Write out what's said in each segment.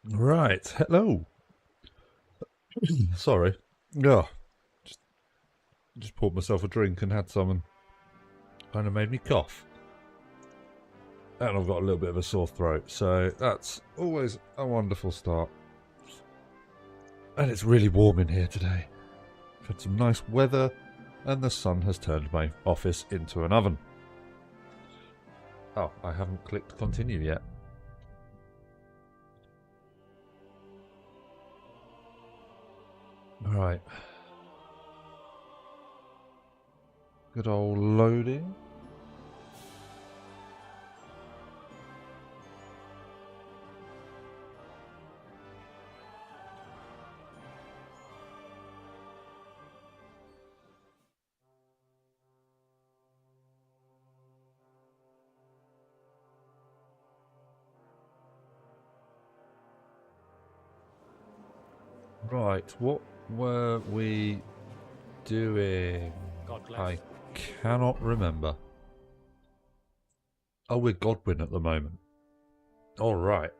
Right, hello. Sorry. Yeah, just poured myself a drink and had some and kind of made me cough. And I've got a little bit of a sore throat, so that's always a wonderful start. And it's really warm in here today. I've had some nice weather, and the sun has turned my office into an oven. Oh, I haven't clicked continue yet. Alright. Good old loading. Right, what were we doing? I cannot remember. Oh, we're Godwin at the moment. Alright.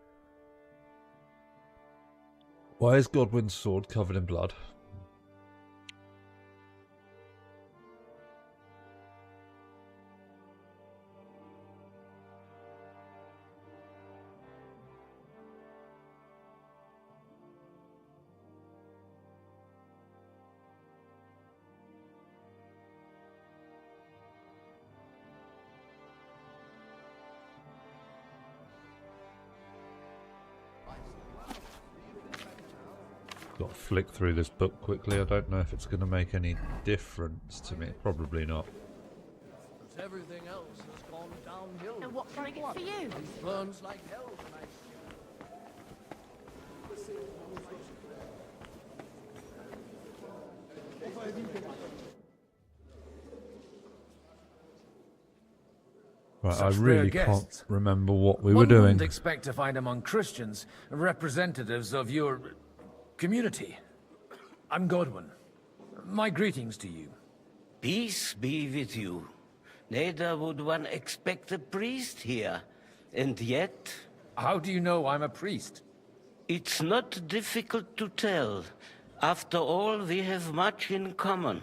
Why is Godwin's sword covered in blood? Got to flick through this book quickly. I don't know if it's going to make any difference to me. Probably not. Everything else has gone downhill. And what can I get for you? Burns like hell tonight. Right, Such I really rare can't guests. remember what we were One doing. wouldn't expect to find among Christians representatives of your community. I'm Godwin. My greetings to you. Peace be with you. Neither would one expect a priest here. And yet, How do you know I'm a priest? it's not difficult to tell. After all, we have much in common.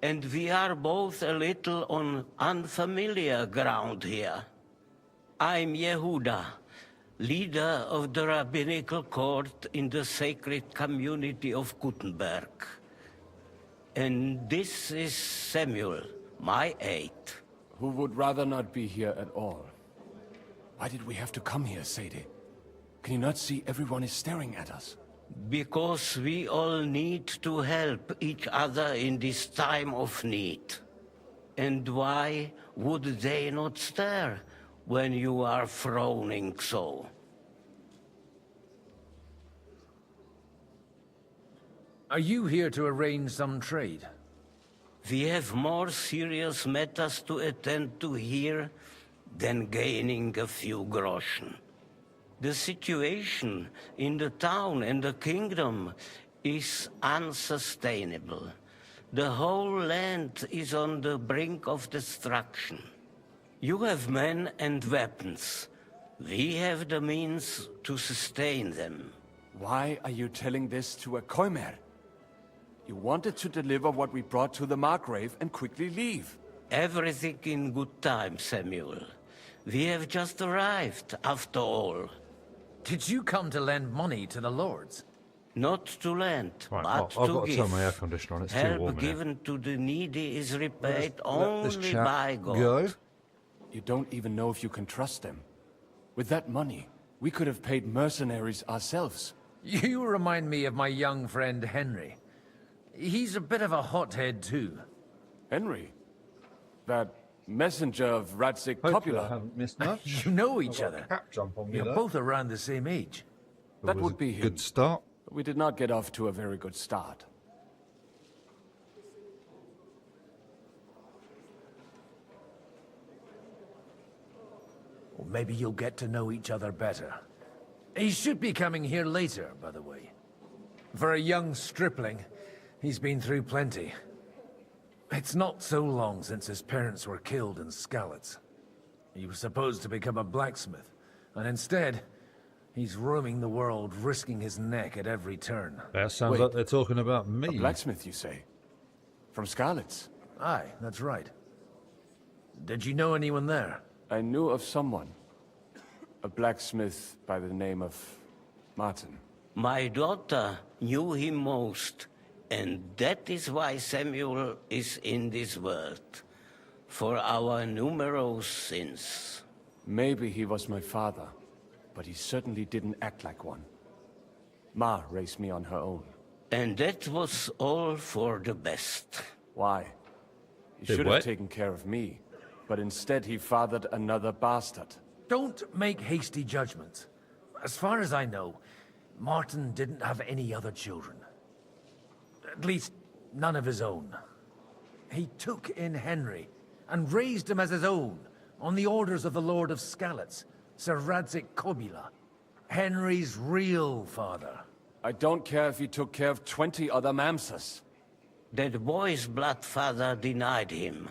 And we are both a little on unfamiliar ground here. I'm Yehuda, leader of the rabbinical court in the sacred community of Gutenberg. And this is Samuel, my aide. Who would rather not be here at all. Why did we have to come here, Sadie? Can you not see everyone is staring at us? Because we all need to help each other in this time of need. And why would they not stare when you are frowning so? Are you here to arrange some trade? We have more serious matters to attend to here than gaining a few groschen. The situation in the town and the kingdom is unsustainable. The whole land is on the brink of destruction. You have men and weapons. We have the means to sustain them. Why are you telling this to a Koimer? You wanted to deliver what we brought to the Margrave and quickly leave. Everything in good time, Samuel. We have just arrived, after all. Did you come to lend money to the lords? Not to lend, Right, but well, I've to got to give. turn my air conditioner on. It's too warm Help in here. given to the needy is repaid Let this only chap by God. go. You don't even know if you can trust them. With that money, we could have paid mercenaries ourselves. You remind me of my young friend Henry. He's a bit of a hothead too. Henry? That messenger of Radzik Hopefully I Copula? haven't missed much. You know each I've got other. a cat jump on me You're there. both around the same age. That was would a be him. good start. But we did not get off to a very good start. Or maybe you'll get to know each other better. He should be coming here later, by the way. For a young stripling, he's been through plenty. It's not so long since his parents were killed in Skalitz. He was supposed to become a blacksmith, and instead, He's roaming the world, risking his neck at every turn. That sounds Wait. like they're talking about A me. blacksmith, you say? From Scarlet's? Aye, that's right. Did you know anyone there? I knew of someone. A blacksmith by the name of Martin. My daughter knew him most, and that is why Samuel is in this world. For our numerous sins. Maybe he was my father, but he certainly didn't act like one. Ma raised me on her own. And that was all for the best. Why? He Did should what? have taken care of me, but instead he fathered another bastard. Don't make hasty judgments. As far as I know, Martin didn't have any other children. At least, none of his own. He took in Henry, and raised him as his own, on the orders of the Lord of Skalitz, Sir Radzik Kobila, Henry's real father. I don't care if he took care of 20 other mamsas. That boy's blood father denied him,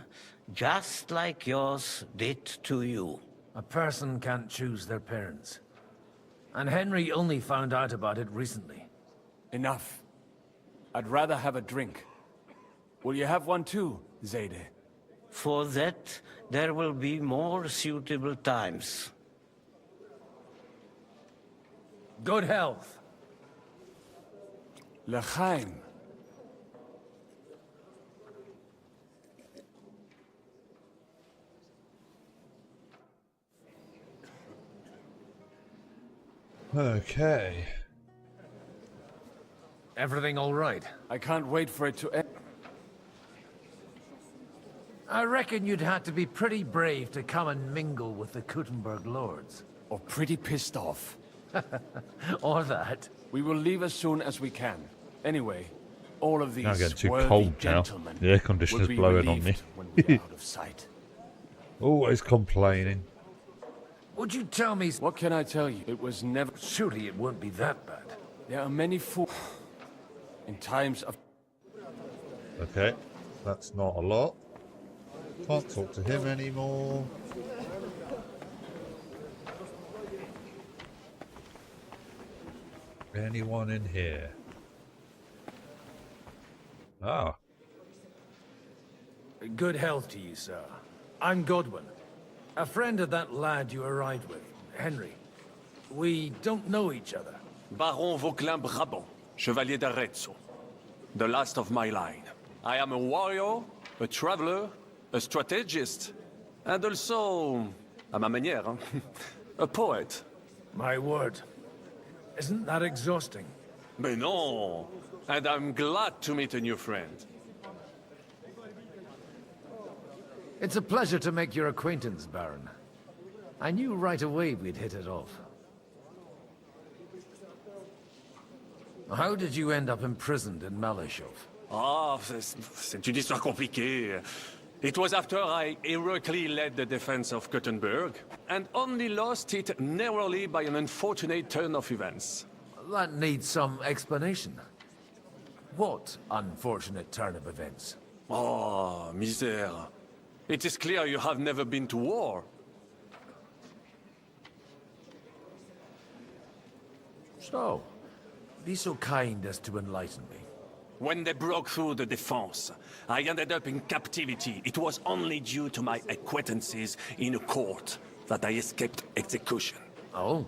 just like yours did to you. A person can't choose their parents. And Henry only found out about it recently. Enough. I'd rather have a drink. Will you have one too, Zayde? For that, there will be more suitable times. Good health. L'chaim. Okay. Everything all right? I can't wait for it to end. I reckon you'd have to be pretty brave to come and mingle with the Kuttenberg lords. Or pretty pissed off. Or that. We will leave as soon as we can. Anyway, all of these Now getting too worthy cold now. gentlemen The air conditioner's will be blowing on me. relieved when we are out of sight. Always complaining. Would you tell me... What can I tell you? It was never... Surely it won't be that bad. There are many fools in times of... Okay, that's not a lot. Can't talk to him anymore. Anyone in here? Ah, Good health to you, sir. I'm Godwin. A friend of that lad you arrived with, Henry. We don't know each other. Baron Vauquelin Brabant, Chevalier d'Arezzo. The last of my line. I am a warrior, a traveler, a strategist, and also, à ma manière, a poet. My word. Isn't that exhausting? Mais non! And I'm glad to meet a new friend. It's a pleasure to make your acquaintance, Baron. I knew right away we'd hit it off. How did you end up imprisoned in Malashov? Ah, c'est une histoire compliquée. It was after I heroically led the defense of Gothenburg, and only lost it narrowly by an unfortunate turn of events. That needs some explanation. What unfortunate turn of events? Oh, misère. It is clear you have never been to war. So, be so kind as to enlighten me. When they broke through the defense, I ended up in captivity. It was only due to my acquaintances in a court that I escaped execution. Oh?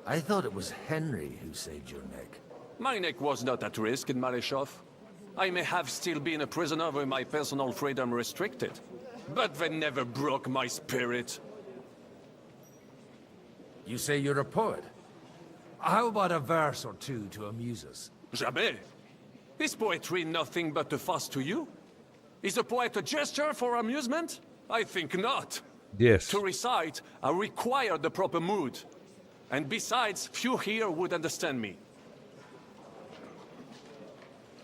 I thought it was Henry who saved your neck. My neck was not at risk in Malashov. I may have still been a prisoner with my personal freedom restricted. But they never broke my spirit. You say you're a poet? How about a verse or two to amuse us? Jamais. Is poetry nothing but a fuss to you? Is a poet a gesture for amusement? I think not. yes. To recite, I require the proper mood. And besides, few here would understand me.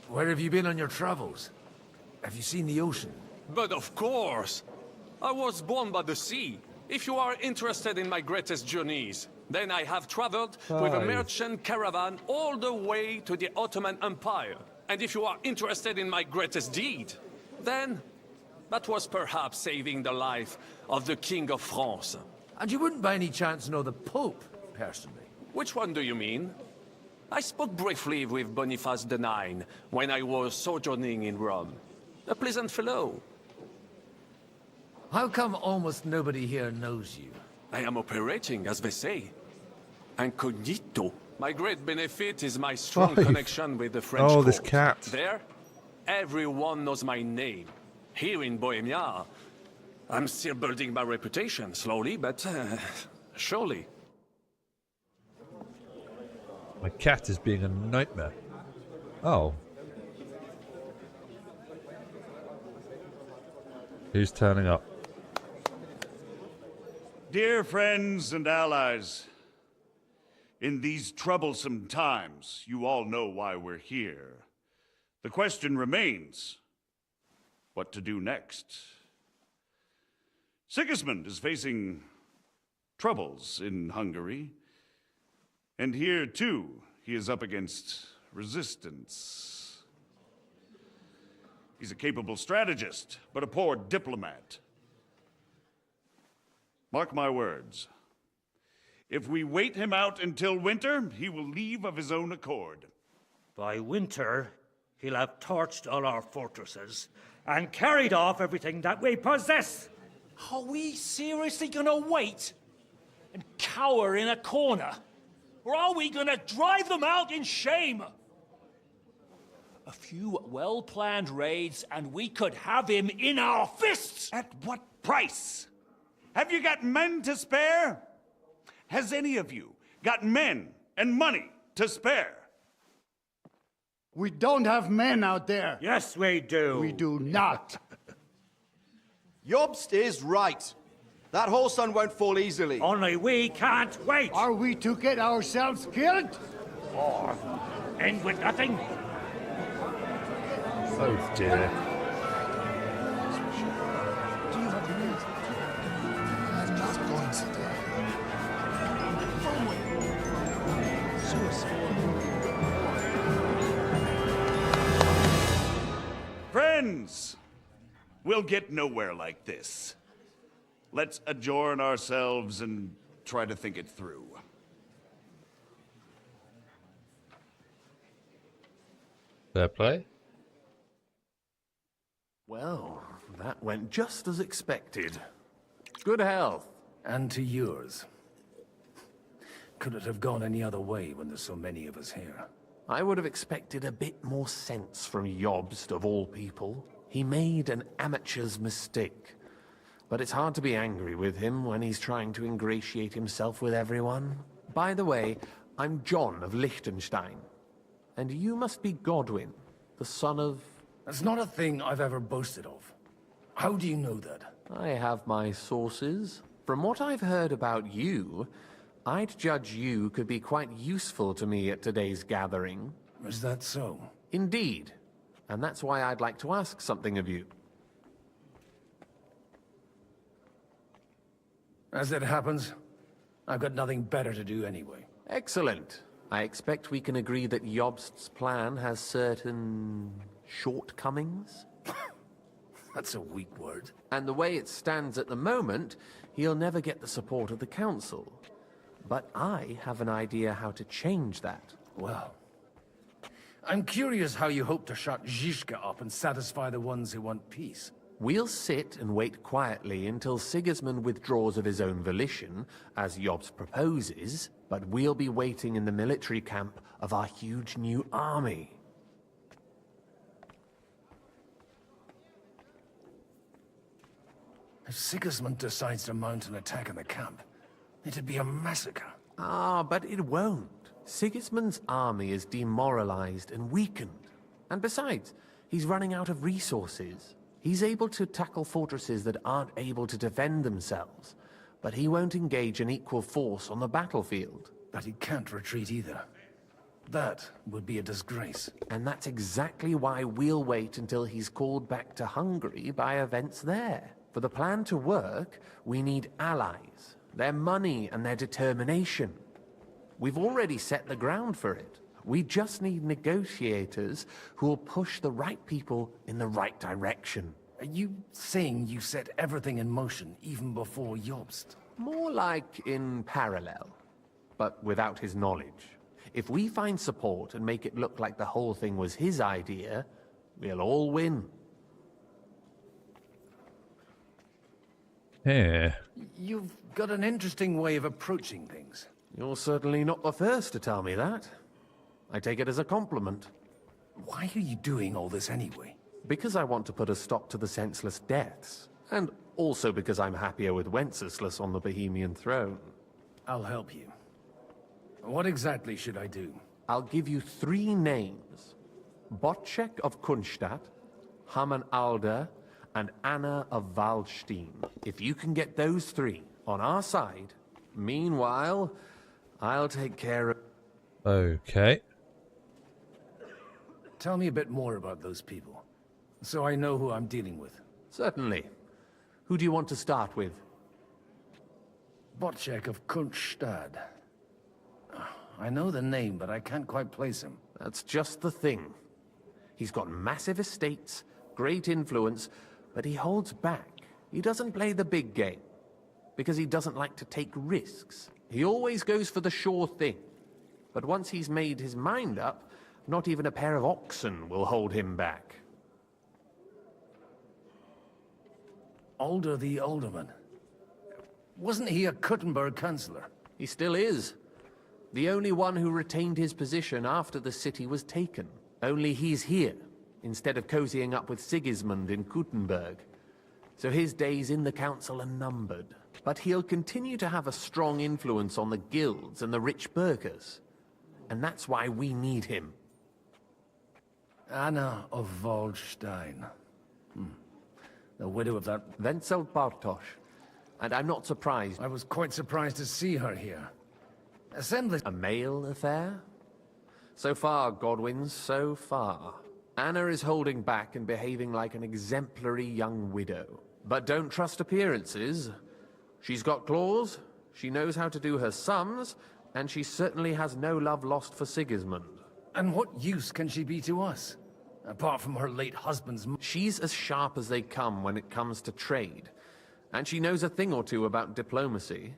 Where have you been on your travels? Have you seen the ocean? But of course! I was born by the sea. If you are interested in my greatest journeys, then I have traveled with a Aye. merchant caravan all the way to the Ottoman Empire. And if you are interested in my greatest deed, then that was perhaps saving the life of the King of France. And you wouldn't by any chance know the Pope, personally? Which one do you mean? I spoke briefly with Boniface IX when I was sojourning in Rome. A pleasant fellow. How come almost nobody here knows you? I am operating, as they say. Incognito. My great benefit is my strong Oh, connection with the French oh, this court. cat. There, everyone knows my name. Here in Bohemia, I'm still building my reputation, slowly, but surely. My cat is being a nightmare. Oh. Who's turning up? Dear friends and allies, in these troublesome times, you all know why we're here. The question remains, what to do next? Sigismund is facing troubles in Hungary, and here, too, he is up against resistance. He's a capable strategist, but a poor diplomat. Mark my words. If we wait him out until winter, he will leave of his own accord. By winter, he'll have torched all our fortresses and carried off everything that we possess. Are we seriously gonna wait and cower in a corner? Or are we gonna drive them out in shame? A few well-planned raids and we could have him in our fists! At what price? Have you got men to spare? Has any of you got men and money to spare? We don't have men out there. Yes, we do. We do not. Jobst is right. That whole sun won't fall easily. Only we can't wait. Are we to get ourselves killed? Or end with nothing. Oh dear. Friends, we'll get nowhere like this. Let's adjourn ourselves and try to think it through. Fair play. Well, that went just as expected. Good health. And to yours. Could it have gone any other way when there's so many of us here? I would have expected a bit more sense from Jobst, of all people. He made an amateur's mistake. But it's hard to be angry with him when he's trying to ingratiate himself with everyone. By the way, I'm John of Liechtenstein. And you must be Godwin, the son of... That's not a thing I've ever boasted of. How do you know that? I have my sources. From what I've heard about you, I'd judge you could be quite useful to me at today's gathering. Is that so? Indeed. And that's why I'd like to ask something of you. As it happens, I've got nothing better to do anyway. Excellent. I expect we can agree that Jobst's plan has certain shortcomings? That's a weak word. And the way it stands at the moment, he'll never get the support of the council. But I have an idea how to change that. Well, I'm curious how you hope to shut Zizka up and satisfy the ones who want peace. We'll sit and wait quietly until Sigismund withdraws of his own volition, as Jobst proposes, but we'll be waiting in the military camp of our huge new army. If Sigismund decides to mount an attack on the camp, it'd be a massacre. Ah, but it won't. Sigismund's army is demoralized and weakened. And besides, he's running out of resources. He's able to tackle fortresses that aren't able to defend themselves, but he won't engage an equal force on the battlefield. But he can't retreat either. That would be a disgrace. And that's exactly why we'll wait until he's called back to Hungary by events there. For the plan to work, we need allies, their money and their determination. We've already set the ground for it. We just need negotiators who will push the right people in the right direction. Are you saying you set everything in motion even before Jobst? More like in parallel. but without his knowledge. If we find support and make it look like the whole thing was his idea, we'll all win. Yeah. You've got an interesting way of approaching things. You're certainly not the first to tell me that. I take it as a compliment. Why are you doing all this anyway? Because I want to put a stop to the senseless deaths, and also because I'm happier with Wenceslas on the Bohemian throne. I'll help you. What exactly should I do? I'll give you 3 names. Botchek of Kunstadt, Haman Alder, and Anna of Waldstein. If you can get those 3 on our side, meanwhile, I'll take care of... Okay. Tell me a bit more about those people, so I know who I'm dealing with. Certainly. Who do you want to start with? Botchek of Kunststadt. I know the name, but I can't quite place him. That's just the thing. He's got massive estates, great influence, but he holds back. He doesn't play the big game, because he doesn't like to take risks. He always goes for the sure thing. But once he's made his mind up, not even a pair of oxen will hold him back. Alder the Alderman. Wasn't he a Kuttenberg councillor? He still is. The only one who retained his position after the city was taken. Only he's here, instead of cozying up with Sigismund in Kuttenberg. So his days in the council are numbered. But he'll continue to have a strong influence on the guilds and the rich burghers. And that's why we need him. Anna of Waldstein. The widow of that... Wenzel Bartosz. And I'm not surprised. I was quite surprised to see her here. Assembly... A male affair? So far, Godwin, so far. Anna is holding back and behaving like an exemplary young widow. But don't trust appearances. She's got claws, she knows how to do her sums, and she certainly has no love lost for Sigismund. And what use can she be to us? Apart from her late husband's... She's as sharp as they come when it comes to trade. And she knows a thing or two about diplomacy.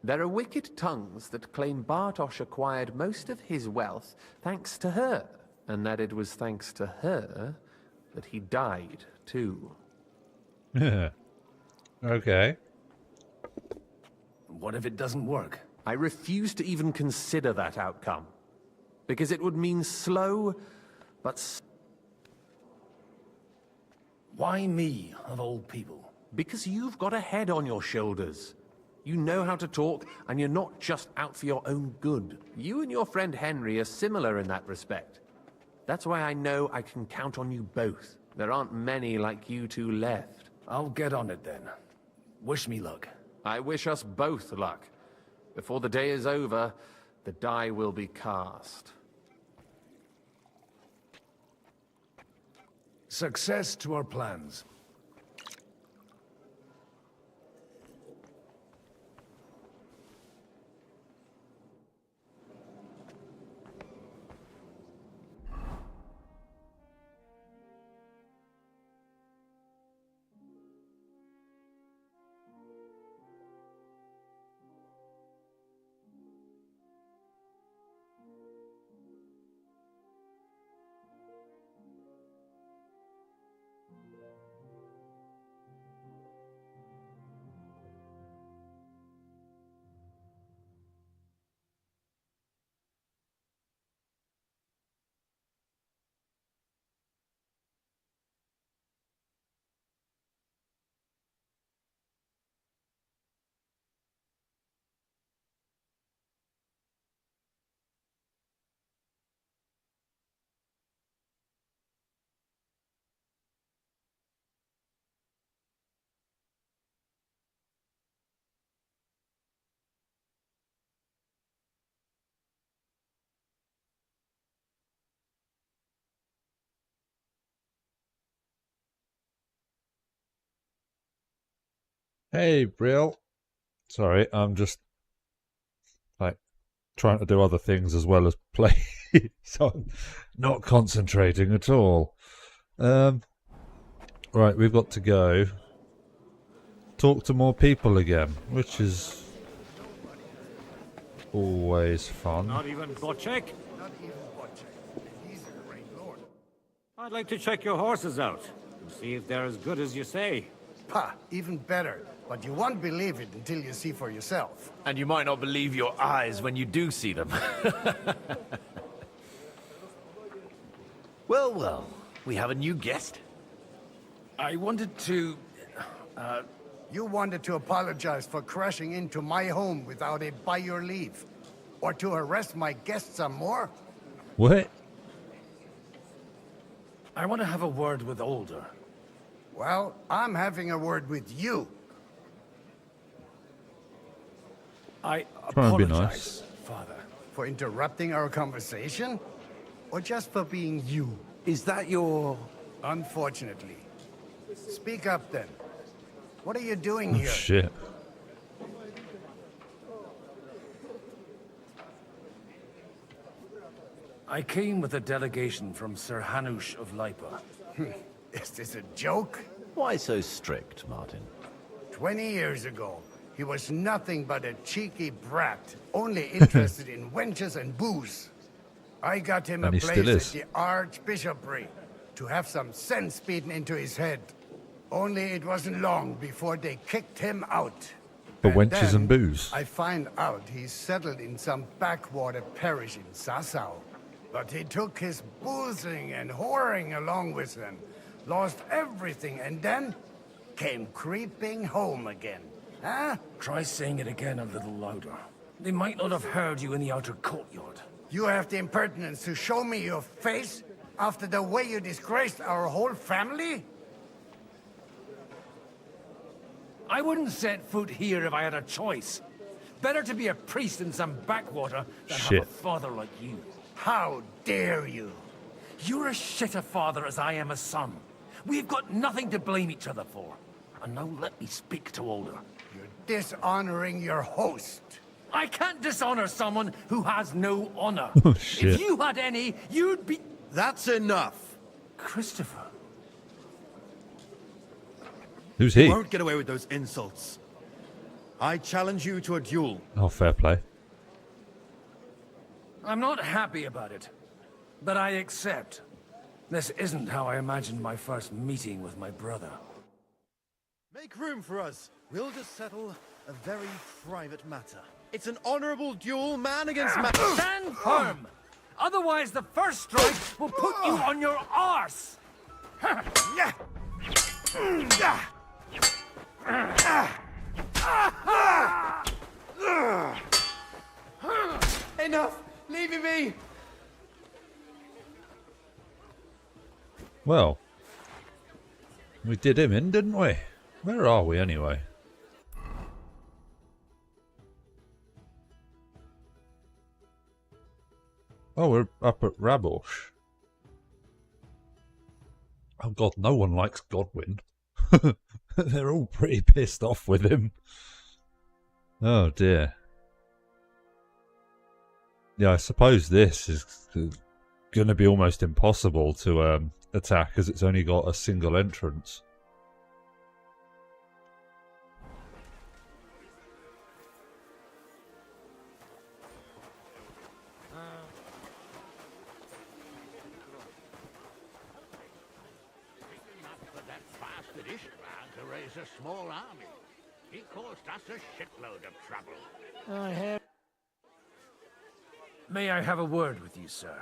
There are wicked tongues that claim Bartosz acquired most of his wealth thanks to her, and that it was thanks to her that he died, too. Okay. What if it doesn't work? I refuse to even consider that outcome. Because it would mean slow, but... Why me, of all people? Because you've got a head on your shoulders. You know how to talk, and you're not just out for your own good. You and your friend Henry are similar in that respect. That's why I know I can count on you both. There aren't many like you two left. I'll get on it then. Wish me luck. I wish us both luck. Before the day is over, the die will be cast. Success to our plans. Hey, Brill. Sorry, I'm just like trying to do other things as well as play, so I'm not concentrating at all. Right, we've got to go talk to more people again, which is always fun. Not even Bocek? Not even Bocek. He's a great lord. I'd like to check your horses out and see if they're as good as you say. Ha, even better. But you won't believe it until you see for yourself. And you might not believe your eyes when you do see them. Well, well, we have a new guest. I wanted to... You wanted to apologize for crashing into my home without it by your leave. Or to harass my guests some more? What? I want to have a word with Older. Well, I'm having a word with you. I Try and be apologize, nice. Father. For interrupting our conversation? Or just for being you? Is that your... Unfortunately. Speak up then. What are you doing Oh, here? shit. I came with a delegation from Sir Hanush of Lipa. Is this a joke? Why so strict, Martin? 20 years ago, he was nothing but a cheeky brat, only interested in wenches and booze. I got him And a he place still at is. the Archbishopric to have some sense beaten into his head. Only it wasn't long before they kicked him out. For And wenches then and booze. I find out he's settled in some backwater parish in Sassau. But he took his boozing and whoring along with him, lost everything, and then came creeping home again. Huh? Try saying it again a little louder. They might not have heard you in the outer courtyard. You have the impertinence to show me your face after the way you disgraced our whole family? I wouldn't set foot here if I had a choice. Better to be a priest in some backwater than have Shit. a father like you. How dare you? You're as shit a father as I am a son. We've got nothing to blame each other for. And now let me speak to Older. You're dishonoring your host. I can't dishonor someone who has no honor. Oh, shit. If you had any, you'd be... That's enough. Christopher. Who's he? Won't get away with those insults. I challenge you to a duel. Oh, fair play. I'm not happy about it, but I accept. This isn't how I imagined my first meeting with my brother. Make room for us. We'll just settle a very private matter. It's an honorable duel, man against man. Stand firm! Otherwise the first strike will put you on your arse! Enough! Leave me be! Well, we did him in, didn't we? Where are we anyway? Oh, we're up at Rabosh. Oh god, no one likes Godwin. They're all pretty pissed off with him. Oh dear. Yeah, I suppose this is going to be almost impossible to attack as it's only got a single entrance. To raise a small army. He caused us a shitload of trouble. May I have a word with you, sir?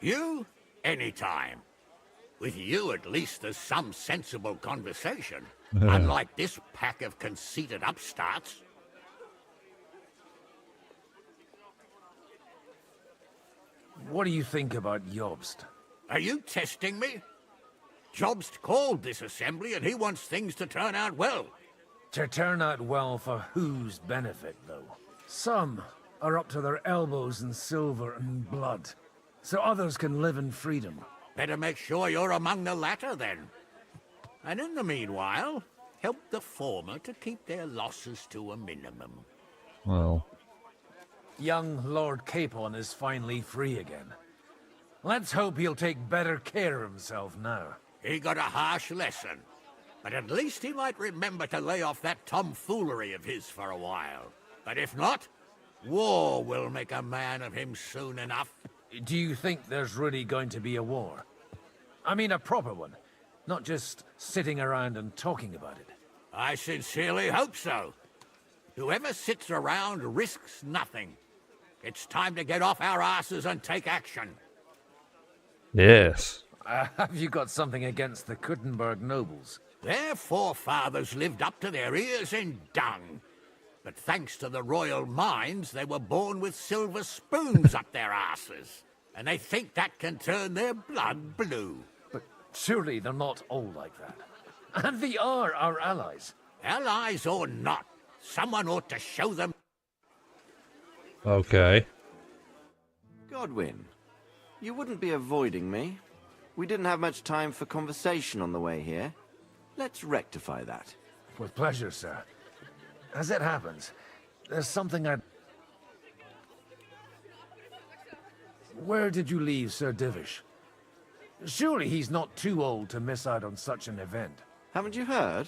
You? Anytime. With you, at least, there's some sensible conversation. Unlike this pack of conceited upstarts. What do you think about Jobst? Are you testing me? Jobst called this assembly, and he wants things to turn out well. To turn out well for whose benefit, though? Some are up to their elbows in silver and blood, so others can live in freedom. Better make sure you're among the latter, then. And in the meanwhile, help the former to keep their losses to a minimum. Well, Young Lord Capon is finally free again. Let's hope he'll take better care of himself now. He got a harsh lesson, but at least he might remember to lay off that tomfoolery of his for a while. But if not, War will make a man of him soon enough. Do you think there's really going to be a war? I mean a proper one, not just sitting around and talking about it. I sincerely hope so. Whoever sits around risks nothing. It's time to get off our asses and take action. Yes. Have you got something against the Kuttenberg nobles? Their forefathers lived up to their ears in dung. But thanks to the royal mines, they were born with silver spoons up their asses. And they think that can turn their blood blue. But surely they're not all like that. And they are our allies. Allies or not, someone ought to show them. Okay. Godwin, you wouldn't be avoiding me. We didn't have much time for conversation on the way here. Let's rectify that. With pleasure, sir. As it happens, there's something I'd... Where did you leave Sir Divish? Surely he's not too old to miss out on such an event. Haven't you heard?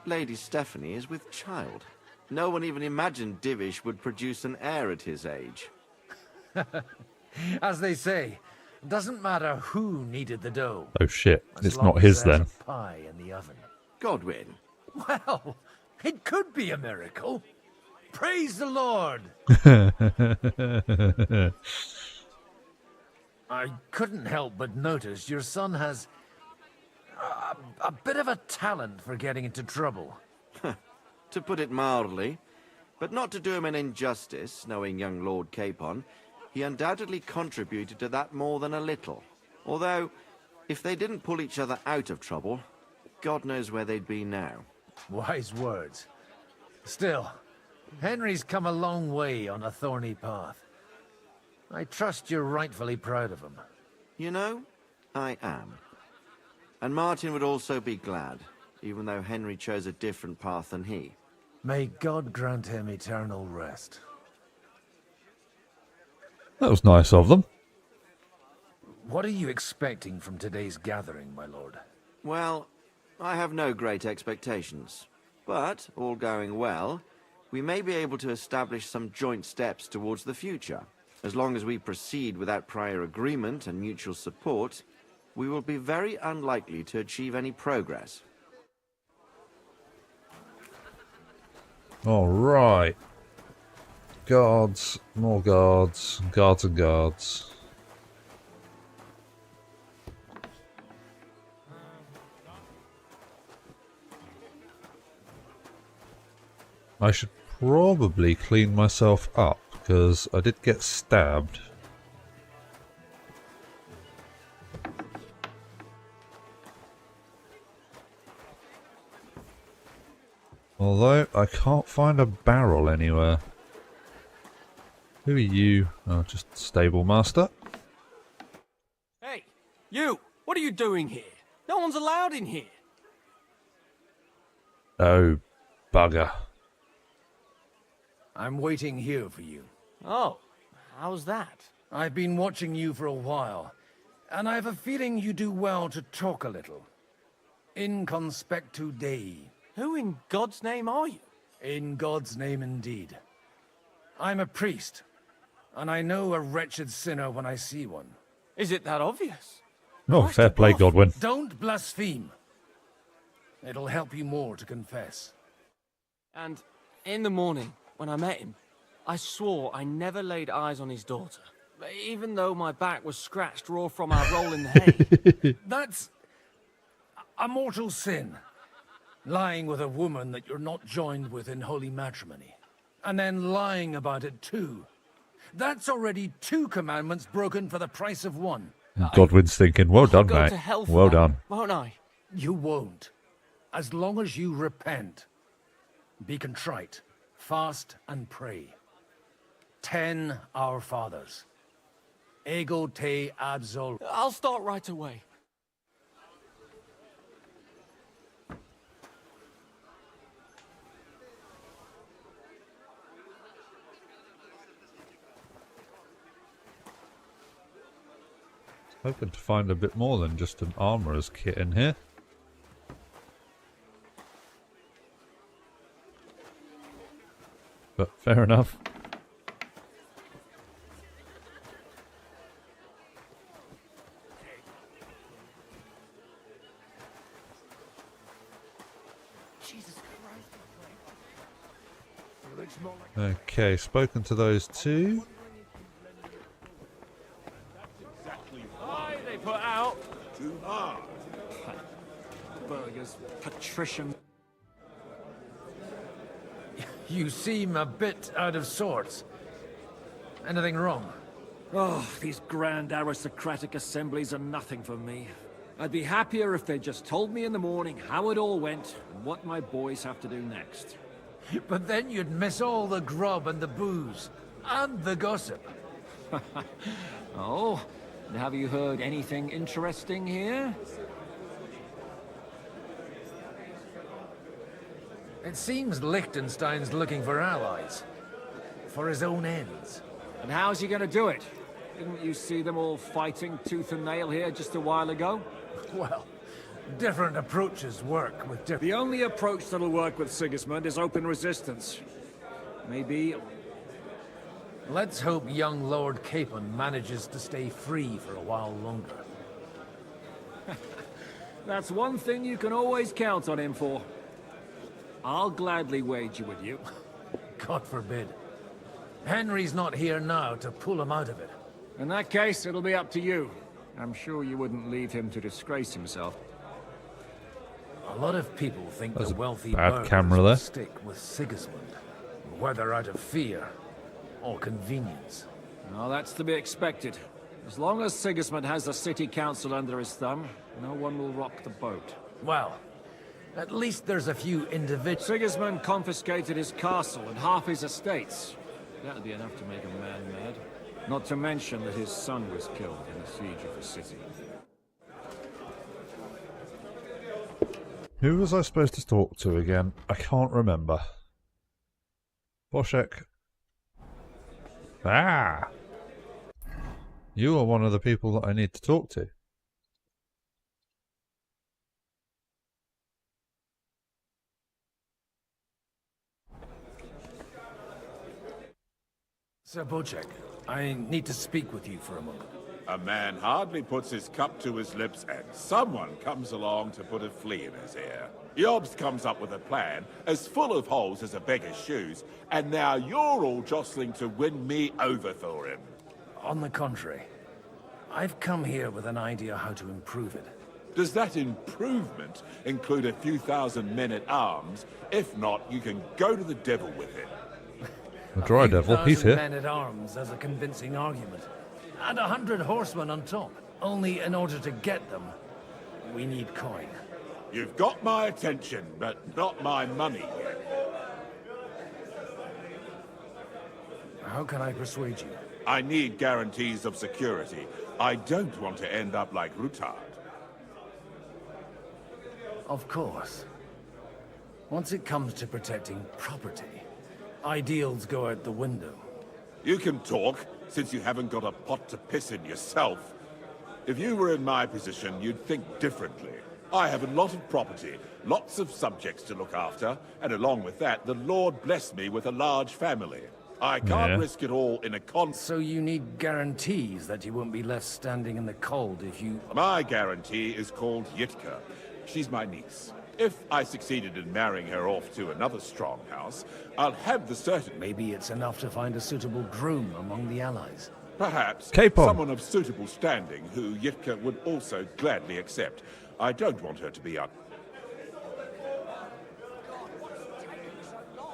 Lady Stephanie is with child. No one even imagined Divish would produce an heir at his age. As they say, doesn't matter who kneaded the dough. Oh shit, as it's long not as his there's then. a pie in the oven. Godwin. Well, it could be a miracle. Praise the Lord. I couldn't help but notice your son has a bit of a talent for getting into trouble. To put it mildly, but not to do him an injustice, knowing young Lord Capon, he undoubtedly contributed to that more than a little. Although, if they didn't pull each other out of trouble, God knows where they'd be now. Wise words. Still, Henry's come a long way on a thorny path. I trust you're rightfully proud of him. You know, I am. And Martin would also be glad, even though Henry chose a different path than he. May God grant him eternal rest. That was nice of them. What are you expecting from today's gathering, my lord? Well, I have no great expectations. But, all going well, we may be able to establish some joint steps towards the future. As long as we proceed without prior agreement and mutual support, we will be very unlikely to achieve any progress. All right. Guards, more guards, guards and guards. I should probably clean myself up because I did get stabbed. Although I can't find a barrel anywhere. Who are you? Oh, just stable master. Hey, you! What are you doing here? No one's allowed in here. Oh, bugger. I'm waiting here for you. Oh, how's that? I've been watching you for a while, and I have a feeling you do well to talk a little. In conspectu Dei. Who in God's name are you? In God's name indeed. I'm a priest, and I know a wretched sinner when I see one. Is it that obvious? Oh, Christ fair play, above. Godwin. Don't blaspheme. It'll help you more to confess. And in the morning, when I met him, I swore I never laid eyes on his daughter, even though my back was scratched raw from our roll in the hay. That's a mortal sin. Lying with a woman that you're not joined with in holy matrimony. And then lying about it too. That's already 2 commandments broken for the price of 1. Godwin's thinking, well done, Go mate. to hell for Well that, done. won't I? You won't. As long as you repent. Be contrite. Fast and pray. 10 Our Fathers. Ego te absol. I'll start right away. Hoping to find a bit more than just an armorer's kit in here. But fair enough. Okay, spoken to those two. Aye, they put out. Too hard. Burgers, patrician. You seem a bit out of sorts. Anything wrong? Oh, these grand aristocratic assemblies are nothing for me. I'd be happier if they just told me in the morning how it all went and what my boys have to do next. But then you'd miss all the grub and the booze, and the gossip. Oh, and have you heard anything interesting here? It seems Liechtenstein's looking for allies. For his own ends. And how's he gonna do it? Didn't you see them all fighting tooth and nail here just a while ago? Well, different approaches work with different... The only approach that'll work with Sigismund is open resistance. Maybe... Let's hope young Lord Capon manages to stay free for a while longer. That's one thing you can always count on him for. I'll gladly wager with you. God forbid. Henry's not here now to pull him out of it. In that case, it'll be up to you. I'm sure you wouldn't leave him to disgrace himself. A lot of people think That's the a wealthy bad burghers camera will there. stick with Sigismund, whether out of fear or convenience. Well, that's to be expected. As long as Sigismund has the city council under his thumb, no one will rock the boat. Well, at least there's a few individuals. Sigismund confiscated his castle and half his estates. That'll be enough to make a man mad. Not to mention that his son was killed in the siege of the city. Who was I supposed to talk to again? I can't remember. Boschek. Ah! You are one of the people that I need to talk to. Sir Bochek, I need to speak with you for a moment. A man hardly puts his cup to his lips and someone comes along to put a flea in his ear. Jobst comes up with a plan as full of holes as a beggar's shoes, and now you're all jostling to win me over for him. On the contrary, I've come here with an idea how to improve it. Does that improvement include a few thousand men at arms? If not, you can go to the devil with it. The Dry Devil, he's here. Men at arms as a convincing argument. And 100 horsemen on top. Only in order to get them, we need coin. You've got my attention, but not my money yet. How can I persuade you? I need guarantees of security. I don't want to end up like Rutard. Of course. Once it comes to protecting property, ideals go out the window. You can talk, since you haven't got a pot to piss in yourself. If you were in my position, you'd think differently. I have a lot of property, lots of subjects to look after, and along with that, the Lord blessed me with a large family. I can't risk it all in a So you need guarantees that you won't be left standing in the cold if you... My guarantee is called Yitka. She's my niece. If I succeeded in marrying her off to another strong house, I'll have the certainty. Maybe it's enough to find a suitable groom among the allies. Perhaps Capon. someone of suitable standing who Yitka would also gladly accept. I don't want her to be un...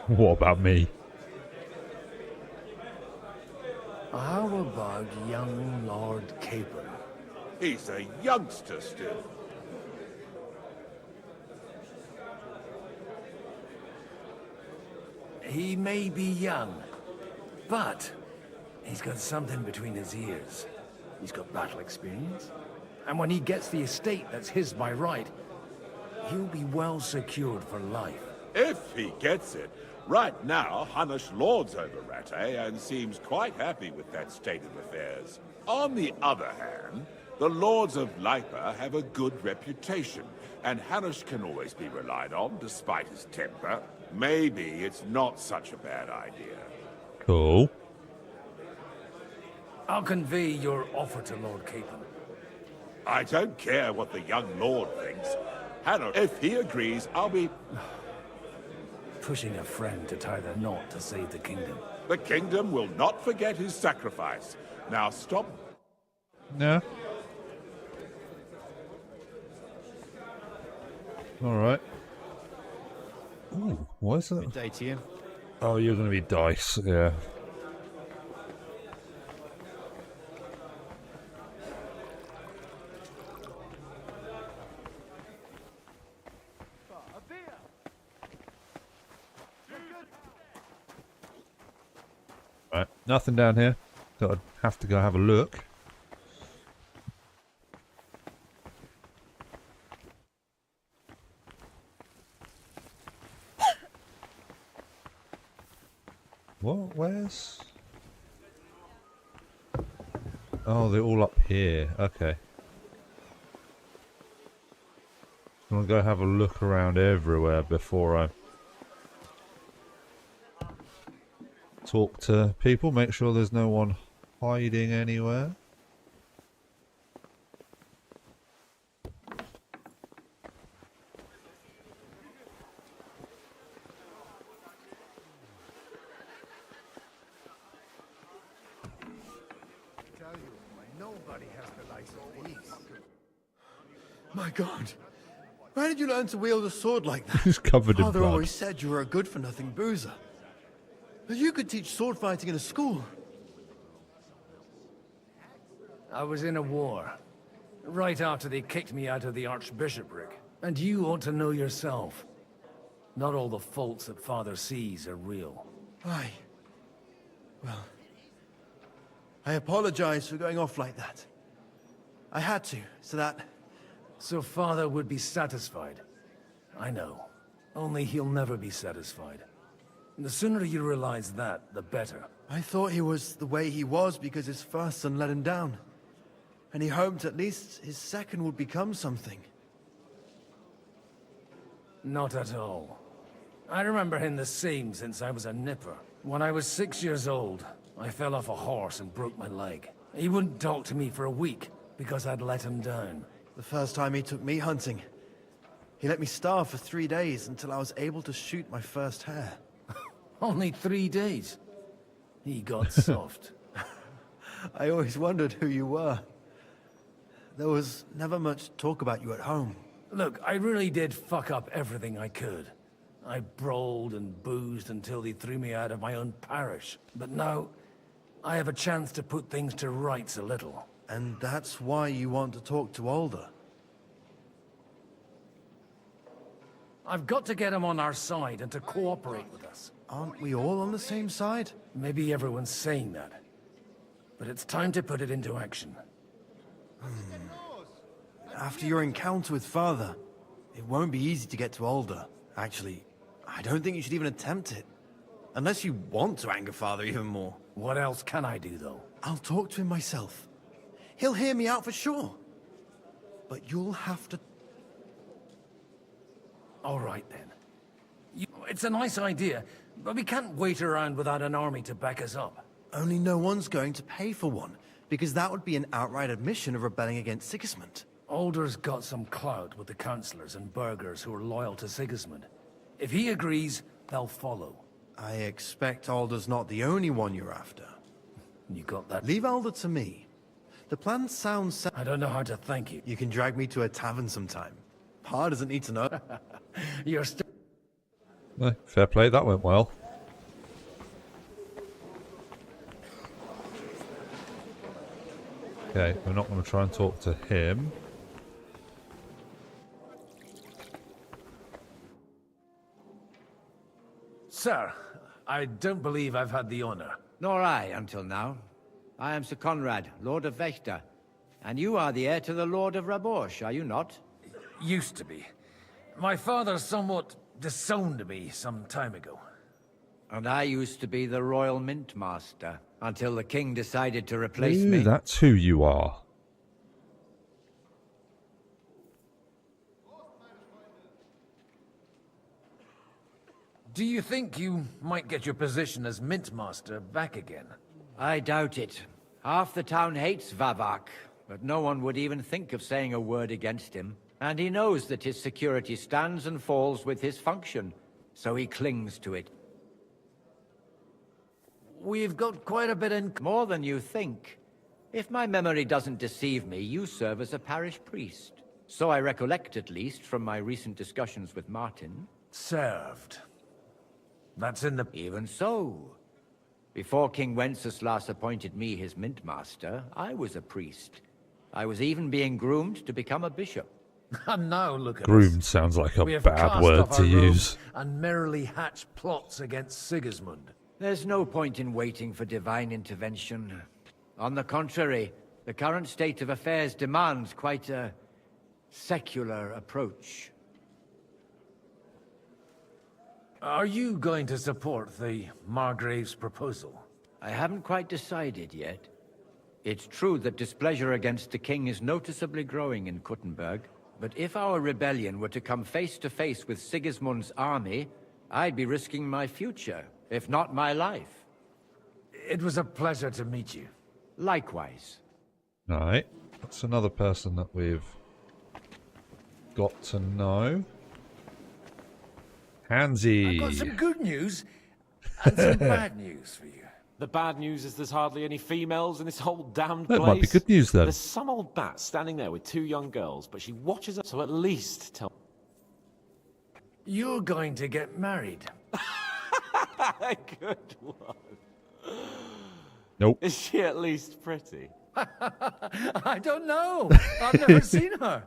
What about me? How about young Lord Capon? He's a youngster still. He may be young, but he's got something between his ears. He's got battle experience. And when he gets the estate that's his by right, he'll be well secured for life. If he gets it. Right now, Hanush lords over Rattay and seems quite happy with that state of affairs. On the other hand, the lords of Lipa have a good reputation, and Hanush can always be relied on despite his temper. Maybe it's not such a bad idea. Cool. I'll convey your offer to Lord Capon. I don't care what the young lord thinks. Hanush, if he agrees, I'll be... pushing a friend to tie the knot to save the kingdom. The kingdom will not forget his sacrifice. Now stop. No. Alright. Ooh, what is that? Good day to you. Oh, you're going to be dice, yeah. Right, nothing down here. Thought I'd have to go have a look. What? Where's... Oh, they're all up here. Okay. I'm gonna go have a look around everywhere before I talk to people. Make sure there's no one hiding anywhere. Nobody has the likes of these. My God. Where did you learn to wield a sword like that? He's covered in Father blood. always said you were a good-for-nothing boozer. But you could teach sword fighting in a school. I was in a war. Right after they kicked me out of the archbishopric. And you ought to know yourself. Not all the faults that Father sees are real. Aye. Well, I apologize for going off like that. I had to, so that... So Father would be satisfied. I know. Only he'll never be satisfied. The sooner you realize that, the better. I thought he was the way he was because his first son let him down. And he hoped at least his second would become something. Not at all. I remember him the same since I was a nipper. When I was 6 years old, I fell off a horse and broke my leg. He wouldn't talk to me for a week because I'd let him down. The first time he took me hunting, he let me starve for 3 days until I was able to shoot my first hare. Only 3 days? He got soft. I always wondered who you were. There was never much talk about you at home. Look, I really did fuck up everything I could. I brawled and boozed until they threw me out of my own parish. But now, I have a chance to put things to rights a little. And that's why you want to talk to Alder. I've got to get him on our side and to cooperate with us. Aren't we all on the same side? Maybe everyone's saying that. But it's time to put it into action. After your encounter with Father, it won't be easy to get to Alder. Actually, I don't think you should even attempt it. Unless you want to anger Father even more. What else can I do, though? I'll talk to him myself. He'll hear me out for sure. But you'll have to... All right, then. It's a nice idea, but we can't wait around without an army to back us up. Only no one's going to pay for one, because that would be an outright admission of rebelling against Sigismund. Alder's got some clout with the councillors and burghers who are loyal to Sigismund. If he agrees, they'll follow. I expect Alder's not the only one you're after. You got that? Leave Alder to me. The plan sounds... I don't know how to thank you. You can drag me to a tavern sometime. Pa doesn't need to know. You're still... Fair play, that went well. Okay, we're not going to try and talk to him. Sir, I don't believe I've had the honor. Nor I, until now. I am Sir Conrad, Lord of Wächter. And you are the heir to the Lord of Rabosh, are you not? Used to be. My father somewhat disowned me some time ago. And I used to be the Royal Mint Master, until the king decided to replace Ooh, me. that's who you are. Do you think you might get your position as Mint Master back again? I doubt it. Half the town hates Vavak, but no one would even think of saying a word against him. And he knows that his security stands and falls with his function. so he clings to it. We've got quite a bit in... More than you think. If my memory doesn't deceive me, you serve as a parish priest. So I recollect, at least, from my recent discussions with Martin. Served. That's in the... Even so. Before King Wenceslas appointed me his mintmaster, I was a priest. I was even being groomed to become a bishop. And now look at Groomed us. sounds like a We have bad cast word off to our robes use. and merrily hatch plots against Sigismund. There's no point in waiting for divine intervention. On the contrary, the current state of affairs demands quite a secular approach. Are you going to support the Margrave's proposal? I haven't quite decided yet. It's true that displeasure against the king is noticeably growing in Kuttenberg, but if our rebellion were to come face to face with Sigismund's army, I'd be risking my future, if not my life. It was a pleasure to meet you. Likewise. Right, that's another person that we've got to know. Hansy. I've got some good news and some bad news for you. The bad news is there's hardly any females in this whole damned That place. might be good news then. There's some old bat standing there with 2 young girls, but she watches us, so at least tell... You're going to get married. Good one. Nope. Is she at least pretty? I don't know. I've never seen her.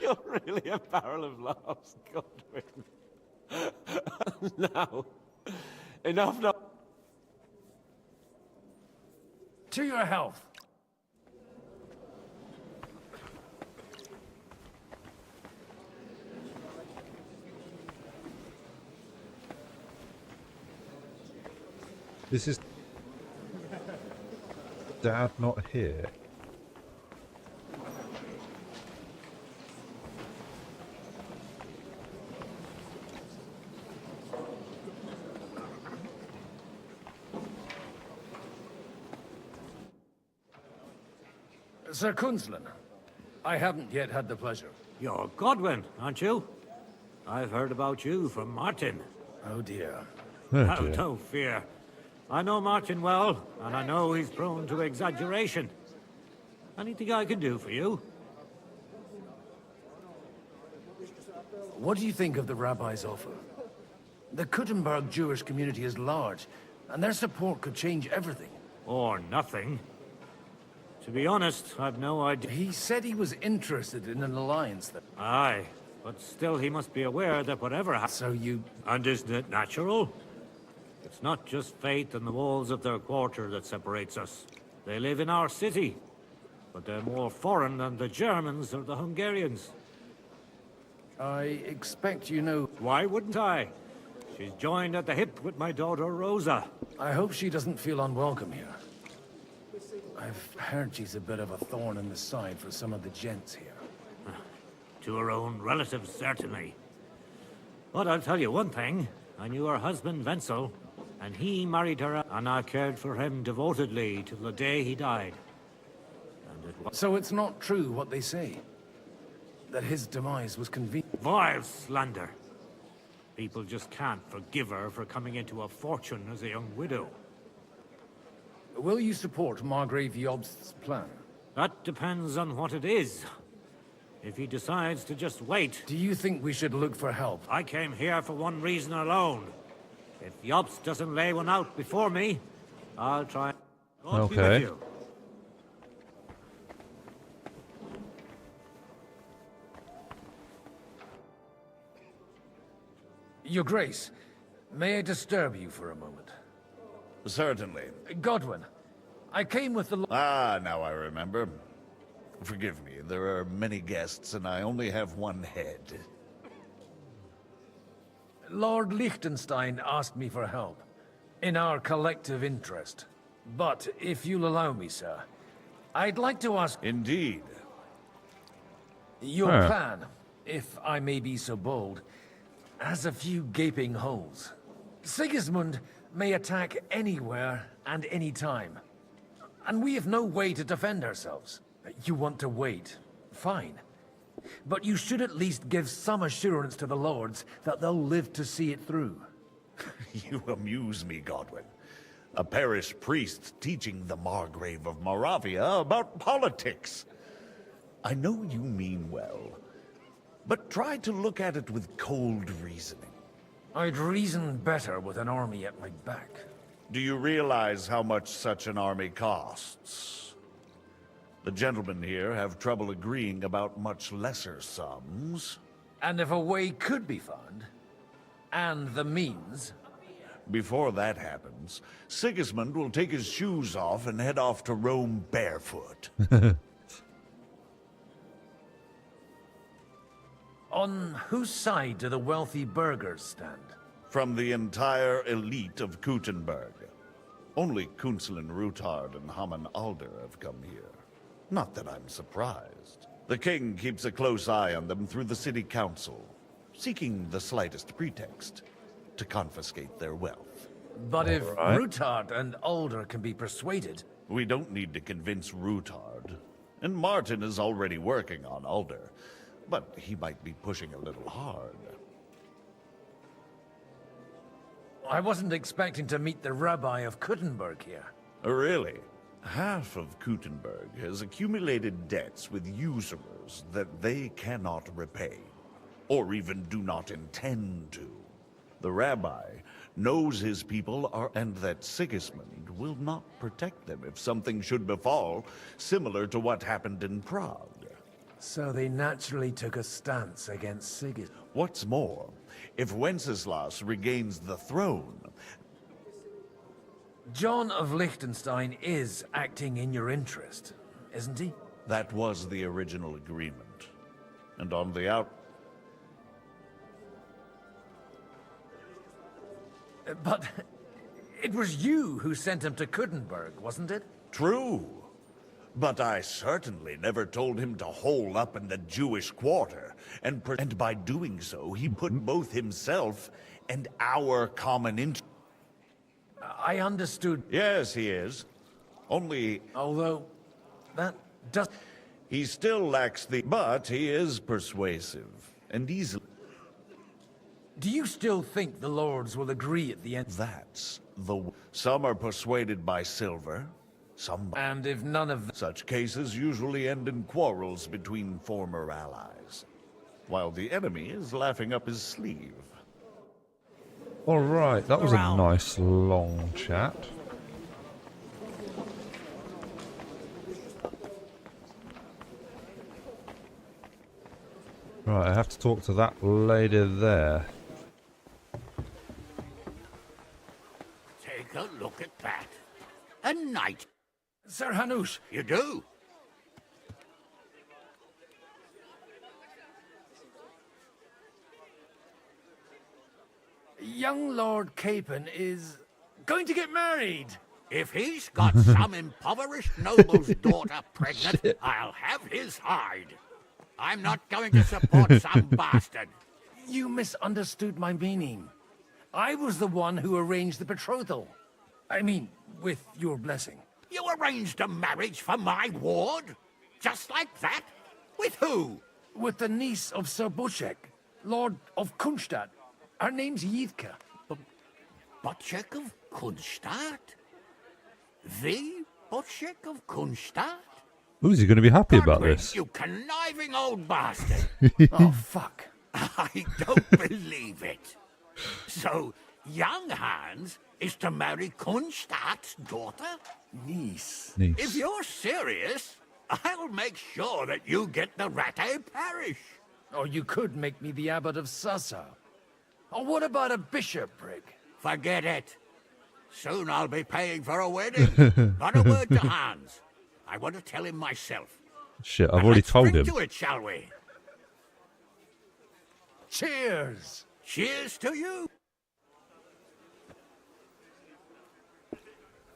You're really a barrel of laughs, Godwin. Now, enough now. To your health. This is Dad not here. Sir Kunzlin, I haven't yet had the pleasure. You're Godwin, aren't you? I've heard about you from Martin. Oh dear. Oh, dear. No fear. I know Martin well, and I know he's prone to exaggeration. Anything I can do for you? What do you think of the rabbi's offer? The Kuttenberg Jewish community is large, and their support could change everything. Or nothing. To be honest, I've no idea. He said he was interested in an alliance. Aye, but still he must be aware that whatever happens... So you... And isn't it natural? It's not just faith in the walls of their quarter that separates us. They live in our city, but they're more foreign than the Germans or the Hungarians. I expect you know... Why wouldn't I? She's joined at the hip with my daughter Rosa. I hope she doesn't feel unwelcome here. I've heard she's a bit of a thorn in the side for some of the gents here. To her own relatives, certainly. But I'll tell you one thing. I knew her husband, Wenzel, and he married her, and I cared for him devotedly till the day he died. And it was... So it's not true what they say? That his demise was convenient? Vile slander. People just can't forgive her for coming into a fortune as a young widow. Will you support Margrave Jobst's plan? That depends on what it is. If he decides to just wait... Do you think we should look for help? I came here for one reason alone. If Jobst doesn't lay one out before me, I'll try... God be with Okay. you. Your Grace, may I disturb you for a moment? Certainly. Godwin, I came with the... Ah, now I remember. Forgive me, there are many guests, and I only have one head. Lord Liechtenstein asked me for help, in our collective interest. But, if you'll allow me, sir, I'd like to ask... Indeed. Your plan, if I may be so bold, has a few gaping holes. Sigismund may attack anywhere and any time. And we have no way to defend ourselves. You want to wait. Fine. but you should at least give some assurance to the lords that they'll live to see it through. You amuse me, Godwin. A parish priest teaching the Margrave of Moravia about politics. I know you mean well, but try to look at it with cold reasoning. I'd reason better with an army at my back. Do you realize how much such an army costs? The gentlemen here have trouble agreeing about much lesser sums. And if a way could be found, and the means... Before that happens, Sigismund will take his shoes off and head off to Rome barefoot. On whose side do the wealthy burghers stand? From the entire elite of Kuttenberg. Only Kunzelin Ruthard and Haman Alder have come here. Not that I'm surprised. The king keeps a close eye on them through the city council, seeking the slightest pretext to confiscate their wealth. But if Ruthard and Alder can be persuaded... We don't need to convince Ruthard. And Martin is already working on Alder. But he might be pushing a little hard. I wasn't expecting to meet the rabbi of Kuttenberg here. Really? Half of Kuttenberg has accumulated debts with usurers that they cannot repay, or even do not intend to. The rabbi knows his people are, and that Sigismund will not protect them if something should befall, similar to what happened in Prague. So they naturally took a stance against Sigismund. What's more, if Wenceslas regains the throne... John of Liechtenstein is acting in your interest, isn't he? That was the original agreement. And on the out... But it was you who sent him to Kuttenberg, wasn't it? True. But I certainly never told him to hole up in the Jewish quarter, and by doing so, he put both himself and our common interest. I understood. Yes, he is. Only... Although, that does... He still lacks the... But he is persuasive, and easily... Do you still think the lords will agree at the end? That's the... Some are persuaded by silver, some... And if none of... Such cases usually end in quarrels between former allies, while the enemy is laughing up his sleeve. Alright, that was a nice long chat. Right, I have to talk to that lady there. Take a look at that. A knight. Sir Hanush. You do? Young Lord Capon is going to get married. If he's got some impoverished noble's daughter pregnant, I'll have his hide. I'm not going to support some bastard. You misunderstood my meaning. I was the one who arranged the betrothal. I mean, with your blessing. You arranged a marriage for my ward? Just like that? With who? With the niece of Sir Buchek, Lord of Kunstadt. Her name's Yidka. Buchek of Kunstadt? The Buchek of Kunstadt? Who's he going to be happy about this? You conniving old bastard. Oh, fuck. I don't believe it. So, young Hans is to marry Kunstadt's daughter? Niece. If you're serious, I'll make sure that you get the Rattay parish. Or you could make me the abbot of Sassau. Or what about a bishopric? Forget it. Soon I'll be paying for a wedding. Not a word to Hans. I want to tell him myself. Shit, I've already told him. To it, shall we? Cheers! Cheers to you!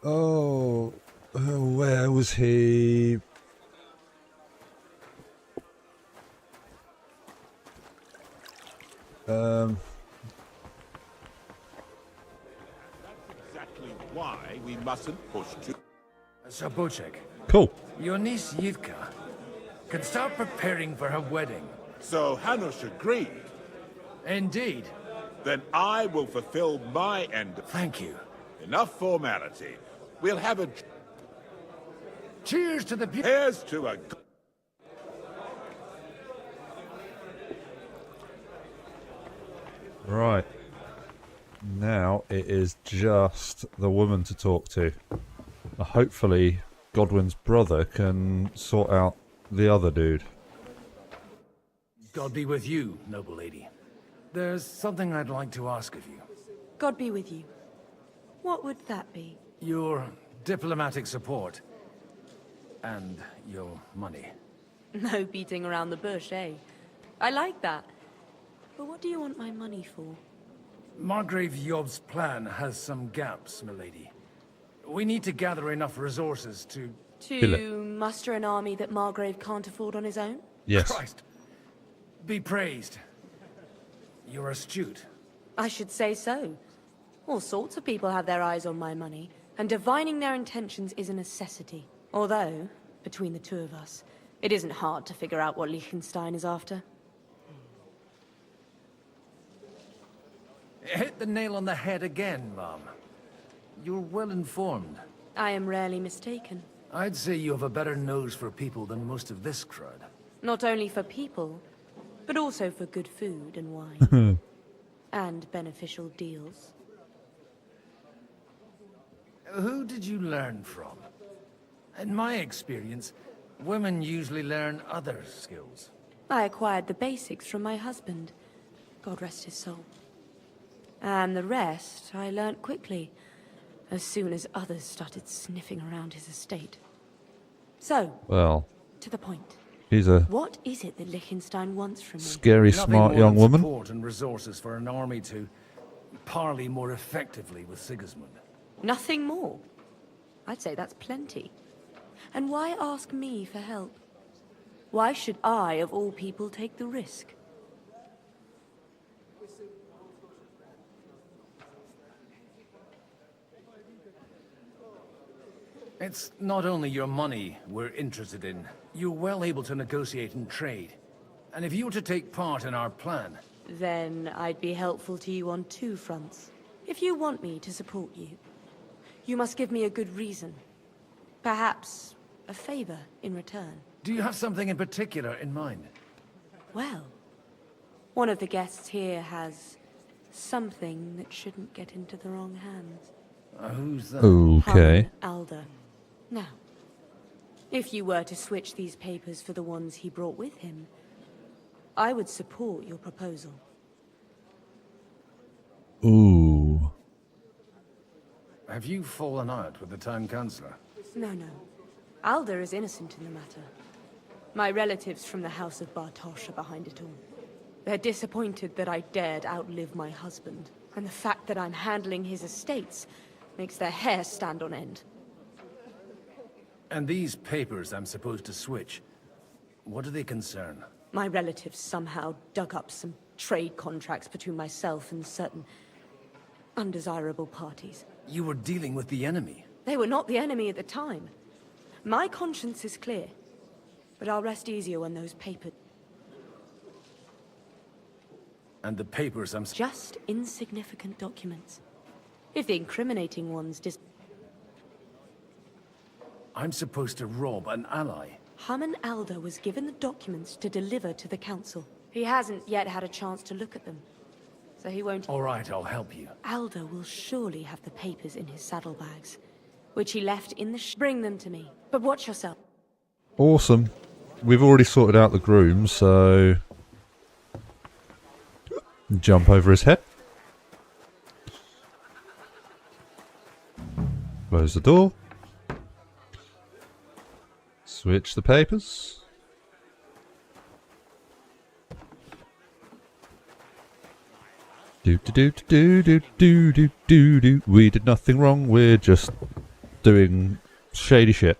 Oh, where was he? That's exactly why we mustn't push too... Sir Buchek. Cool. Your niece Yivka can start preparing for her wedding So Hanush agreed. Indeed. Then I will fulfill my end. Thank you. Enough formality. We'll have a... Cheers to the... Here's to a... Right. Now it is just the woman to talk to. Hopefully Godwin's brother can sort out the other dude. God be with you, noble lady. There's something I'd like to ask of you. God be with you. What would that be? Your diplomatic support. And your money. No beating around the bush, eh? I like that. But what do you want my money for? Margrave Yob's plan has some gaps, milady. We need to gather enough resources to... To muster an army that Margrave can't afford on his own? Yes. Christ. Be praised. You're astute. I should say so. All sorts of people have their eyes on my money, and divining their intentions is a necessity. Although, between the two of us, it isn't hard to figure out what Liechtenstein is after. Hit the nail on the head again, Mom. You're well informed. I am rarely mistaken. I'd say you have a better nose for people than most of this crowd. Not only for people, but also for good food and wine. And beneficial deals. Who did you learn from? In my experience, women usually learn other skills. I acquired the basics from my husband. God rest his soul. And the rest I learnt quickly, as soon as others started sniffing around his estate. So, Well, to the point. He's a What is it that Liechtenstein wants from me? scary, smart young woman. Support and resources for an army to parley more effectively with Sigismund. Nothing more. I'd say that's plenty. And why ask me for help? Why should I, of all people, take the risk? It's not only your money we're interested in. You're well able to negotiate and trade. And if you were to take part in our plan... Then I'd be helpful to you on two fronts. If you want me to support you, you must give me a good reason. Perhaps a favor in return. Do you have something in particular in mind? Well, one of the guests here has something that shouldn't get into the wrong hands. Who's that? Okay. Alder. Now, if you were to switch these papers for the ones he brought with him, I would support your proposal. Ooh. Have you fallen out with the town councillor? No. Alder is innocent in the matter. My relatives from the House of Bartosz are behind it all. They're disappointed that I dared outlive my husband, and the fact that I'm handling his estates makes their hair stand on end. And these papers I'm supposed to switch, what do they concern? My relatives somehow dug up some trade contracts between myself and certain undesirable parties. You were dealing with the enemy. They were not the enemy at the time. My conscience is clear, but I'll rest easier when those papers... And the papers I'm... Just insignificant documents. If the incriminating ones I'm supposed to rob an ally. Haman Alder was given the documents to deliver to the council. He hasn't yet had a chance to look at them, so he won't... All right, I'll help you. Alder will surely have the papers in his saddlebags, which he left in the Bring them to me, but watch yourself. Awesome. We've already sorted out the groom, so... Jump over his head. Close the door. Switch the papers. Do do do do do do do do. We did nothing wrong. We're just doing shady shit.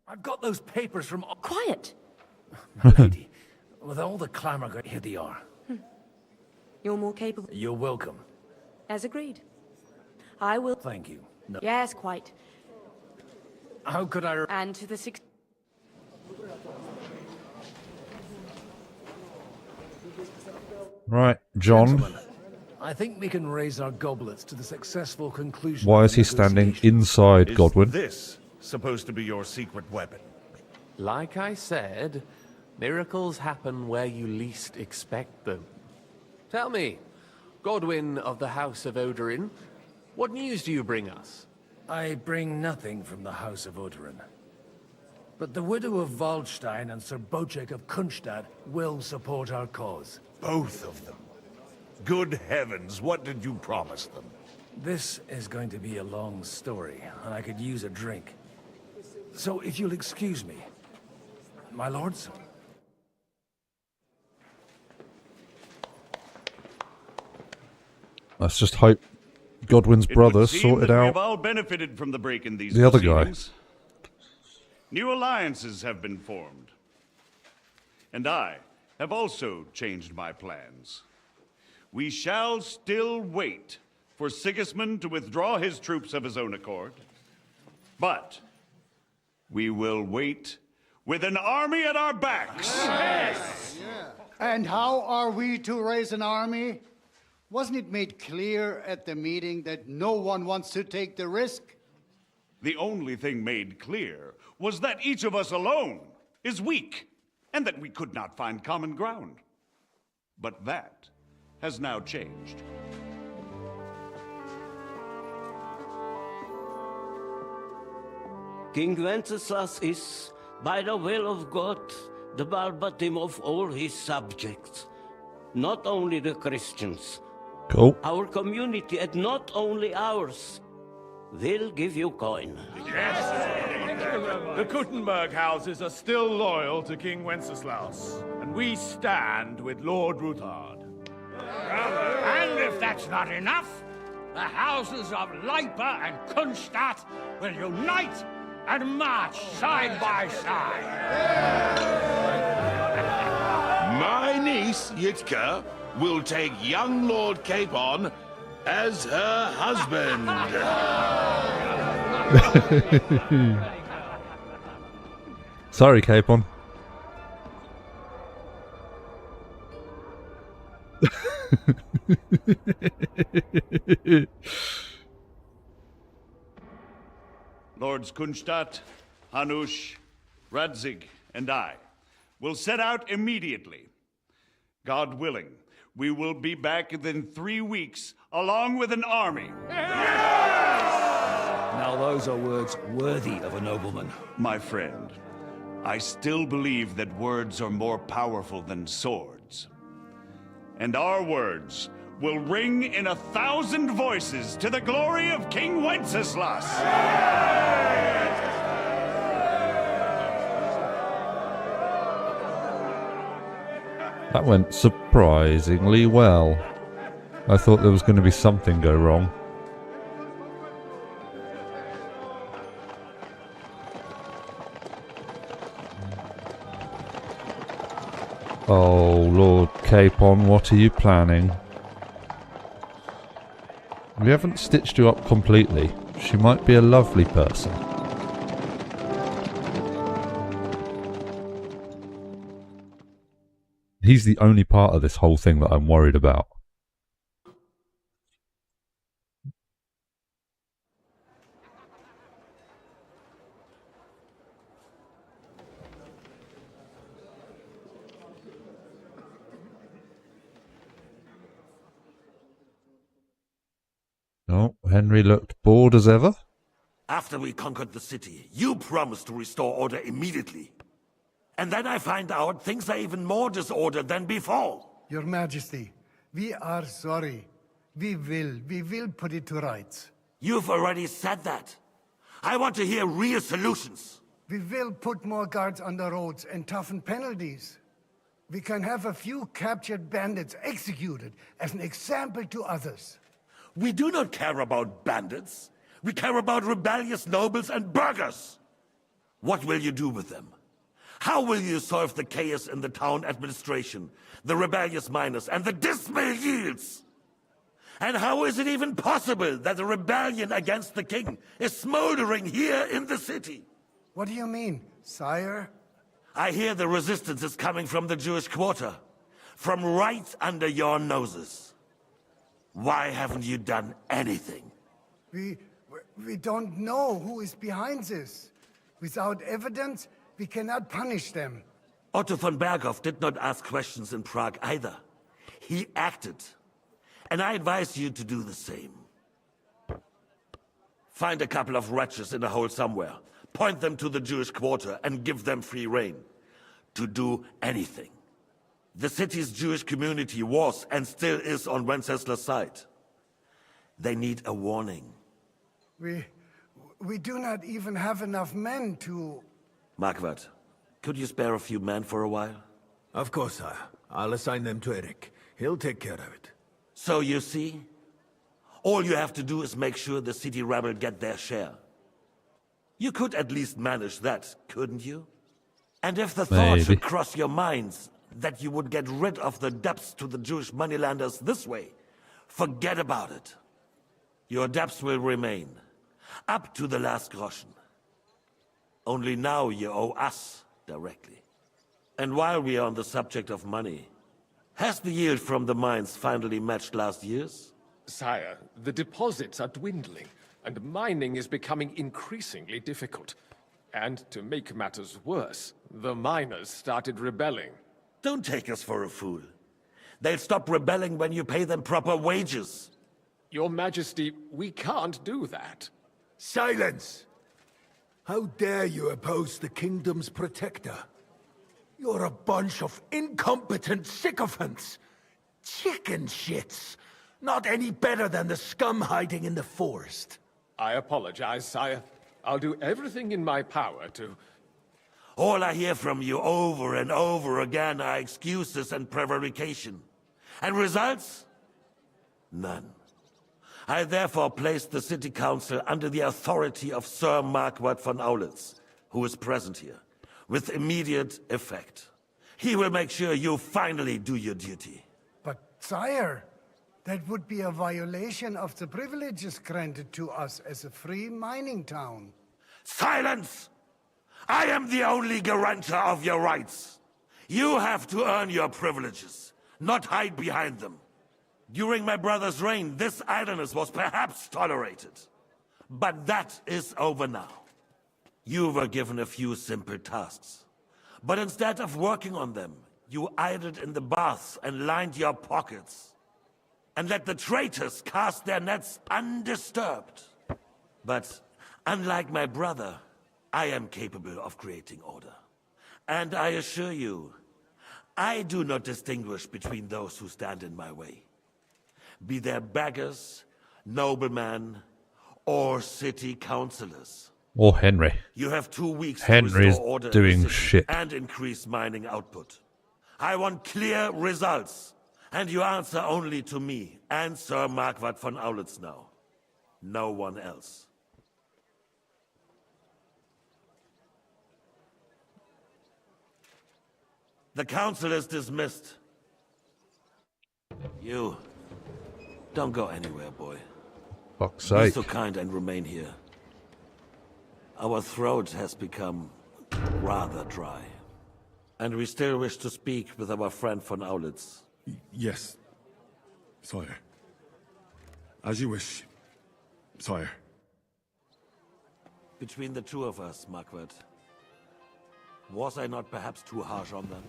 I've got those papers from... Quiet! My lady, with all the clamour, here they are. You're more capable... You're welcome. As agreed. I will... Thank you. No. Yes, quite. How could I... And to the six... Right, John. Gentlemen, I think we can raise our goblets to the successful conclusion. Why of is the he standing negotiations. inside Is Godwin? this supposed to be your secret weapon? Like I said, miracles happen where you least expect them. Tell me, Godwin of the House of Odorin, what news do you bring us? I bring nothing from the House of Odorin. But the widow of Waldstein and Sir Bocek of Kunstad will support our cause. Both of them. Good heavens, what did you promise them? This is going to be a long story, and I could use a drink. So if you'll excuse me, my lords? Let's just hope Godwin's brother sorted We out have all benefited from the break in these the other guy. proceedings. New alliances have been formed. And I have also changed my plans. We shall still wait for Sigismund to withdraw his troops of his own accord. But we will wait with an army at our backs. Yes. And how are we to raise an army? Wasn't it made clear at the meeting that no one wants to take the risk? The only thing made clear was that each of us alone is weak, and that we could not find common ground. But that has now changed. King Wenceslas is, by the will of God, the Balbatim of all his subjects. Not only the Christians. Cool. Our community, and not only ours, will give you coin. The Kuttenberg houses are still loyal to King Wenceslaus, and we stand with Lord Ruthard. And if that's not enough, the houses of Leipa and Kunstadt will unite and march side by side. My niece, Yitka, will take young Lord Capon as her husband. Sorry, Capon. Lords Kunstadt, Hanush, Radzig, and I will set out immediately. God willing, we will be back within 3 weeks, along with an army. Now those are words worthy of a nobleman. My friend, I still believe that words are more powerful than swords. And our words will ring in 1,000 voices to the glory of King Wenceslas. That went surprisingly well. I thought there was going to be something go wrong. Oh, Lord Capon, what are you planning? We haven't stitched you up completely. She might be a lovely person. He's the only part of this whole thing that I'm worried about. Oh, Henry looked bored as ever. After we conquered the city, you promised to restore order immediately. And then I find out things are even more disordered than before. Your Majesty, we are sorry. We will put it to rights. You've already said that. I want to hear real solutions. We will put more guards on the roads and toughen penalties. We can have a few captured bandits executed as an example to others. We do not care about bandits. We care about rebellious nobles and burghers. What will you do with them? How will you solve the chaos in the town administration, the rebellious miners, and the dismal yields? And how is it even possible that a rebellion against the king is smoldering here in the city? What do you mean, sire? I hear the resistance is coming from the Jewish quarter. From right under your noses. Why haven't you done anything? We don't know who is behind this. Without evidence, we cannot punish them. Otto von Berghoff did not ask questions in Prague either. He acted. And I advise you to do the same. Find a couple of wretches in a hole somewhere, point them to the Jewish quarter, and give them free rein. To do anything. The city's Jewish community was and still is on Wencesla's side. They need a warning. We do not even have enough men to... Marquardt, could you spare a few men for a while? Of course, sire. I'll assign them to Eric. He'll take care of it. So you see? All you have to do is make sure the city rabble get their share. You could at least manage that, couldn't you? And if the thought should cross your minds that you would get rid of the debts to the Jewish moneylenders this way, forget about it. Your debts will remain, up to the last groschen. Only now you owe us directly. And while we are on the subject of money, has the yield from the mines finally matched last year's? Sire, the deposits are dwindling, and mining is becoming increasingly difficult. And to make matters worse, the miners started rebelling. Don't take us for a fool. They'll stop rebelling when you pay them proper wages. Your Majesty, we can't do that. Silence! How dare you oppose the kingdom's protector? You're a bunch of incompetent sycophants. Chicken shits. Not any better than the scum hiding in the forest. I apologize, sire. I'll do everything in my power to... All I hear from you over and over again are excuses and prevarication. And results? None. I therefore place the City Council under the authority of Sir Marquardt von Aulitz, who is present here, with immediate effect. He will make sure you finally do your duty. But, sire, that would be a violation of the privileges granted to us as a free mining town. Silence! I am the only guarantor of your rights. You have to earn your privileges, not hide behind them. During my brother's reign, this idleness was perhaps tolerated. But that is over now. You were given a few simple tasks. But instead of working on them, you idled in the baths and lined your pockets. And let the traitors cast their nets undisturbed. But unlike my brother, I am capable of creating order. And I assure you, I do not distinguish between those who stand in my way. Be they beggars, noblemen, or city councillors. Or Henry. You have 2 weeks Henry's to restore order doing in the city shit. and increase mining output. I want clear results, and you answer only to me and Sir Marquardt von Aulitz now. No one else. The council is dismissed. You, don't go anywhere, boy. Fuck's Be sake. so kind and remain here. Our throat has become rather dry. And we still wish to speak with our friend von Aulitz. Yes, sire. As you wish, sire. Between the two of us, Marquardt, was I not perhaps too harsh on them?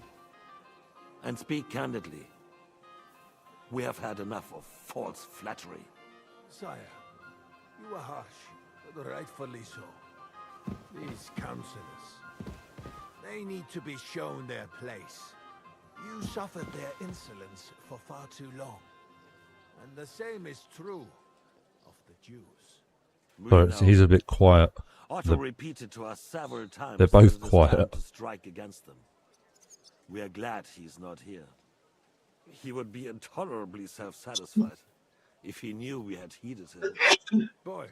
And speak candidly. We have had enough of false flattery. Sire, you are harsh, but rightfully so. These councillors, they need to be shown their place. You suffered their insolence for far too long. And the same is true of the Jews. So he's a bit quiet. Otto repeated to us several times they're both that it is quiet. time to strike against them. We are glad he's not here. He would be intolerably self-satisfied if he knew we had heeded him. Boy,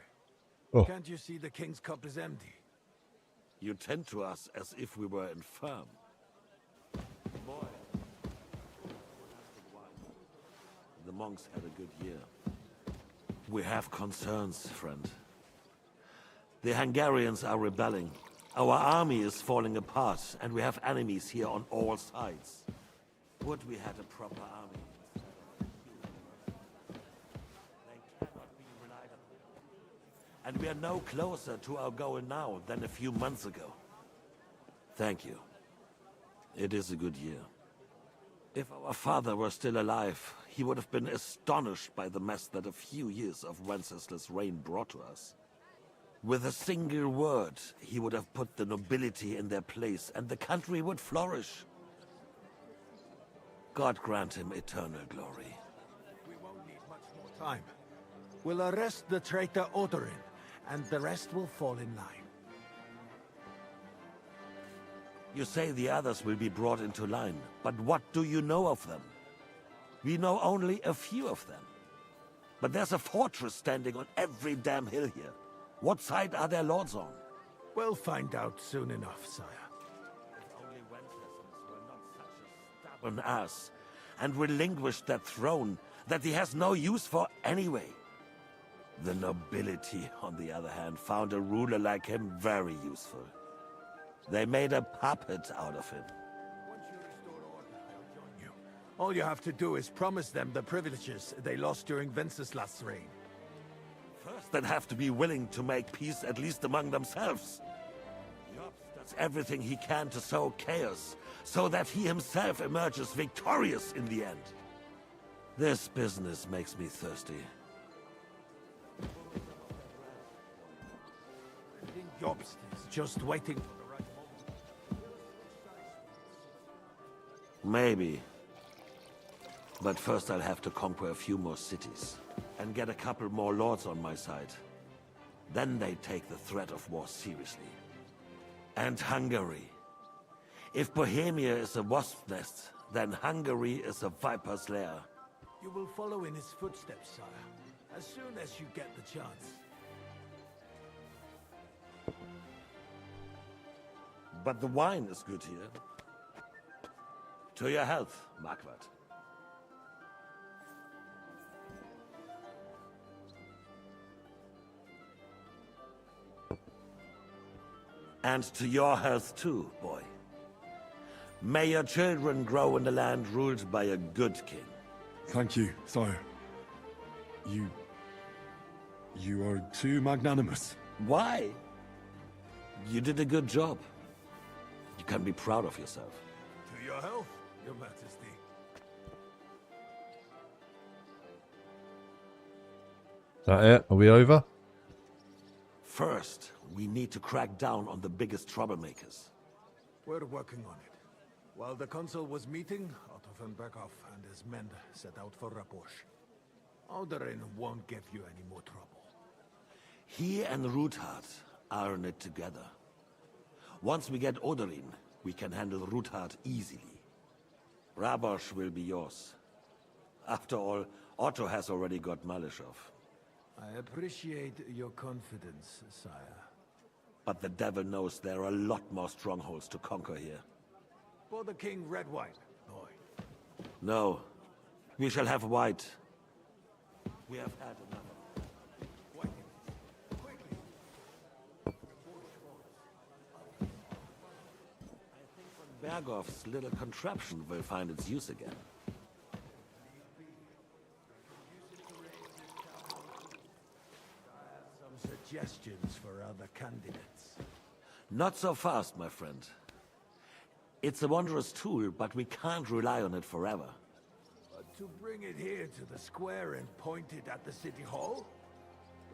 Oh. can't you see the king's cup is empty? You tend to us as if we were infirm. Boy. The monks had a good year. We have concerns, friend. The Hungarians are rebelling. Our army is falling apart, and we have enemies here on all sides. Would we had a proper army. They cannot be relied upon. And we are no closer to our goal now than a few months ago. Thank you. It is a good year. If our father were still alive, he would have been astonished by the mess that a few years of Wenceslas' reign brought to us. With a single word, he would have put the nobility in their place, and the country would flourish. God grant him eternal glory. We won't need much more time. We'll arrest the traitor Odorin, and the rest will fall in line. You say the others will be brought into line, but what do you know of them? We know only a few of them. But there's a fortress standing on every damn hill here. What side are their lords on? We'll find out soon enough, sire. If only Wenceslas were not such a stubborn ass, and relinquished that throne that he has no use for anyway. The nobility, on the other hand, found a ruler like him very useful. They made a puppet out of him. Once you restore order, I'll join you. All you have to do is promise them the privileges they lost during Wenceslas' reign. First, they'd have to be willing to make peace at least among themselves. Jobs does everything he can to sow chaos, so that he himself emerges victorious in the end. This business makes me thirsty. Jobs is just waiting for the right moment. Maybe. But first I'll have to conquer a few more cities, and get a couple more lords on my side. Then they take the threat of war seriously. And Hungary. If Bohemia is a wasp's nest, then Hungary is a viper's lair. You will follow in his footsteps, sire, as soon as you get the chance. But the wine is good here. To your health, Marquardt. And to your health too, boy. May your children grow in a land ruled by a good king. Thank you, sire. You are too magnanimous. Why? You did a good job. You can be proud of yourself. To your health, your majesty. Is that it? Are we over? First, we need to crack down on the biggest troublemakers. We're working on it. While the consul was meeting, Otto von Berghoff and his men set out for Raposh. Odorin won't give you any more trouble. He and Ruthard are in it together. Once we get Odorin, we can handle Ruthard easily. Rabosh will be yours. After all, Otto has already got Malishov. I appreciate your confidence, sire. But the devil knows there are a lot more strongholds to conquer here. For the king, red wine, boy. No, we shall have white. We have had enough. Berghoff's little contraption will find its use again. Some suggestions for other candidates. Not so fast, my friend. It's a wondrous tool, but we can't rely on it forever. But to bring it here to the square and point it at the city hall?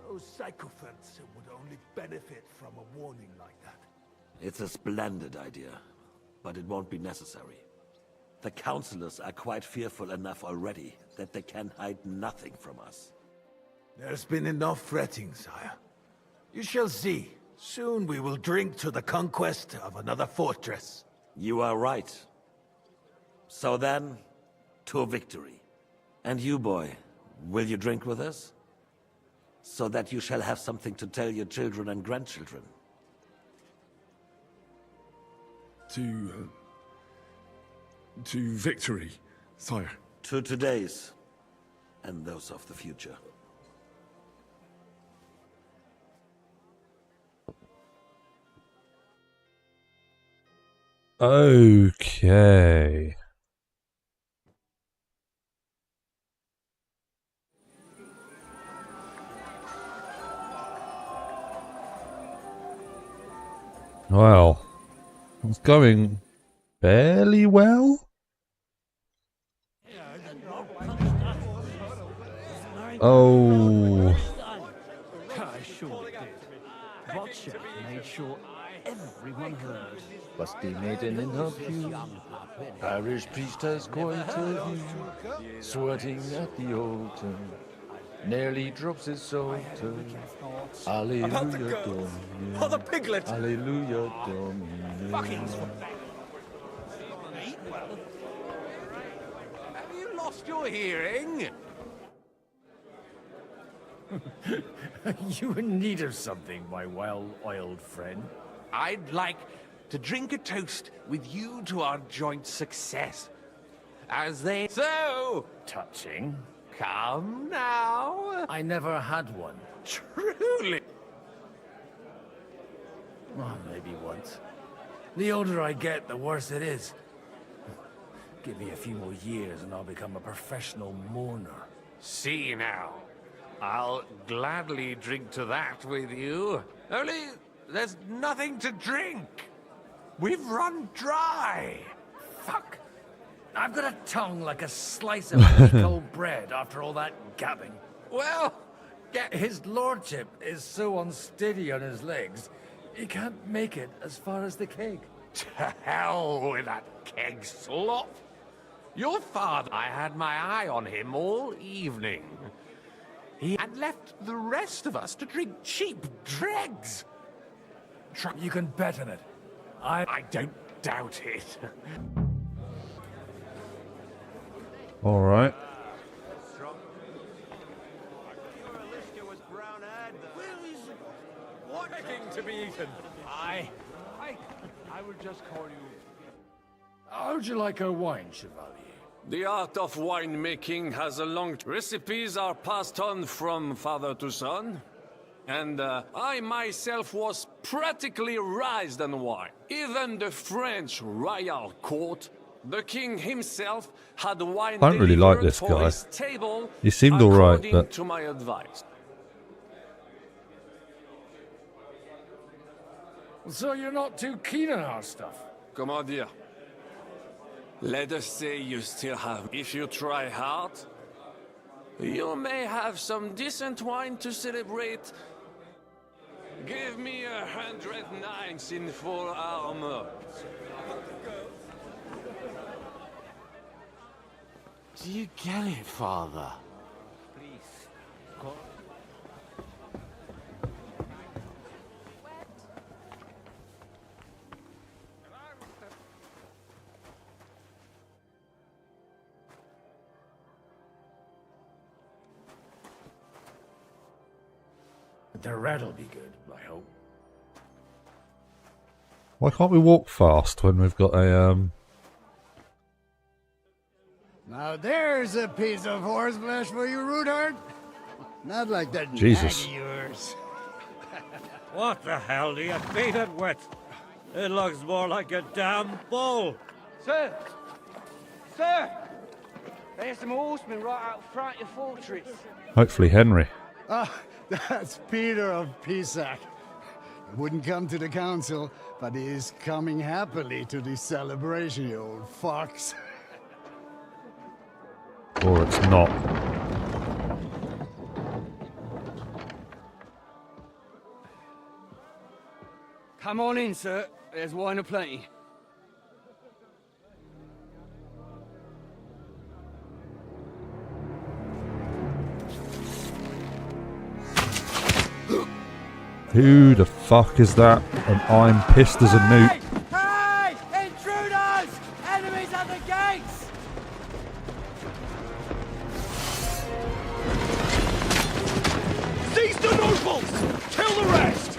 Those sycophants would only benefit from a warning like that. It's a splendid idea, but it won't be necessary. The councillors are quite fearful enough already that they can hide nothing from us. There's been enough fretting, sire. You shall see. Soon we will drink to the conquest of another fortress. You are right. So then, to victory. And you, boy, will you drink with us? So that you shall have something to tell your children and grandchildren. To victory, sire. To today's, and those of the future. Okay. Well, it's going fairly well. Oh. I sure did. Botcher made sure everyone heard. Busty maiden in her pew. Parish priest has quite a view. Sweating at the altar. Nearly drops his psalter. Alleluia Domine. Oh, the piglet! Alleluia Domine. Fucking Have you lost your hearing? You in need of something, my well-oiled friend? I'd like to drink a toast with you to our joint success. As they... So... Touching. Come now. I never had one. Truly. Oh, maybe once. The older I get, the worse it is. Give me a few more years and I'll become a professional mourner. See now. I'll gladly drink to that with you. Only, there's nothing to drink. We've run dry. Fuck. I've got a tongue like a slice of week-old bread after all that gabbing. Well, his lordship is so unsteady on his legs, he can't make it as far as the keg. To hell with that keg slop. Your father, I had my eye on him all evening. He had left the rest of us to drink cheap dregs. You can bet on it. I don't doubt it. All right. What begging to be eaten? I would just call you... How'd you like a wine, Chevalier? The art of winemaking has a long... Recipes are passed on from father to son. And I myself was practically raised on wine. Even the French royal court, the king himself had wine I don't really like delivered this for guy. his table, He seemed all right, according but... to my advice. So you're not too keen on our stuff? Comment dire? Let us say you still have... If you try hard, you may have some decent wine to celebrate. Give me 100 knights in full armor. Do you get it, Father? Please. The red'll be good, I hope. Why can't we walk fast when we've got a, Now there's a piece of horseflesh for you, Rudart. Not like that Jesus. nag of yours. What the hell do you feed it with? It looks more like a damn bull. Sir! Sir! There's some horsemen right out front of the fortress. hopefully Henry. Ah, that's Peter of Pisac. He wouldn't come to the council, but he is coming happily to the celebration, you old fox. Or it's not. Come on in, sir. There's wine aplenty. Who the fuck is that? And I'm pissed as a newt. Hey! Intruders! Enemies at the gates! Seize the nobles! Kill the rest!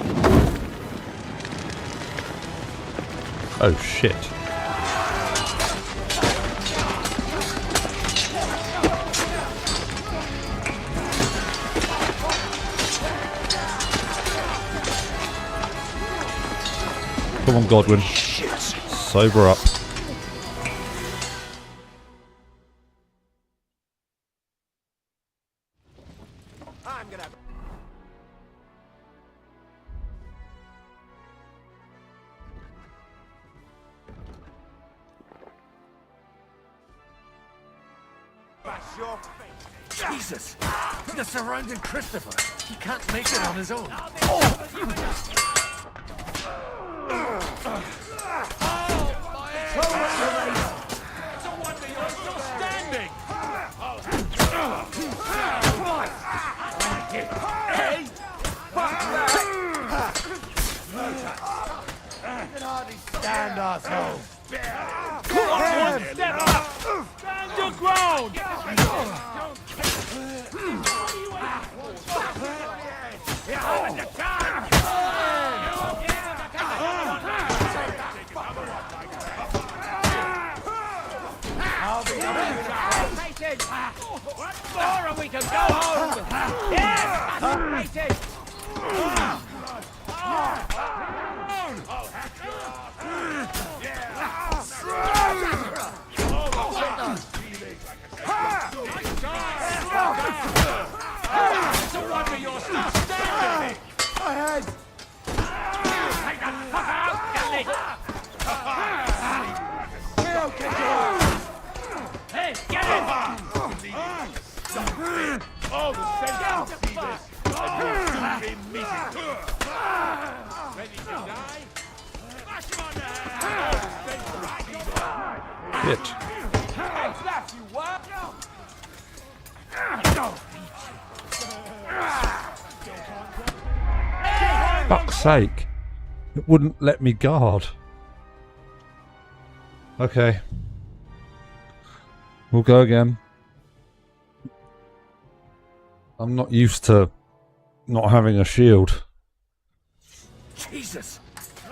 Oh shit. Come on, Godwin. Sober up. Jesus! They're surrounding Christopher. He can't make it on his own. Stand, asshole! Come on, step up! Stand your ground! More and we can go home! Yeah! It's a wonder you're still standing! My head! Take the fuck out, damn it! Hey, get him! All the sense will see this, and you'll soon be meeting. Ready to die? Smash him on the head! Bitch. How's that, you what? Fuck's sake. It wouldn't let me guard. Okay. We'll go again. I'm not used to not having a shield. Jesus!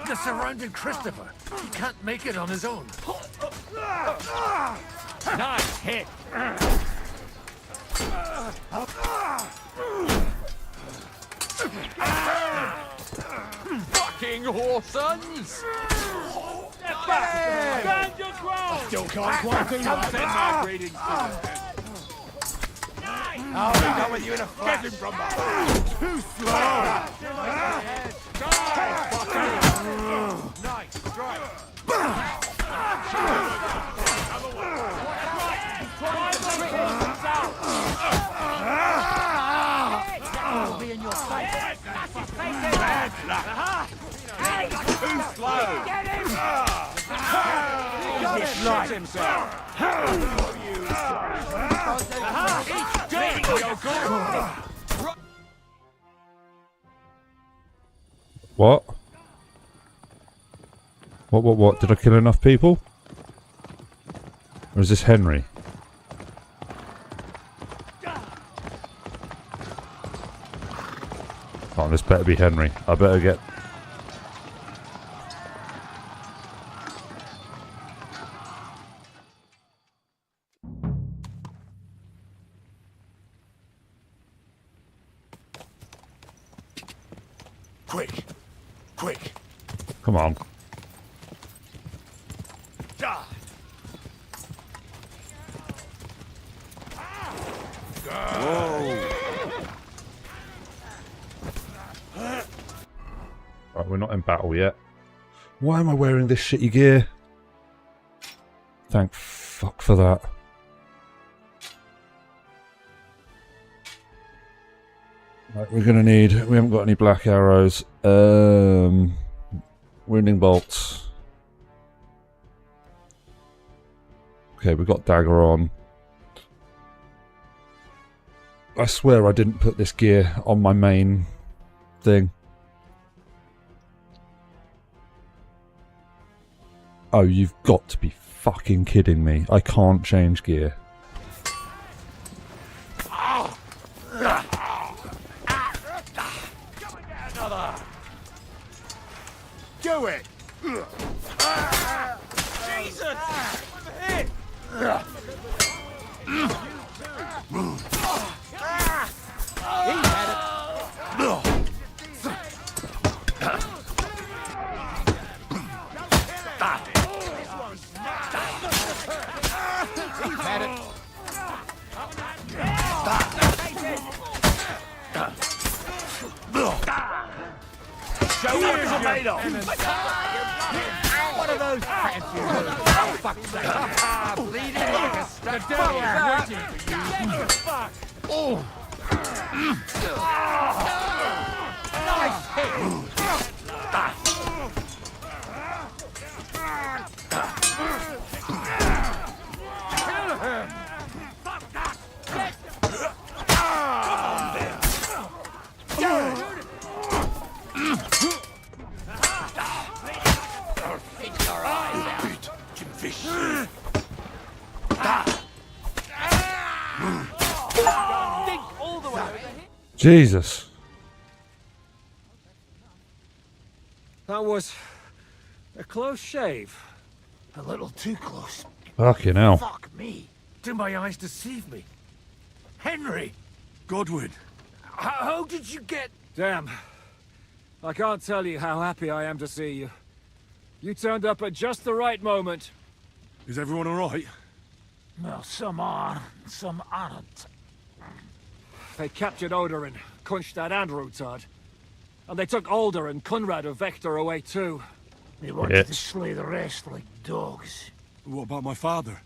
They're surrounding Christopher. He can't make it on his own. Nice hit! Fucking whoresons! Step back! Stand your ground! Still can't quite do that. Migrating I'll be done with you in a flash. Get him from behind. Too slow! Nice strike! I'll be in your face. Too slow. Get him! He shot himself! What? What? Did I kill enough people? Or is this Henry? Oh, this better be Henry. I better get... Quick! Quick! Come on. Right, we're not in battle yet. Why am I wearing this shitty gear? Thank fuck for that. Right, we're gonna need... We haven't got any black arrows. Wounding bolts. Okay, we've got dagger on. I swear I didn't put this gear on my main thing. Oh, you've got to be fucking kidding me. I can't change gear. Do it! Jesus! Hit! He had it. He's had it. Show what you're made of. One of those fancy words. Oh, fuck's sake. Bleeding like a stuck dog. Fuck! Oh! Nice hit! Kill him! Fuck that! Hit your eyes out. Fish. Jesus. That was a close shave. A little too close. Fucking hell. Fuck me. Do my eyes deceive me? Henry! Godwin. How did you get... Damn. I can't tell you how happy I am to see you. You turned up at just the right moment. Is everyone alright? Well, some are, some aren't. They captured Odorin, Kunstad and Rutard. And they took Alder and Conrad of Vector away too. They wanted to slay the rest like dogs. What about my father?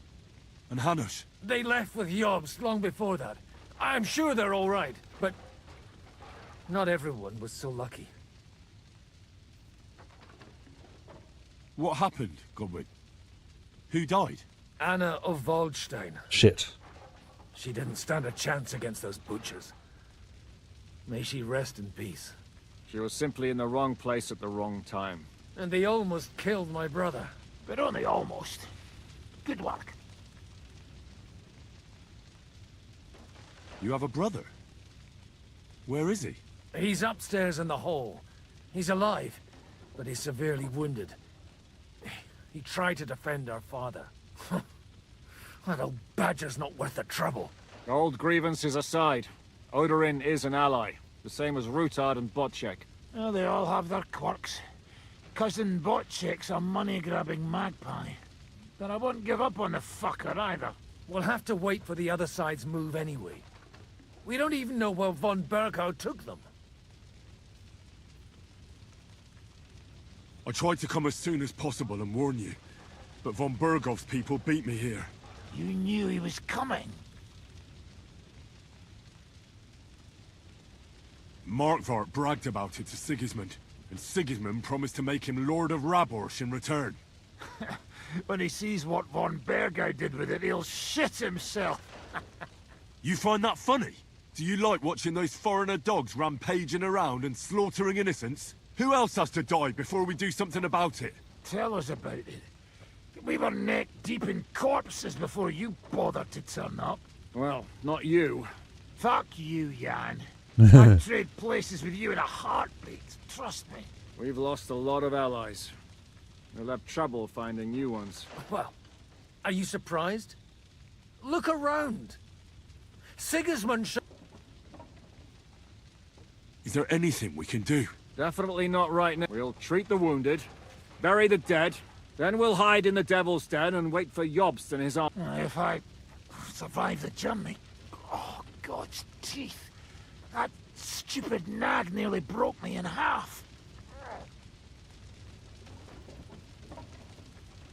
And Hanush? They left with Yobs long before that. I'm sure they're all right, but... not everyone was so lucky. What happened, Godwin? Who died? Anna of Waldstein. Shit. She didn't stand a chance against those butchers. May she rest in peace. She was simply in the wrong place at the wrong time. And they almost killed my brother. But only almost. Good work. You have a brother? Where is he? He's upstairs in the hall. He's alive, but he's severely wounded. He tried to defend our father. That old badger's not worth the trouble. Old grievances aside, Odorin is an ally. The same as Rutard and Botchek. Oh, they all have their quirks. Cousin Botchek's a money-grabbing magpie. But I won't give up on the fucker either. We'll have to wait for the other side's move anyway. We don't even know where von Bergau took them. I tried to come as soon as possible and warn you, but von Bergov's people beat me here. You knew he was coming. Markvart bragged about it to Sigismund, and Sigismund promised to make him Lord of Raborsch in return. When he sees what von Bergau did with it, he'll shit himself. You find that funny? Do you like watching those foreigner dogs rampaging around and slaughtering innocents? Who else has to die before we do something about it? Tell us about it. We were neck deep in corpses before you bothered to turn up. Well, not you. Fuck you, Jan. I'd trade places with you in a heartbeat, trust me. We've lost a lot of allies. We'll have trouble finding new ones. Well, are you surprised? Look around. Sigismund Is there anything we can do? Definitely not right now. We'll treat the wounded, bury the dead, then we'll hide in the Devil's Den and wait for Jobst and his arm. If I survive the journey... Oh, God's teeth. That stupid nag nearly broke me in half.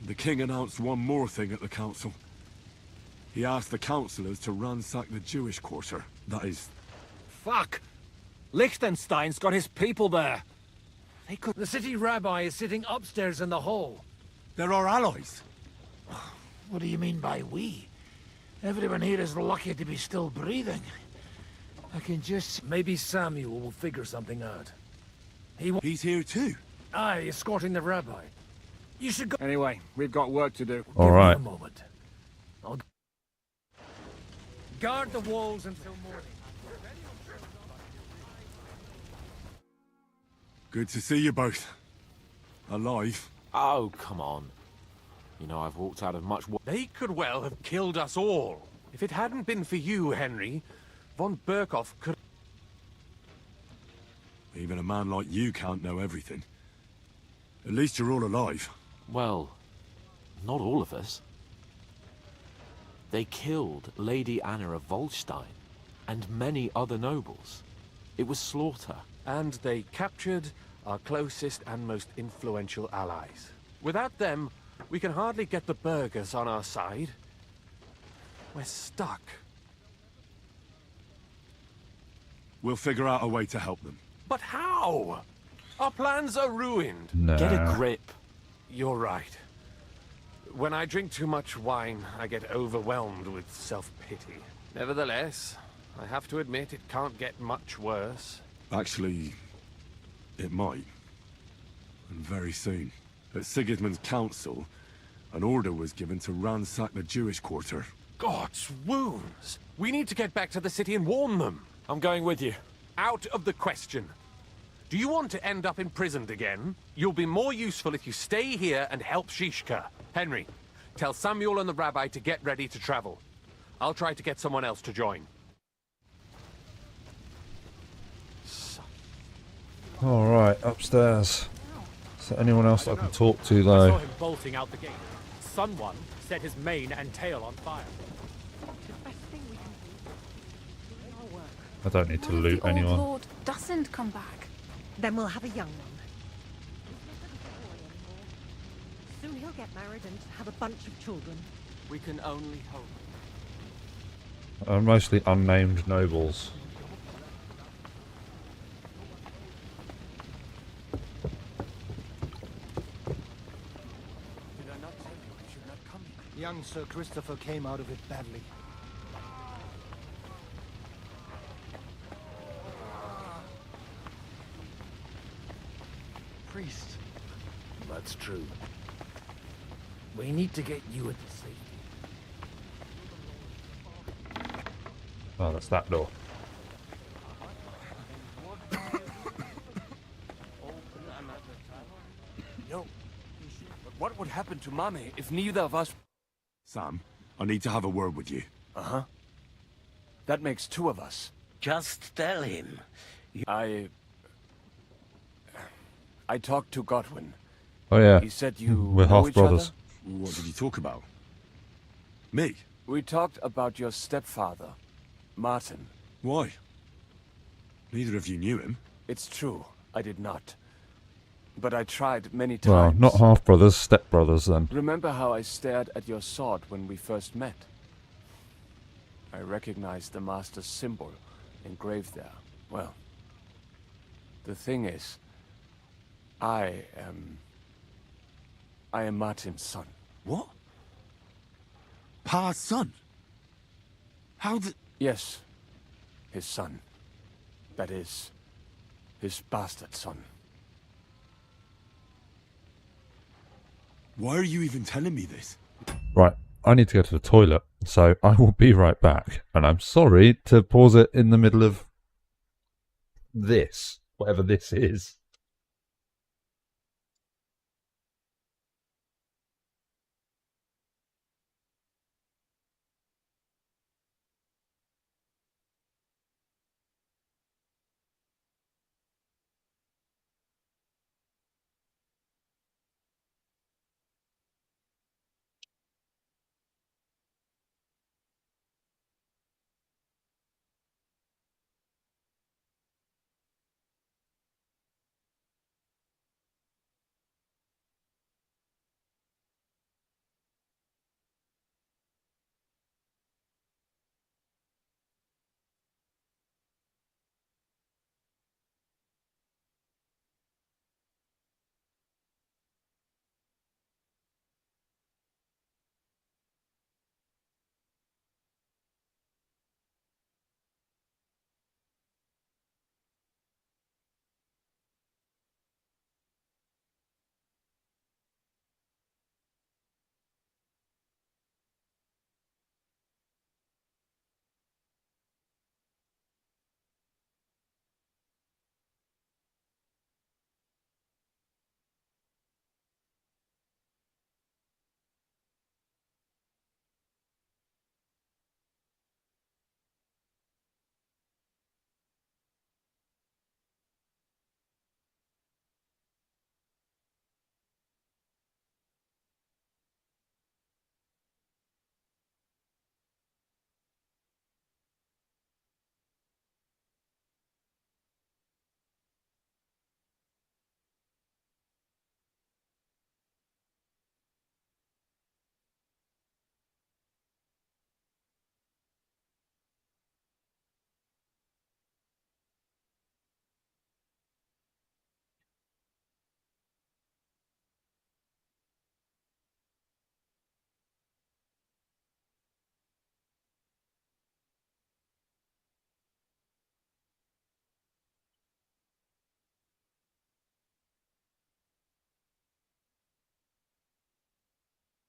The king announced one more thing at the council. He asked the councillors to ransack the Jewish quarter. That is... Fuck! Liechtenstein's got his people there. They could... The city rabbi is sitting upstairs in the hall. They're our allies. What do you mean by we? Everyone here is lucky to be still breathing. I can just... Maybe Samuel will figure something out. He's here too. Aye, escorting the rabbi. You should go... Anyway, we've got work to do. All right. Give me a moment. I'll... Guard the walls until morning. Good to see you both. Alive. Oh, come on. You know, I've walked out of much... They could well have killed us all. If it hadn't been for you, Henry, von Berkhoff could... Even a man like you can't know everything. At least you're all alive. Well, not all of us. They killed Lady Anna of Waldstein and many other nobles. It was slaughter. And they captured our closest and most influential allies. Without them, we can hardly get the burghers on our side. We're stuck. We'll figure out a way to help them. But how? Our plans are ruined. Nah. Get a grip. You're right. When I drink too much wine, I get overwhelmed with self-pity. Nevertheless, I have to admit it can't get much worse. Actually, it might. And very soon. At Sigismund's council, an order was given to ransack the Jewish quarter. God's wounds! We need to get back to the city and warn them. I'm going with you. Out of the question. Do you want to end up imprisoned again? You'll be more useful if you stay here and help Shishka. Henry, tell Samuel and the rabbi to get ready to travel. I'll try to get someone else to join. Alright, upstairs. Is there anyone else that I can talk to I though? saw him bolting out the gate. Someone set his mane and tail on fire. I don't need to loot the anyone. old lord doesn't come back. Then we'll have a young one. Soon he'll get married and have a bunch of children. We can only hope. Mostly unnamed nobles. Did I not tell you I should not come here? Young Sir Christopher came out of it badly. Priest. That's true. We need to get you into safety. Oh, that's that door. No. But what would happen to Mommy if neither of us... Sam, I need to have a word with you. Uh-huh. That makes two of us. Just tell him. I talked to Godwin. Oh yeah. He said you We're know half each brothers. other? What did you talk about? Me? We talked about your stepfather, Martin. Why? Neither of you knew him. It's true, I did not. But I tried many Well, times. not half brothers, step brothers then. Remember how I stared at your sword when we first met? I recognized the Master's symbol engraved there. Well, the thing is, I am Martin's son. What? Pa's son? How the... Yes, his son. That is, his bastard son. Why are you even telling me this? Right, I need to go to the toilet, so I will be right back. And I'm sorry to pause it in the middle of this, whatever this is.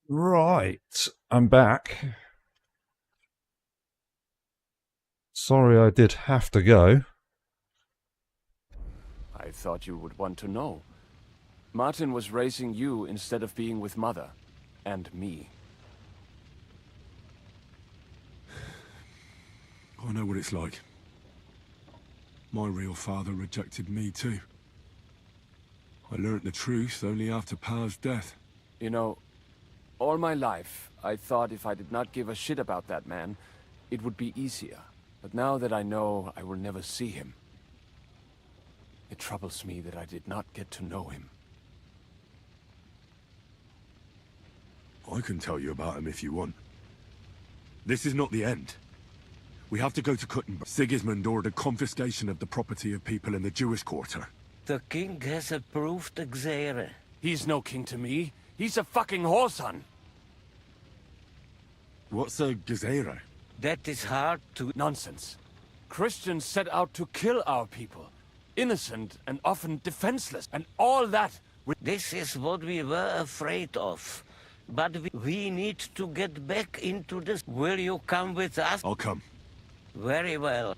Right, I'm back. Sorry I did have to go. I thought you would want to know. Martin was raising you instead of being with Mother. And me. I know what it's like. My real father rejected me too. I learnt the truth only after Pa's death. You know, all my life, I thought if I did not give a shit about that man, it would be easier. But now that I know I will never see him, it troubles me that I did not get to know him. I can tell you about him if you want. This is not the end. We have to go to Kuttenberg. Sigismund ordered confiscation of the property of people in the Jewish quarter. The king has approved Xere. He's no king to me. He's a fucking whoreson. What's a Gezerah? That is hard to... Nonsense. Christians set out to kill our people. Innocent and often defenseless. And all that... This is what we were afraid of. But we need to get back into this. Will you come with us? I'll come. Very well.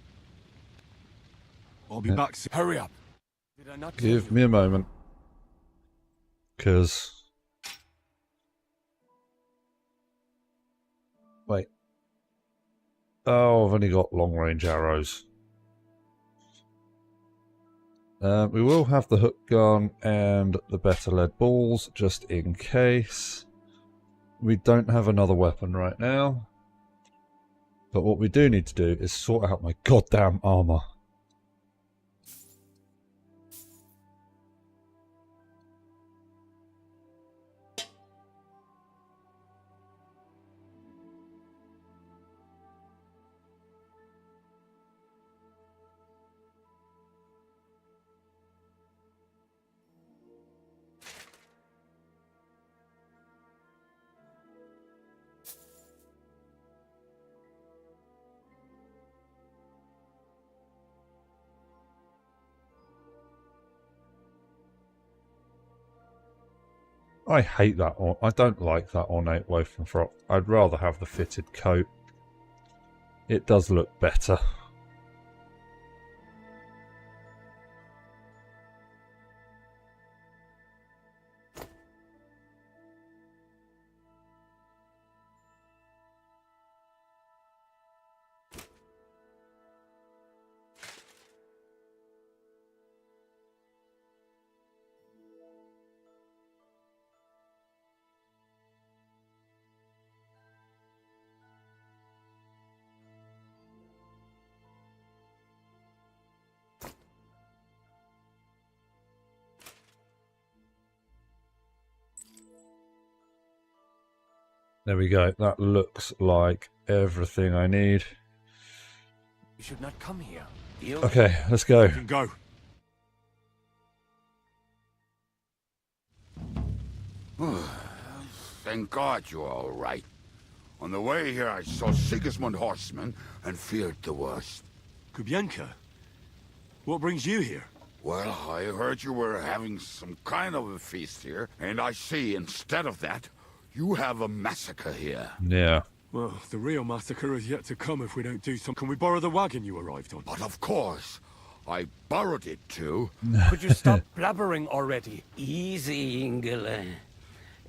I'll be back soon. Hurry up. Did I not Give me a moment. Because... Wait. Oh, I've only got long-range arrows. We will have the hook gun and the better lead balls, just in case. We don't have another weapon right now. But what we do need to do is sort out my goddamn armor. I hate that. I don't like that ornate woven frock. I'd rather have the fitted coat. It does look better. There we go. That looks like everything I need. You should not come here. Okay, let's go. You can go. Thank God you're all right. On the way here, I saw Sigismund horsemen and feared the worst. Kubienka? What brings you here? Well, I heard you were having some kind of a feast here, and I see instead of that, you have a massacre here. Yeah. Well, the real massacre is yet to come if we don't do something. Can we borrow the wagon you arrived on? But of course, I borrowed it too. Could you stop blabbering already? Easy, Ingele.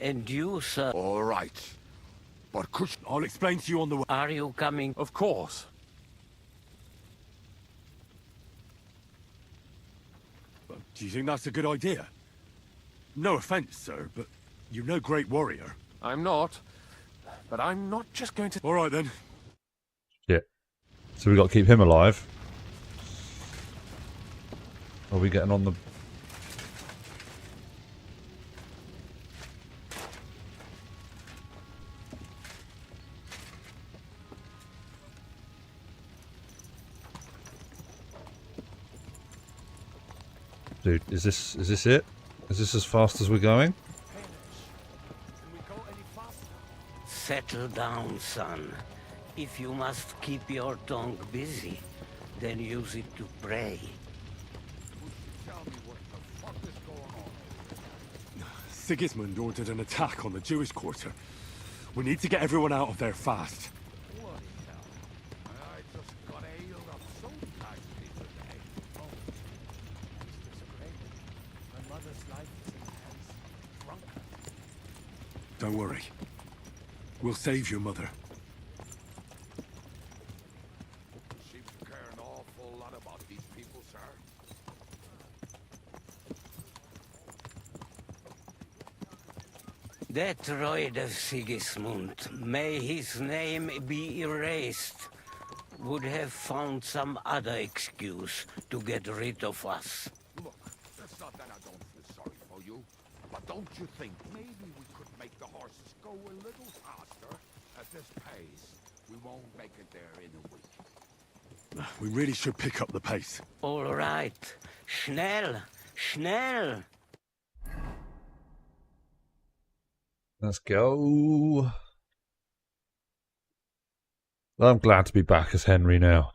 And you, sir. All right. But could... I'll explain to you on the way. Are you coming? Of course. Do you think that's a good idea? No offense, sir, but you're no great warrior. I'm not. But I'm not just going to... All right, then. Yeah. So we've got to keep him alive. Are we getting on the... Dude, is this it? Is this as fast as we're going? Settle down, son. If you must keep your tongue busy, then use it to pray. Sigismund ordered an attack on the Jewish quarter. We need to get everyone out of there fast. Bloody hell. I just got ailed up so nicely today. Oh, Mistress Graydon. My mother's life is in hands. Drunk. Don't worry. We'll save your mother. Seems to care an awful lot about these people, sir. That droid of Sigismund, may his name be erased, would have found some other excuse to get rid of us. Look, it's not that I don't feel sorry for you, but don't you think maybe we could make the horses go a little faster? At this pace, we won't make it there in a week. We really should pick up the pace. All right. Schnell! Schnell! Let's go. I'm glad to be back as Henry now.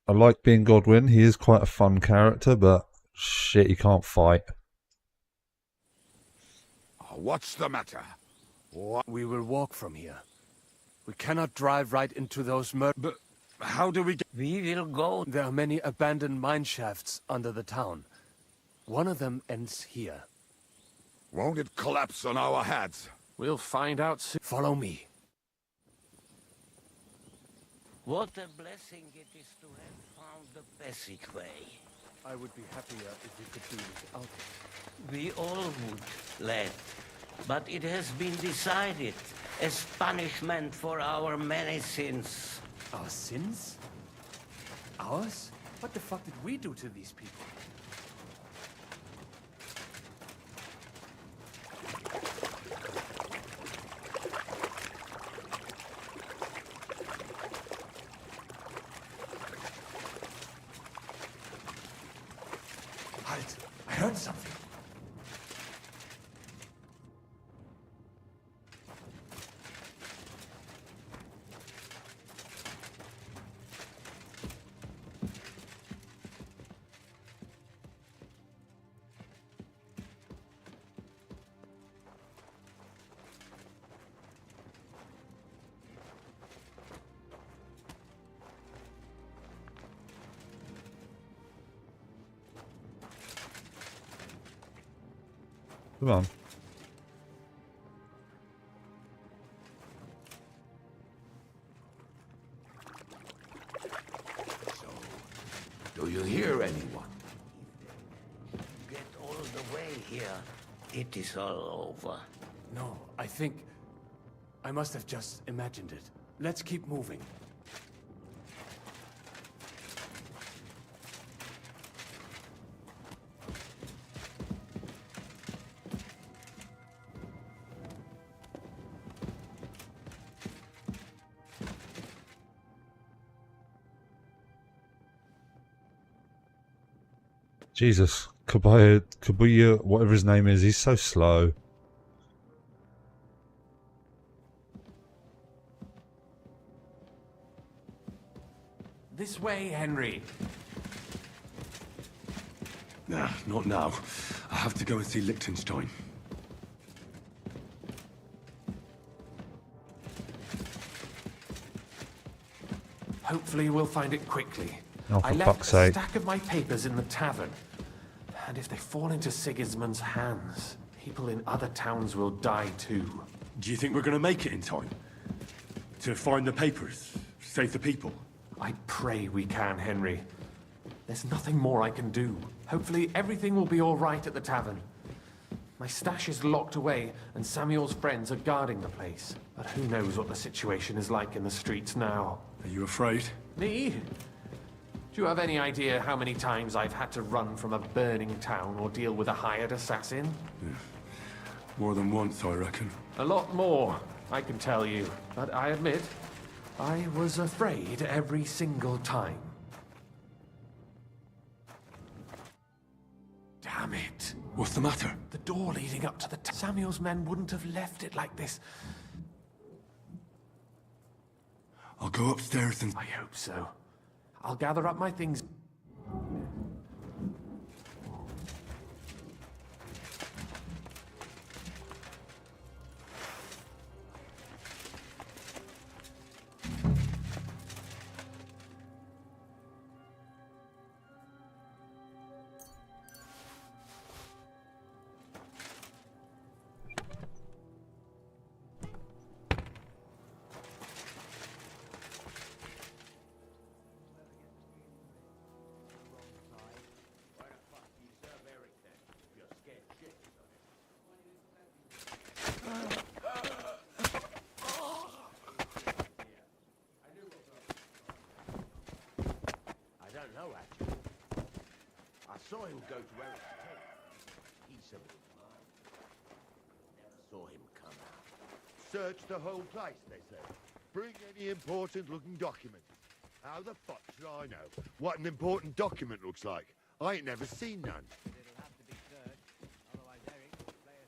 I like being Godwin. He is quite a fun character, but shit, he can't fight. What's the matter? We will walk from here. We cannot drive right into those But how do we get... We will go... There are many abandoned mine shafts under the town. One of them ends here. Won't it collapse on our heads? We'll find out soon. Follow me. What a blessing it is to have found the passageway. I would be happier if we could do without it. We all would, lad. But it has been decided as punishment for our many sins. Our sins? Ours? What the fuck did we do to these people? Halt! I heard something. Come on. Do you hear anyone? Get all the way here. It is all over. No, I think... I must have just imagined it. Let's keep moving. Jesus, Kabuya, whatever his name is, he's so slow. This way, Henry. Nah, not now. I have to go and see Liechtenstein. Hopefully we'll find it quickly. Oh, I for left fuck's a sake. stack of my papers in the tavern. And if they fall into Sigismund's hands, people in other towns will die too. Do you think we're going to make it in time? To find the papers? Save the people? I pray we can, Henry. There's nothing more I can do. Hopefully everything will be all right at the tavern. My stash is locked away, and Samuel's friends are guarding the place. But who knows what the situation is like in the streets now. Are you afraid? Me? Do you have any idea how many times I've had to run from a burning town or deal with a hired assassin? Yeah. More than once, I reckon. A lot more, I can tell you. But I admit, I was afraid every single time. Damn it. What's the matter? The door leading up to the... Samuel's men wouldn't have left it like this. I'll go upstairs and... I hope so. I'll gather up my things. saw him go to Eric's tent. He said, never saw him come out. Search the whole place, they said. Bring any important-looking documents. How the fuck should I know what an important document looks like? I ain't never seen none. It'll have to be searched, otherwise Eric will play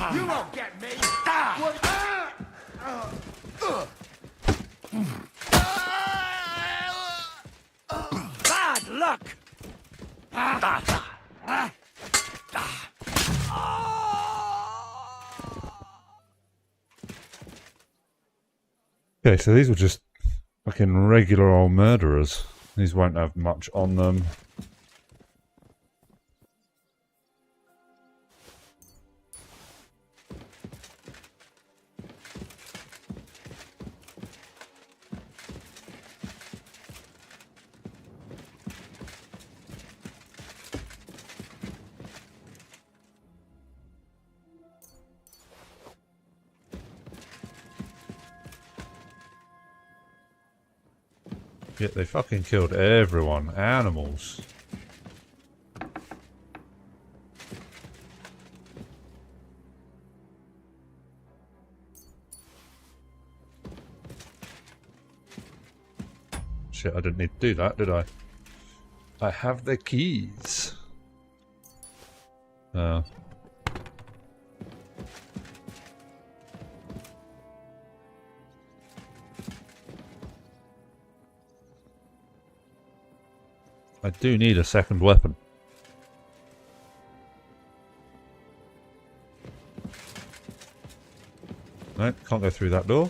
us You won't get me! Bad luck! Okay, so these were just fucking regular old murderers. These won't have much on them. Yet they fucking killed everyone. Animals. Shit, I didn't need to do that, did I? I have the keys. I do need a second weapon. No, can't go through that door.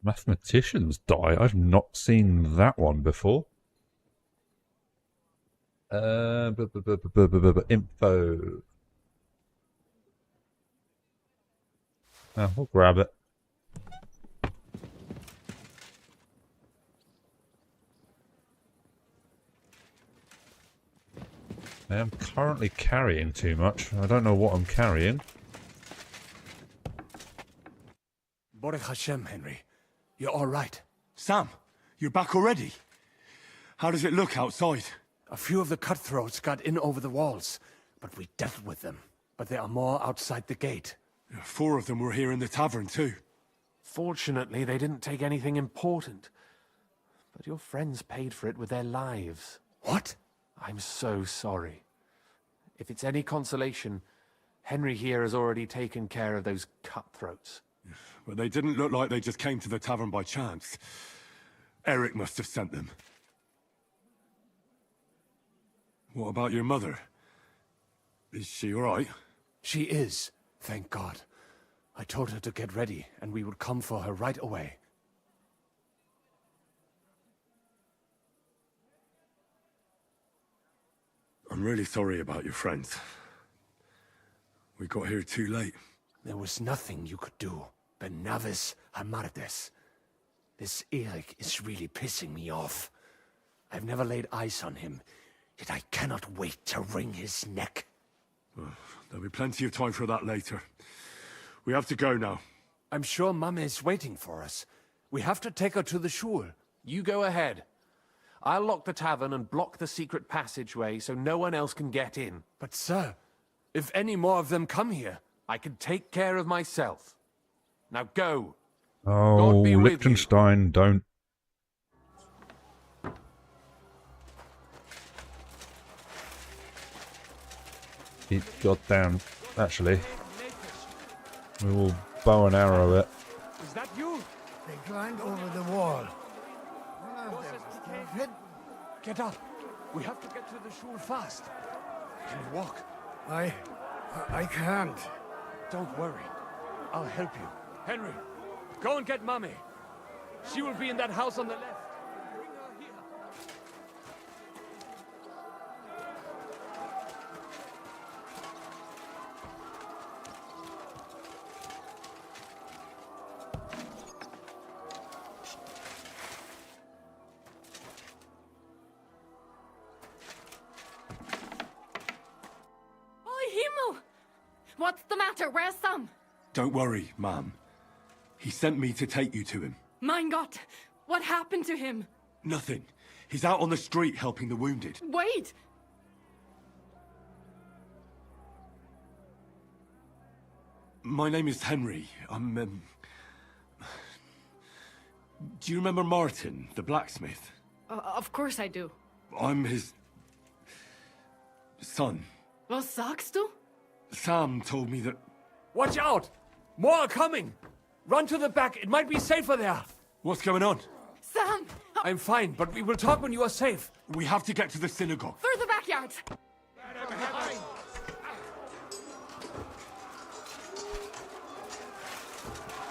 Mathematicians die? I've not seen that one before. Info. We'll grab it. I am currently carrying too much. I don't know what I'm carrying. Baruch Hashem, Henry. You're all right. Sam, you're back already? How does it look outside? A few of the cutthroats got in over the walls, but we dealt with them. But there are more outside the gate. 4 of them were here in the tavern too. Fortunately, they didn't take anything important. But your friends paid for it with their lives. What? I'm so sorry. If it's any consolation, Henry here has already taken care of those cutthroats. But they didn't look like they just came to the tavern by chance. Eric must have sent them. What about your mother? Is she all right? She is, thank God. I told her to get ready, and we would come for her right away. I'm really sorry about your friends. We got here too late. There was nothing you could do. Benavis Hamardes. This Eric is really pissing me off. I've never laid eyes on him, yet I cannot wait to wring his neck. There'll be plenty of time for that later. We have to go now. I'm sure Mum is waiting for us. We have to take her to the shul. You go ahead. I'll lock the tavern and block the secret passageway so no one else can get in. But sir, if any more of them come here, I can take care of myself. Now go. Oh, God be with Liechtenstein, don't. Keep goddamn. Actually, we will bow and arrow it. Is that you? They climbed over the wall. Get up. We have to get to the shul fast. Can you walk? I can't. Don't worry. I'll help you. Henry, go and get Mummy. She will be in that house on the left. Bring her here. Himmel! What's the matter? Where's Sam? Don't worry, Mum. He sent me to take you to him. Mein Gott! What happened to him? Nothing. He's out on the street helping the wounded. Wait! My name is Henry. I'm, Do you remember Martin, the blacksmith? Of course I do. I'm his... son. Was sagst du? Sam told me that... Watch out! More are coming! Run to the back, it might be safer there. What's going on? Sam! I'm fine, but we will talk when you are safe. We have to get to the synagogue. Through the backyard!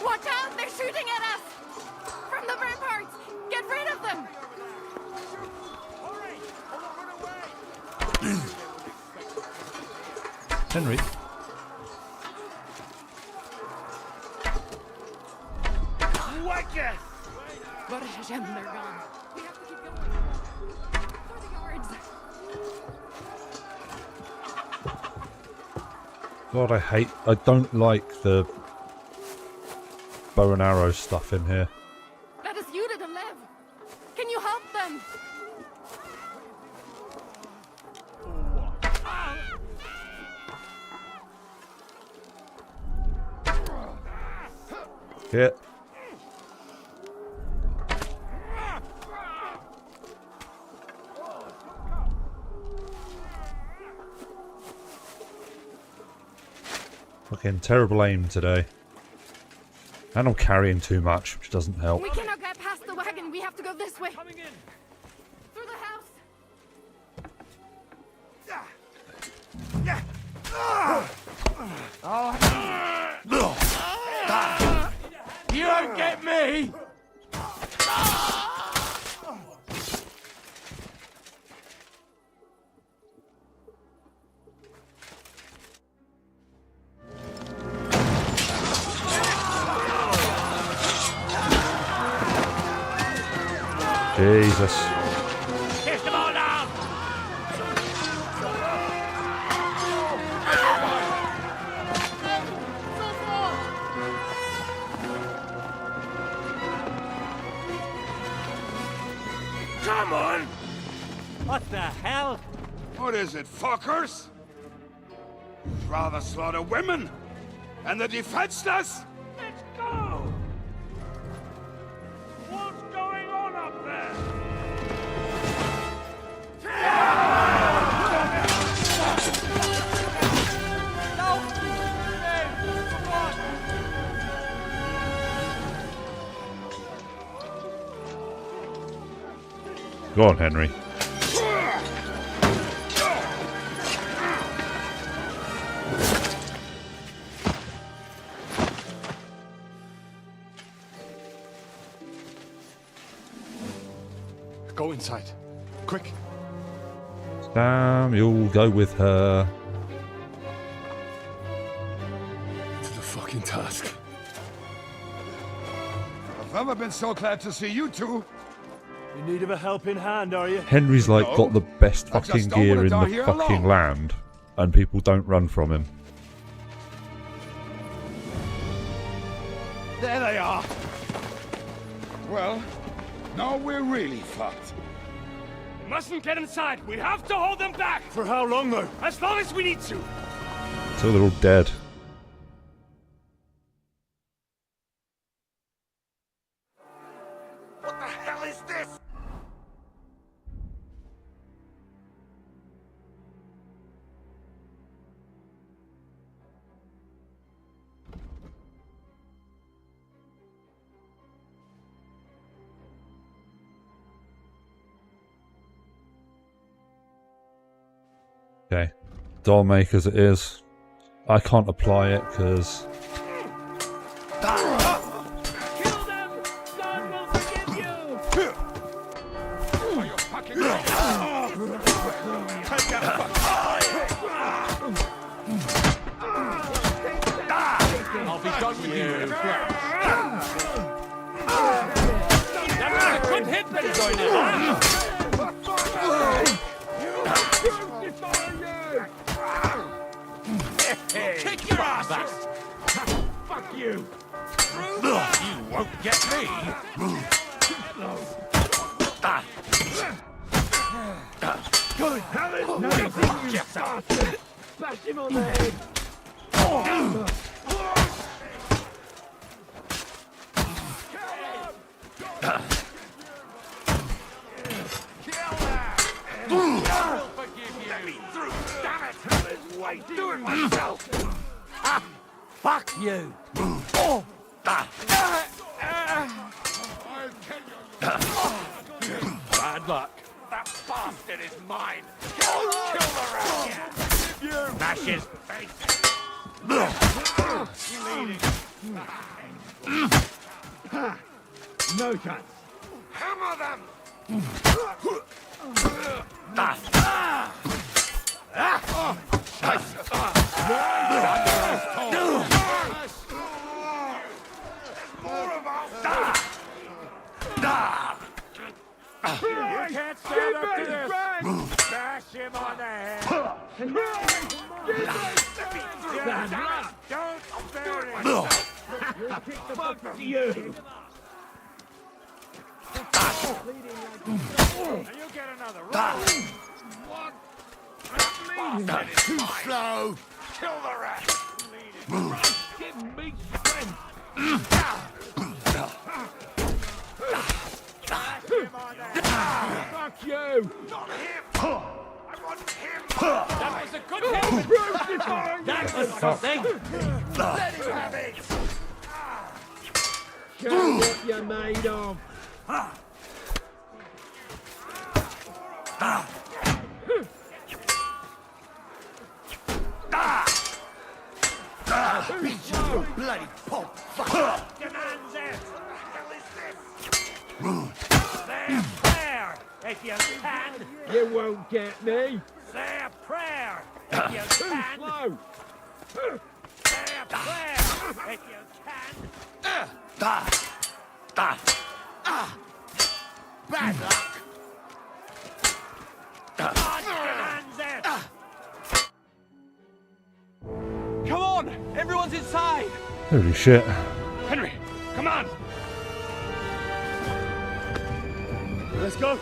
Watch out! They're shooting at us! From the ramparts! Get rid of them! Henry? Wicked! Baruch Hashem, they're gone. We have to keep going. For the yards. God, I don't like the bow and arrow stuff in here. That is Judith and Lev. Can you help them? Yeah. Fucking terrible aim today. And I'm carrying too much, which doesn't help. We cannot get past the wagon. We have to go this way. Coming in. Through the house. You don't get me! Jesus. Kiss them all down! Come on! What the hell? What is it, fuckers? Rather slaughter women? And the defenseless? Let's go! What's going on up there? Go on, Henry. Go inside. Quick. Sam, you'll go with her. To the fucking task. I've never been so glad to see you two. In need of a helping hand, are you? Henry's like No. got the best I just fucking don't gear wanna in die the here fucking alone. land, and people don't run from him. There they are. Well, now we're really fucked. We mustn't get inside. We have to hold them back. For how long, though? As long as we need to. So they're all dead. What the hell is this? Okay. Doll make as it is. I can't apply it because... I'll be done with you. That was a good hit, then, going in. Kick your ass! Fuck you! You won't get me! Good heavens! Nothing, you bastard! Bash him on the head! Do it myself! Fuck you! Bad luck. That bastard is mine. Kill the rat. Smash his face. No chance. Hammer them. You can't stand up to this! Bash him on the head! Don't bury him! You'll kick the fuck to you! And you get another roll! What? Too slow! Kill the rat! Give me strength! Fuck you! Not him! I want him! That was a good hit! That was something! Let him have it! Show what you're made of! Beat you, bloody pop! Demands it! Say a prayer if you can! You won't get me! Say a prayer if you can! Too slow! Say a prayer if you can! Bad luck! God demands it! Come on! Everyone's inside! Holy shit. Henry, come on! Let's go!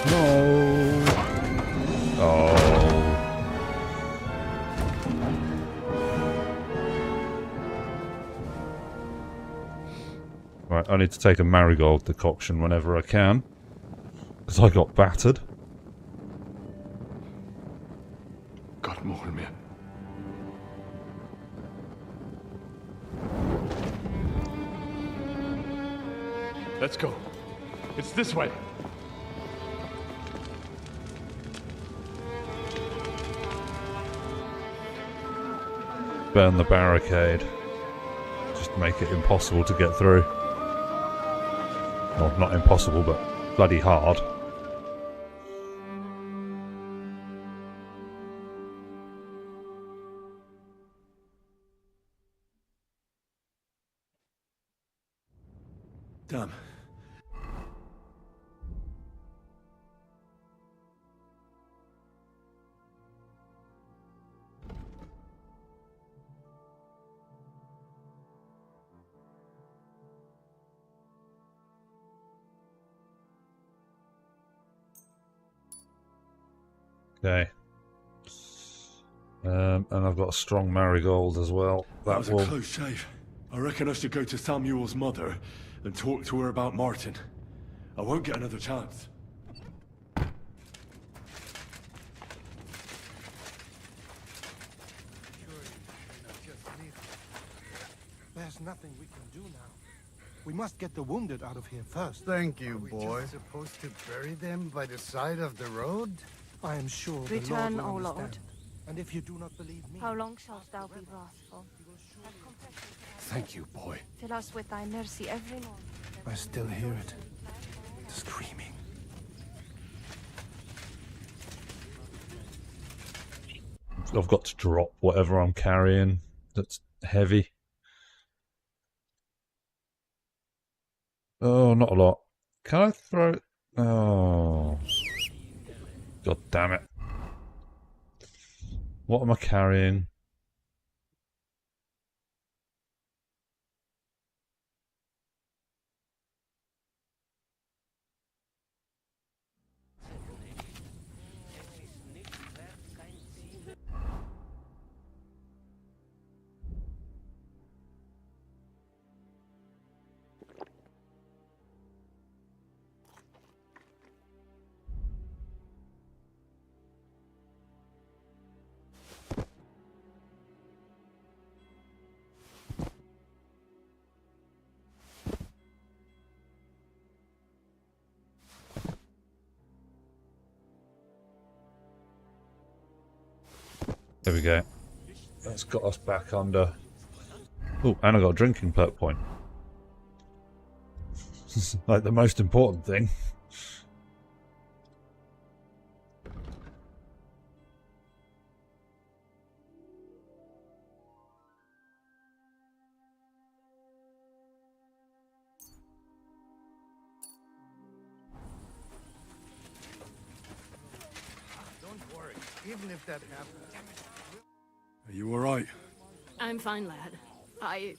No. Oh. Right, I need to take a marigold decoction whenever I can, because I got battered. God more me. Let's go. It's this way. Burn the barricade. Just make it impossible to get through. Well, not impossible, but bloody hard. Damn. Okay. And I've got a strong marigold as well. That was a close shave. I reckon I should go to Samuel's mother and talk to her about Martin. I won't get another chance. There's nothing we can do now. We must get the wounded out of here first. Thank you, boy. Supposed to bury them by the side of the road? I am sure Return, the Lord O will Lord. understand. And if you do not believe me... How long shalt thou be wrathful? Thank you, boy. Fill us with thy mercy every morning. I still hear it. Screaming. I've got to drop whatever I'm carrying that's heavy. Oh, not a lot. Can I throw it? Oh. God damn it. What am I carrying? There we go. That's got us back under. Oh, and I got a drinking perk point. Like the most important thing. Don't worry, even if that happens. Are you alright? I'm fine, lad. I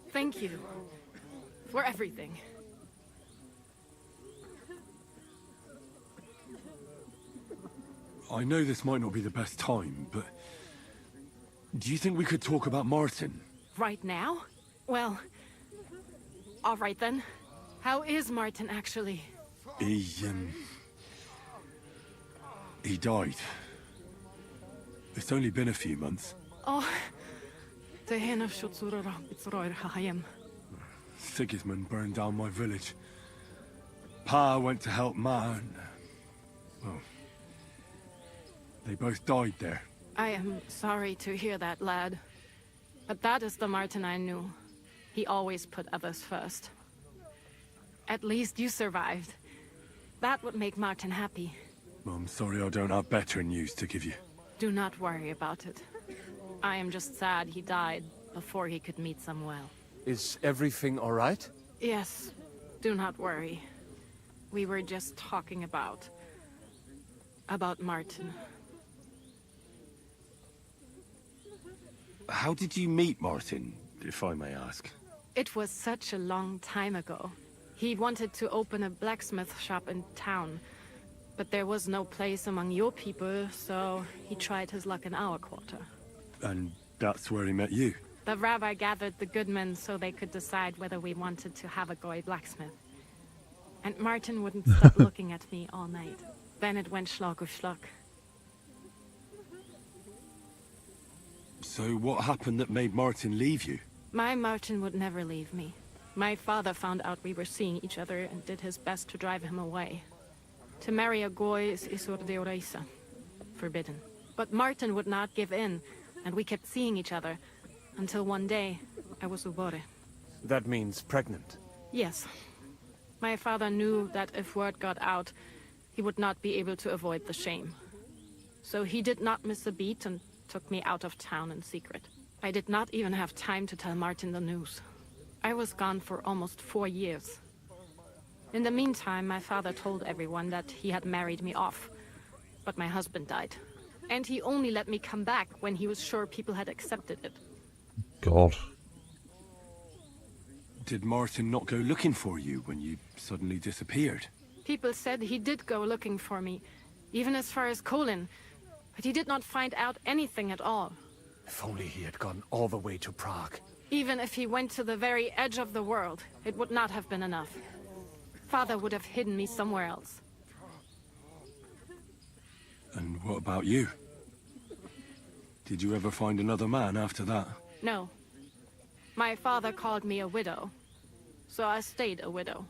thank you for everything. I know this might not be the best time, but... do you think we could talk about Martin? Right now? Well, all right then. How is Martin actually? He died. It's only been a few months. Oh, the hen of Shutsura Bitsroir Hahayim. Sigismund burned down my village. Pa went to help Ma and... well... they both died there. I am sorry to hear that, lad. But that is the Martin I knew. He always put others first. At least you survived. That would make Martin happy. I'm sorry I don't have better news to give you. Do not worry about it. I am just sad he died before he could meet Samuel. Is everything all right? Yes, do not worry. We were just talking about Martin. How did you meet Martin, if I may ask? It was such a long time ago. He wanted to open a blacksmith shop in town, but there was no place among your people, so he tried his luck in our quarter. And that's where he met you? The rabbi gathered the good men so they could decide whether we wanted to have a goy blacksmith. And Martin wouldn't stop looking at me all night. Then it went schlag auf schlag. So what happened that made Martin leave you? My Martin would never leave me. My father found out we were seeing each other and did his best to drive him away. To marry a goy is isur deoraisa, forbidden. But Martin would not give in, and we kept seeing each other, until one day I was ubore. That means pregnant. Yes. My father knew that if word got out, he would not be able to avoid the shame. So he did not miss a beat and took me out of town in secret. I did not even have time to tell Martin the news. I was gone for almost 4 years. In the meantime, my father told everyone that he had married me off. But my husband died. And he only let me come back when he was sure people had accepted it. God. Did Martin not go looking for you when you suddenly disappeared? People said he did go looking for me, even as far as Colin. But he did not find out anything at all. If only he had gone all the way to Prague. Even if he went to the very edge of the world, it would not have been enough. Father would have hidden me somewhere else. And what about you? Did you ever find another man after that? No. My father called me a widow, so I stayed a widow.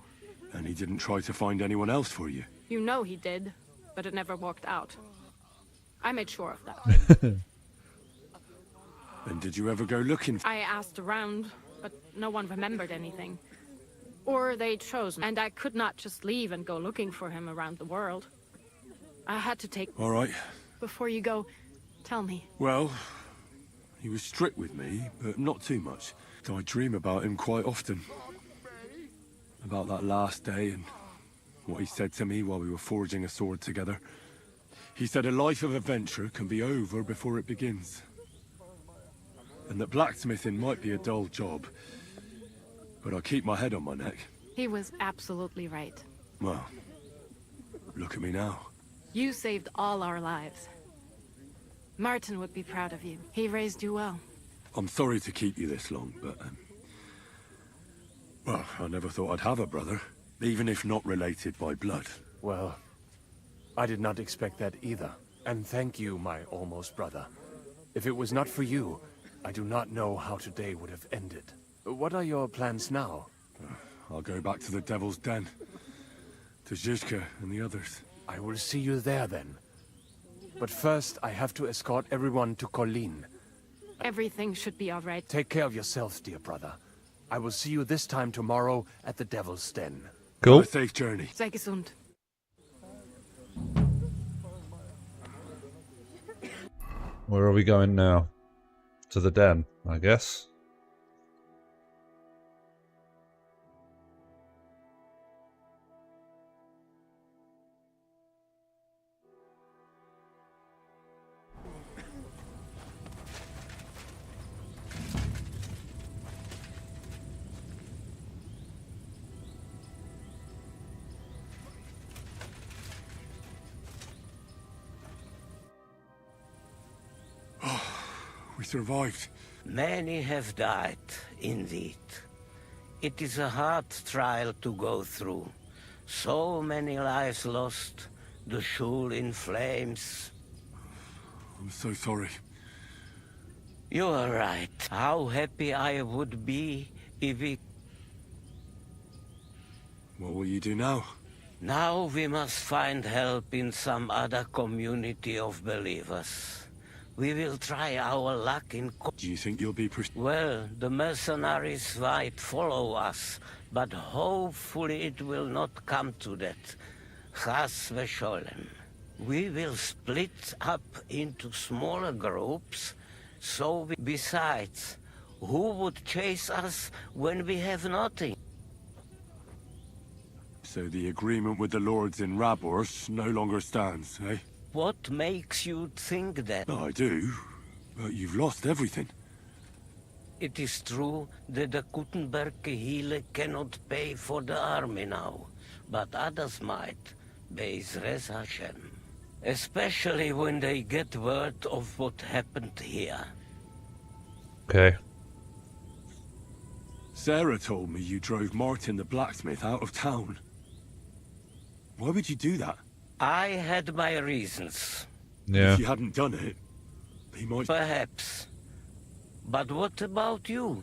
And he didn't try to find anyone else for you? You know he did. but it never walked out. I made sure of that. And did you ever go looking? I asked around, but no one remembered anything. Or they chose, and I could not just leave and go looking for him around the world. I had to take... All right. Before you go, tell me. Well, he was strict with me, but not too much. I dream about him quite often. About that last day and what he said to me while we were forging a sword together. He said a life of adventure can be over before it begins. And that blacksmithing might be a dull job, but I keep my head on my neck. He was absolutely right. Well, look at me now. You saved all our lives. Martin would be proud of you. He raised you well. I'm sorry to keep you this long, but... well, I never thought I'd have a brother, even if not related by blood. Well, I did not expect that either. And thank you, my almost brother. If it was not for you, I do not know how today would have ended. What are your plans now? I'll go back to the Devil's Den. To Zizka and the others. I will see you there then. But first, I have to escort everyone to Colleen. Everything should be all right. Take care of yourselves, dear brother. I will see you this time tomorrow at the Devil's Den. Cool. Have a safe journey. Sei gesund. Where are we going now? To the den, I guess. We survived. Many have died, indeed. It is a hard trial to go through. So many lives lost, the shul in flames. I'm so sorry. You are right. How happy I would be if we... What will you do now? Now we must find help in some other community of believers. We will try our luck in... Do you think you'll be... Well, the mercenaries might follow us, but hopefully it will not come to that. Chas v'sholem. We will split up into smaller groups, so besides, who would chase us when we have nothing? So the agreement with the lords in Rabors no longer stands, eh? What makes you think that? I do, but you've lost everything. It is true that the Kuttenberg Kehile cannot pay for the army now, but others might, Be'ezras Hashem. Especially when they get word of what happened here. Okay. Sarah told me you drove Martin the blacksmith out of town. Why would you do that? I had my reasons. Yeah. If you hadn't done it, he might... Perhaps. But what about you?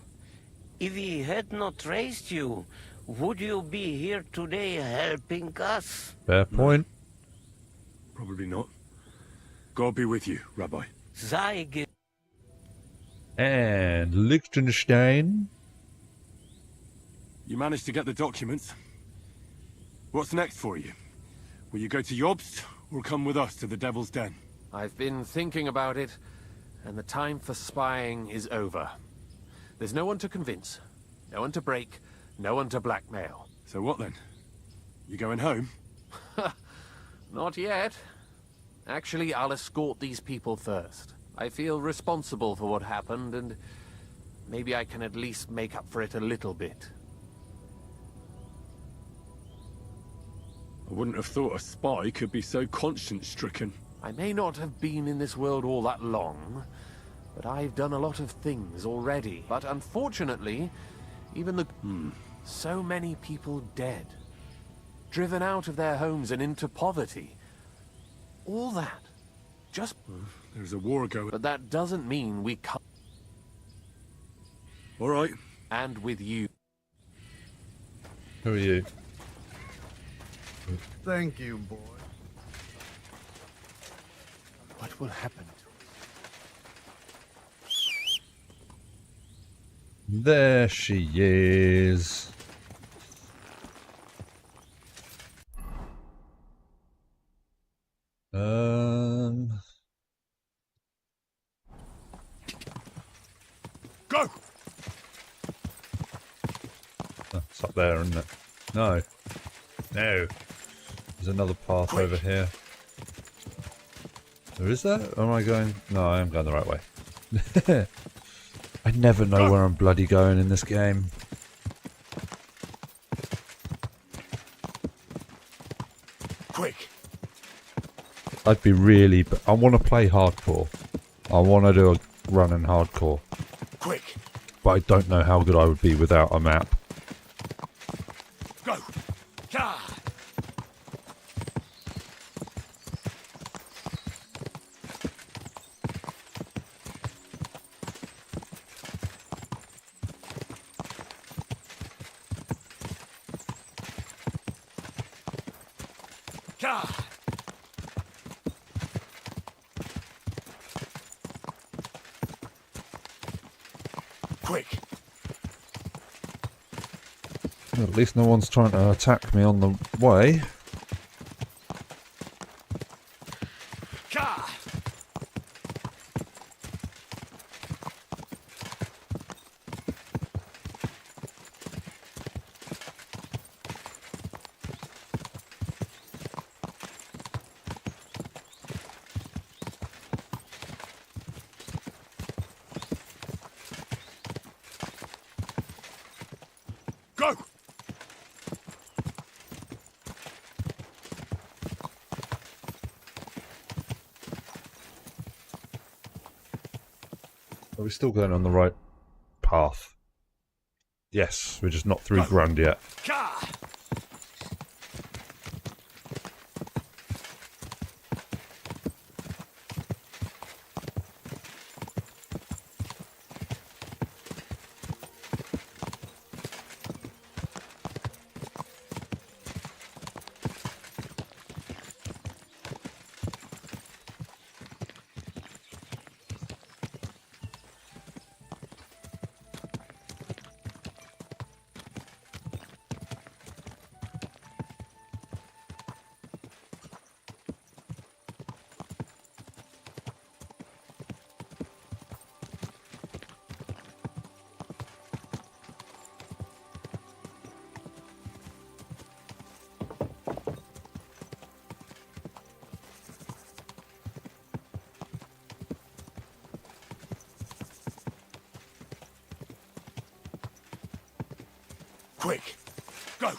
If he had not raised you, would you be here today helping us? Fair point. Probably not. God be with you, Rabbi. Zeige. And Liechtenstein. You managed to get the documents. What's next for you? Will you go to Jobst, or come with us to the Devil's Den? I've been thinking about it, and the time for spying is over. There's no one to convince, no one to break, no one to blackmail. So what then? You going home? Not yet. Actually, I'll escort these people first. I feel responsible for what happened, and maybe I can at least make up for it a little bit. I wouldn't have thought a spy could be so conscience-stricken. I may not have been in this world all that long, but I've done a lot of things already. But unfortunately, even the... So many people dead. Driven out of their homes and into poverty. All that. Just... There's a war going... But that doesn't mean we can't... All right. And with you. Who are you? Thank you, boy. What will happen to There she is. Go! Oh, it's up there, isn't it? No. No. There's another path over here. There is there? Or am I going? No, I am going the right way. I never know where I'm bloody going in this game. Quick! I'd be really... I want to play hardcore. I want to do a run in hardcore. Quick! But I don't know how good I would be without a map. Go! Ka! Ka! Quick! Well, at least no one's trying to attack me on the way. Ka! Go! Are we still going on the right path? Yes, we're just not through Grand yet. Ka! Quick! Go!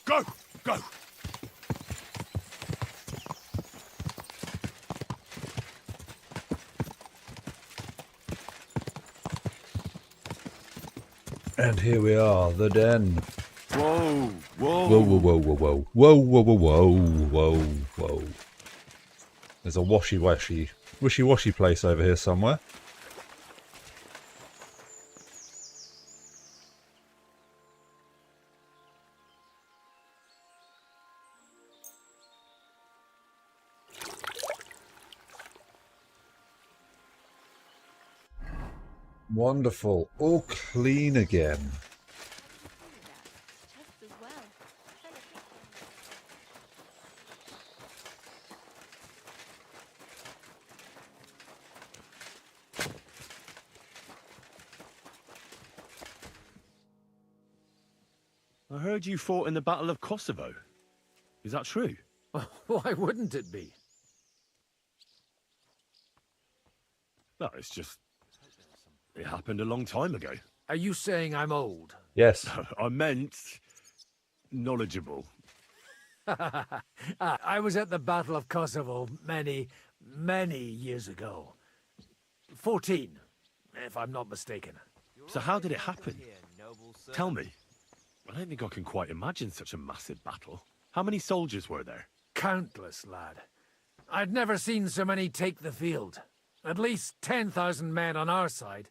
Go! Go! And here we are, the den. Whoa! Whoa! Whoa, whoa, whoa, whoa, whoa. Whoa, whoa, whoa, whoa, whoa, whoa. There's a wishy-washy place over here somewhere. Wonderful. All clean again. I heard you fought in the Battle of Kosovo. Is that true? Why wouldn't it be? No, it's just... It happened a long time ago. Are you saying I'm old? Yes. I meant... knowledgeable. I was at the Battle of Kosovo many, many years ago. 14, if I'm not mistaken. So how did it happen? Tell me. I don't think I can quite imagine such a massive battle. How many soldiers were there? Countless, lad. I'd never seen so many take the field. At least 10,000 men on our side.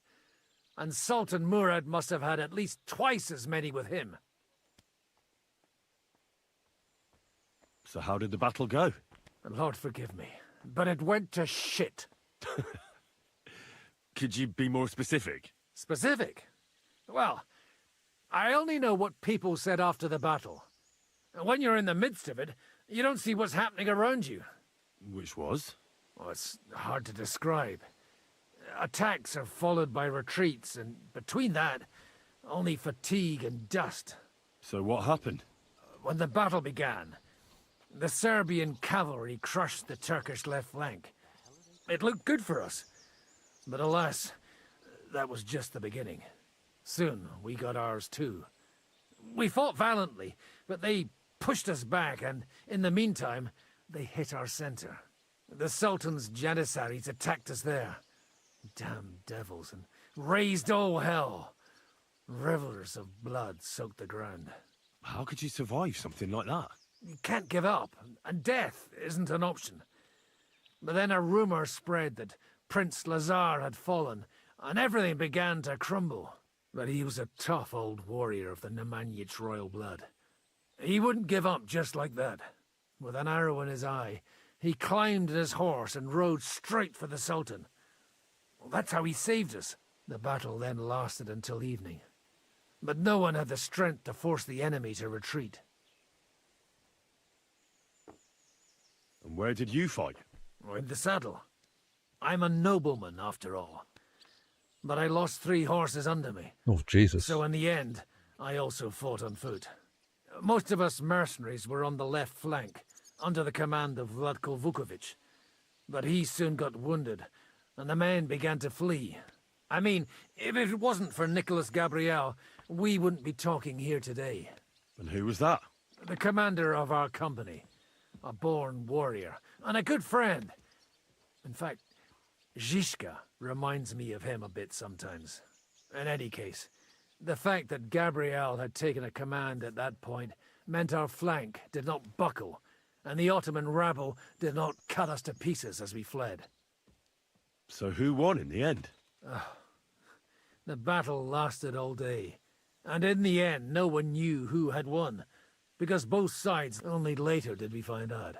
And Sultan Murad must have had at least twice as many with him. So how did the battle go? Lord forgive me, but it went to shit. Could you be more specific? Specific? Well, I only know what people said after the battle. When you're in the midst of it, you don't see what's happening around you. Which was? Well, it's hard to describe. Attacks are followed by retreats, and between that, only fatigue and dust. So what happened? When the battle began, the Serbian cavalry crushed the Turkish left flank. It looked good for us, but alas, that was just the beginning. Soon, we got ours too. We fought valiantly, but they pushed us back, and in the meantime, they hit our center. The Sultan's Janissaries attacked us there. Damn devils, and raised all hell. Rivers of blood soaked the ground. How could you survive something like that? You can't give up, and death isn't an option. But then a rumor spread that Prince Lazar had fallen, and everything began to crumble. But he was a tough old warrior of the Nemanjic royal blood. He wouldn't give up just like that. With an arrow in his eye, he climbed his horse and rode straight for the Sultan. Well, that's how he saved us. The battle then lasted until evening. But no one had the strength to force the enemy to retreat. And where did you fight? In the saddle. I'm a nobleman, after all. But I lost 3 horses under me. Oh, Jesus. So in the end, I also fought on foot. Most of us mercenaries were on the left flank, under the command of Vlatko Vukovic. But he soon got wounded, and the men began to flee. I mean, if it wasn't for Nicholas Gabriel, we wouldn't be talking here today. And who was that? The commander of our company. A born warrior, and a good friend. In fact, Zizka reminds me of him a bit sometimes. In any case, the fact that Gabriel had taken a command at that point meant our flank did not buckle, and the Ottoman rabble did not cut us to pieces as we fled. So who won in the end? The battle lasted all day, and in the end no one knew who had won, because both sides only later did we find out.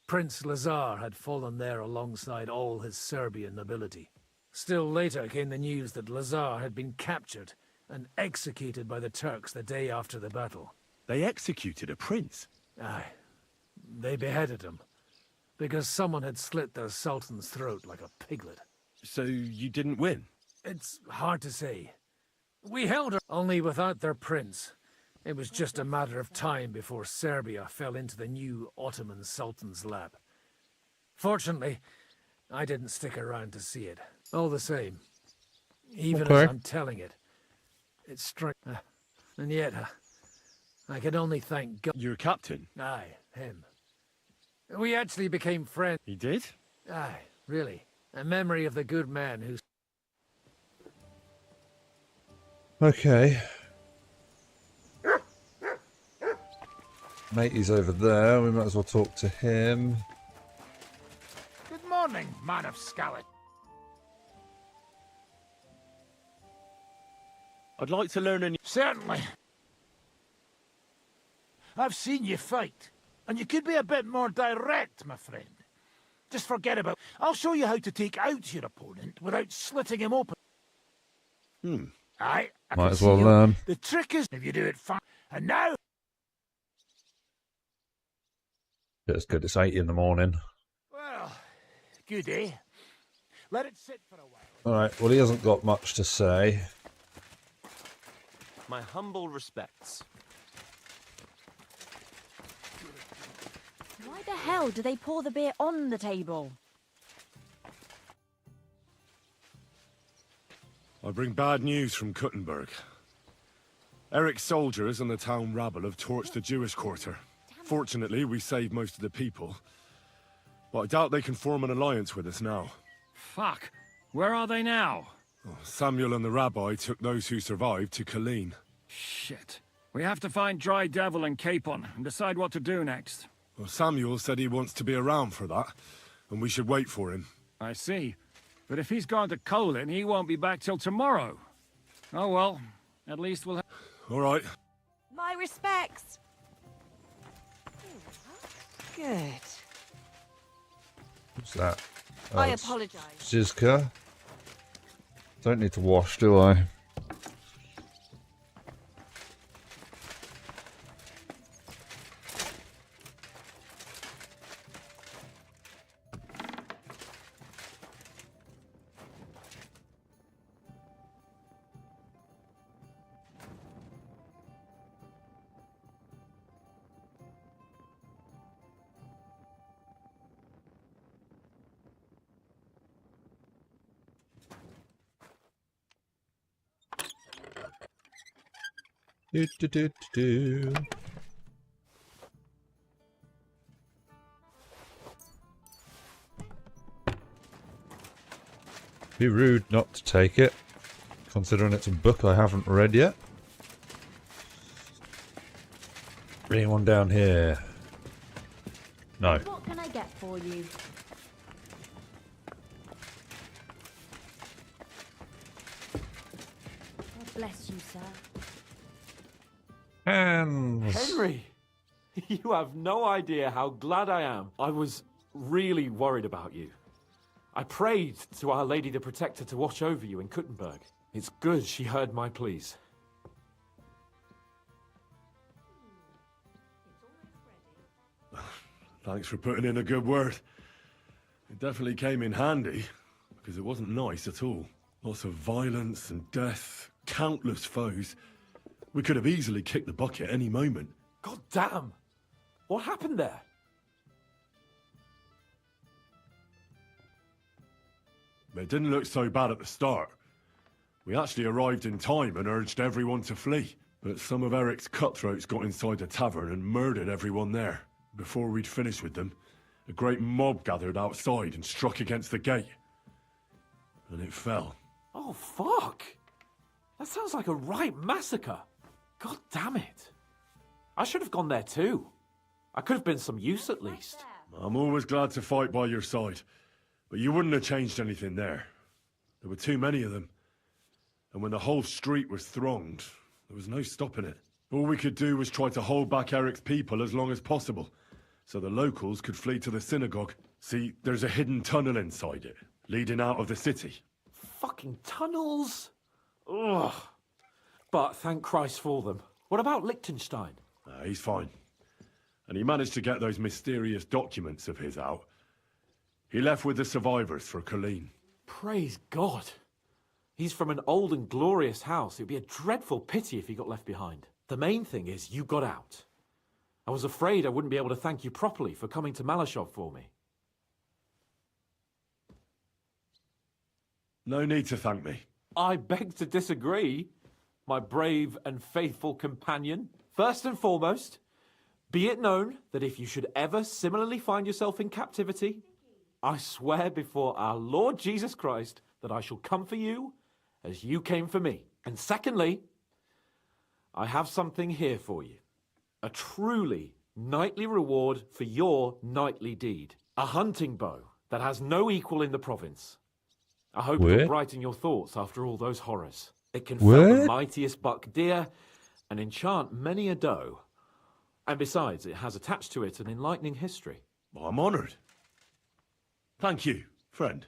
Prince Lazar had fallen there alongside all his Serbian nobility. Still later came the news that Lazar had been captured and executed by the Turks the day after the battle. They executed a prince? Aye. They beheaded him, because someone had slit the Sultan's throat like a piglet. So you didn't win? It's hard to say. We held her, only without their prince. It was just a matter of time before Serbia fell into the new Ottoman Sultan's lap. Fortunately, I didn't stick around to see it. All the same, even as I'm telling it, it's strange. And yet, I can only thank God. Your captain? Aye, him. We actually became friends. He did? Aye, really. A memory of the good man who... Okay. Matey's over there. We might as well talk to him. Good morning, man of Scarlet. I'd like to learn a new... Certainly. I've seen you fight, and you could be a bit more direct, my friend. Just forget about... I'll show you how to take out your opponent without slitting him open. Aye, I Might can as see well you. learn. The trick is if you do it fine. And now... It's good. It's 8 in the morning. Well, good, eh? Let it sit for a while. Alright, well, he hasn't got much to say. My humble respects. Why the hell do they pour the beer on the table? I bring bad news from Kuttenberg. Eric's soldiers and the town rabble have torched the Jewish quarter. Fortunately, we saved most of the people. But I doubt they can form an alliance with us now. Fuck. Where are they now? Samuel and the rabbi took those who survived to Colleen. Shit. We have to find Dry Devil and Capon and decide what to do next. Well, Samuel said he wants to be around for that, and we should wait for him. I see. But if he's gone to Colin, he won't be back till tomorrow. Oh well, at least we'll have... All right. My respects. Good. What's that? I it's apologise. Zizka. Don't need to wash, do I? Do. Be rude not to take it, considering it's a book I haven't read yet. Anyone down here? No. What can I get for you? God bless you, sir. Hands. Henry! You have no idea how glad I am. I was really worried about you. I prayed to Our Lady the Protector to watch over you in Kuttenberg. It's good she heard my pleas. Thanks for putting in a good word. It definitely came in handy, because it wasn't nice at all. Lots of violence and death, countless foes. We could have easily kicked the bucket any moment. God damn! What happened there? It didn't look so bad at the start. We actually arrived in time and urged everyone to flee. But some of Eric's cutthroats got inside the tavern and murdered everyone there. Before we'd finished with them, a great mob gathered outside and struck against the gate. And it fell. Oh, fuck! That sounds like a right massacre. God damn it. I should have gone there too. I could have been some use at least. I'm always glad to fight by your side. But you wouldn't have changed anything there. There were too many of them. And when the whole street was thronged, there was no stopping it. All we could do was try to hold back Eric's people as long as possible, so the locals could flee to the synagogue. See, there's a hidden tunnel inside it, leading out of the city. Fucking tunnels! Ugh. But thank Christ for them. What about Liechtenstein? He's fine. And he managed to get those mysterious documents of his out. He left with the survivors for Colleen. Praise God. He's from an old and glorious house. It'd be a dreadful pity if he got left behind. The main thing is you got out. I was afraid I wouldn't be able to thank you properly for coming to Malashov for me. No need to thank me. I beg to disagree, my brave and faithful companion. First and foremost, be it known that if you should ever similarly find yourself in captivity, I swear before our Lord Jesus Christ that I shall come for you as you came for me. And secondly, I have something here for you. A truly knightly reward for your knightly deed. A hunting bow that has no equal in the province. I hope it'll brighten your thoughts after all those horrors. It can fell the mightiest buck deer and enchant many a doe. And besides, it has attached to it an enlightening history. I'm honoured. Thank you, friend.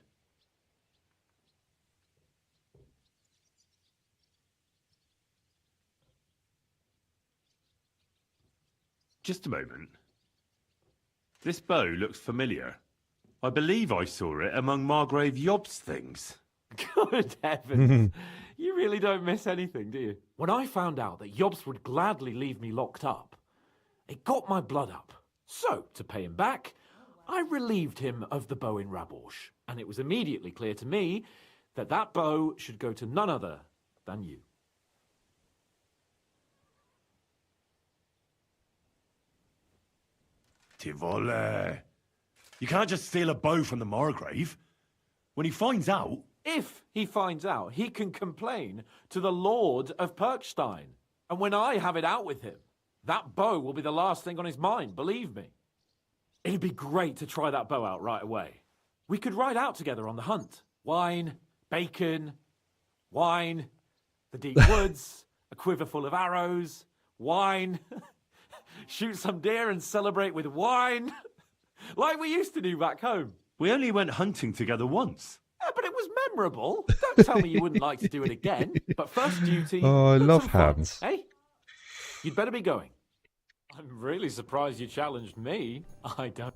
Just a moment. This bow looks familiar. I believe I saw it among Margrave Yob's things. Good heavens. You really don't miss anything, do you? When I found out that Yobs would gladly leave me locked up, it got my blood up. So, to pay him back, I relieved him of the bow in Raborsh, and it was immediately clear to me that that bow should go to none other than you. Tivole. You can't just steal a bow from the Margrave. When he finds out... If he finds out, he can complain to the Lord of Perkstein. And when I have it out with him, that bow will be the last thing on his mind, believe me. It'd be great to try that bow out right away. We could ride out together on the hunt. Wine, bacon, wine, the deep woods, a quiver full of arrows, wine, shoot some deer and celebrate with wine, like we used to do back home. We only went hunting together once. Yeah, but it was memorable. Don't tell me you wouldn't like to do it again. But first duty... Oh, I love some fun, Hans. eh? You'd better be going. I'm really surprised you challenged me. I don't...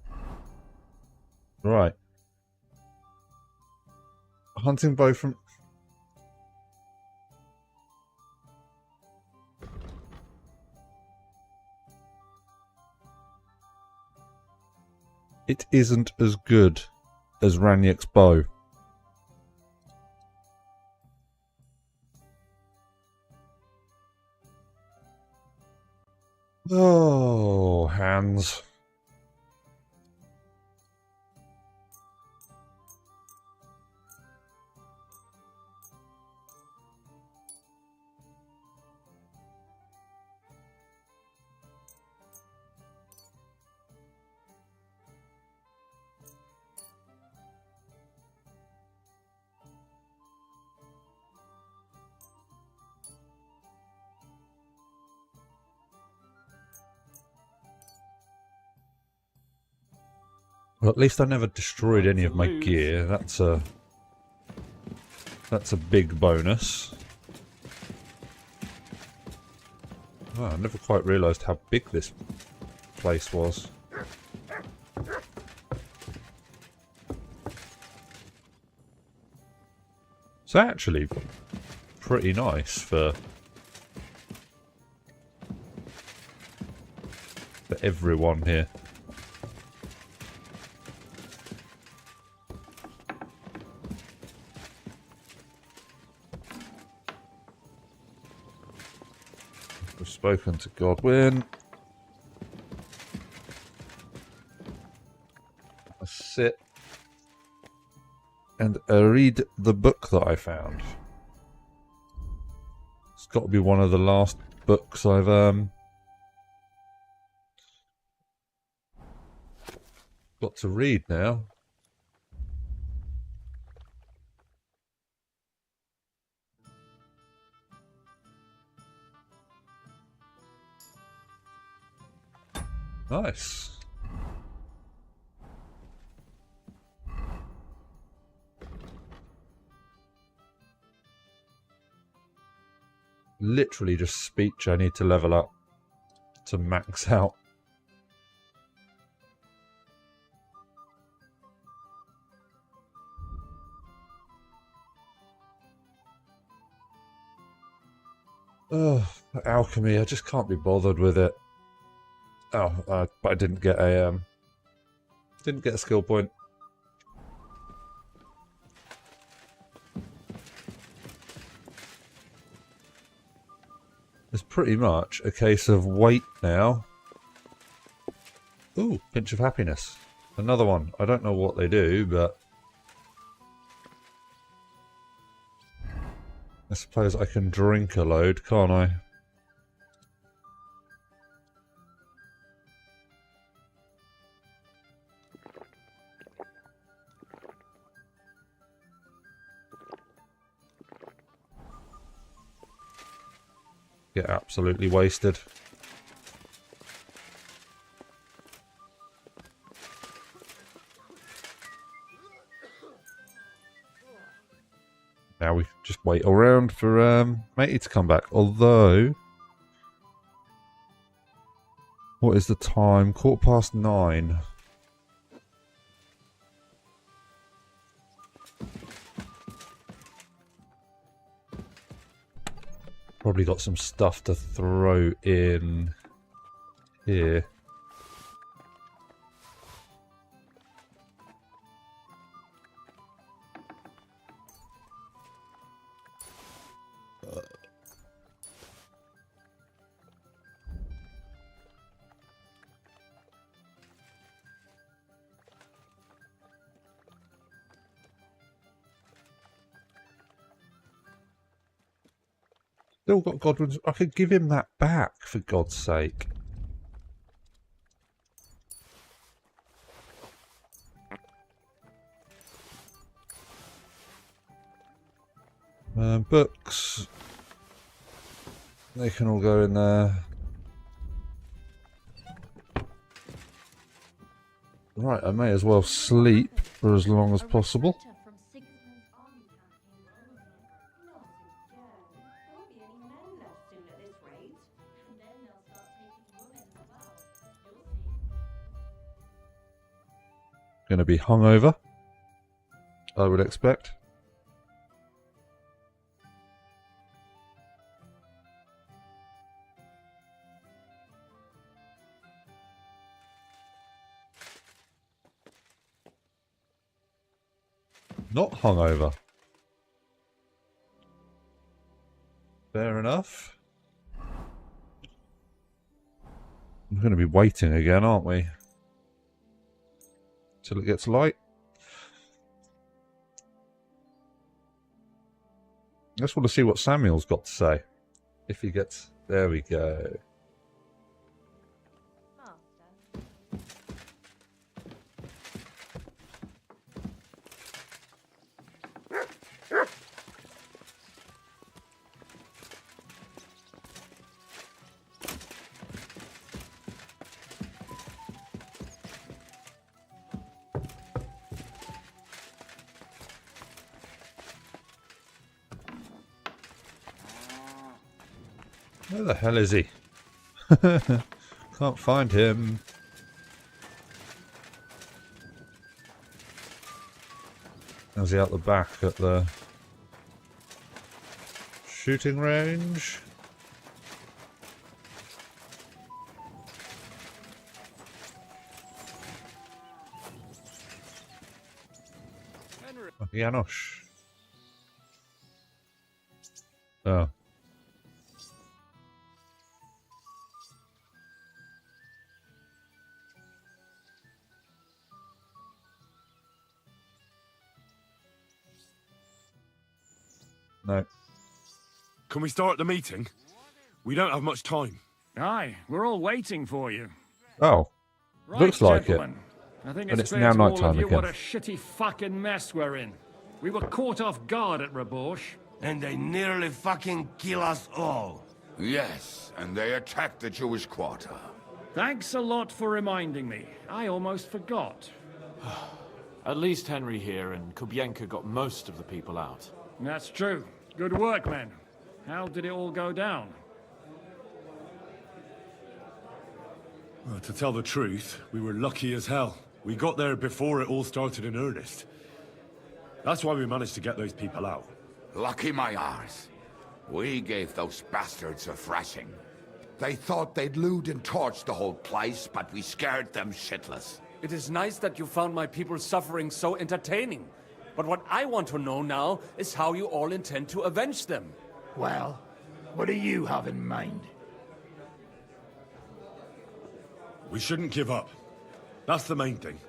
Right. Hunting bow from... It isn't as good as Raniak's bow. Oh, Hans. Well, at least I never destroyed any of my gear. That's a big bonus. Oh, I never quite realised how big this place was. It's actually pretty nice for everyone here. We've spoken to Godwin. I sit and read the book that I found. It's got to be one of the last books I've got to read now. Nice. Literally just speech I need to level up to max out. Oh, alchemy, I just can't be bothered with it. Oh, but I didn't get a skill point. It's pretty much a case of wait now. Ooh, pinch of happiness. Another one. I don't know what they do, but I suppose I can drink a load, can't I? Get absolutely wasted. Now we just wait around for matey to come back. Although, what is the time? 9:15. Probably got some stuff to throw in here. Still got Godwin's... I could give him that back, for God's sake. Books. They can all go in there. Right, I may as well sleep for as long as possible. Going to be hungover, I would expect. Not hungover. Fair enough. We're going to be waiting again, aren't we? Till it gets light. I just want to see what Samuel's got to say. If he gets... There we go. Where the hell is he? Can't find him. Is he out the back at the shooting range? Janosch. Oh. No. Can we start the meeting? We don't have much time. Aye, we're all waiting for you. Oh. Right, Looks like gentlemen. it. I think But it's it's clear now to all nighttime of you again. what a shitty fucking mess we're in. We were caught off guard at Rabosh. And they nearly fucking kill us all. Yes, and they attacked the Jewish quarter. Thanks a lot for reminding me. I almost forgot. At least Henry here and Kubienka got most of the people out. That's true. Good work, men. How did it all go down? Well, to tell the truth, we were lucky as hell. We got there before it all started in earnest. That's why we managed to get those people out. Lucky my arse. We gave those bastards a thrashing. They thought they'd loot and torch the whole place, but we scared them shitless. It is nice that you found my people suffering so entertaining. But what I want to know now is how you all intend to avenge them. Well, what do you have in mind? We shouldn't give up. That's the main thing.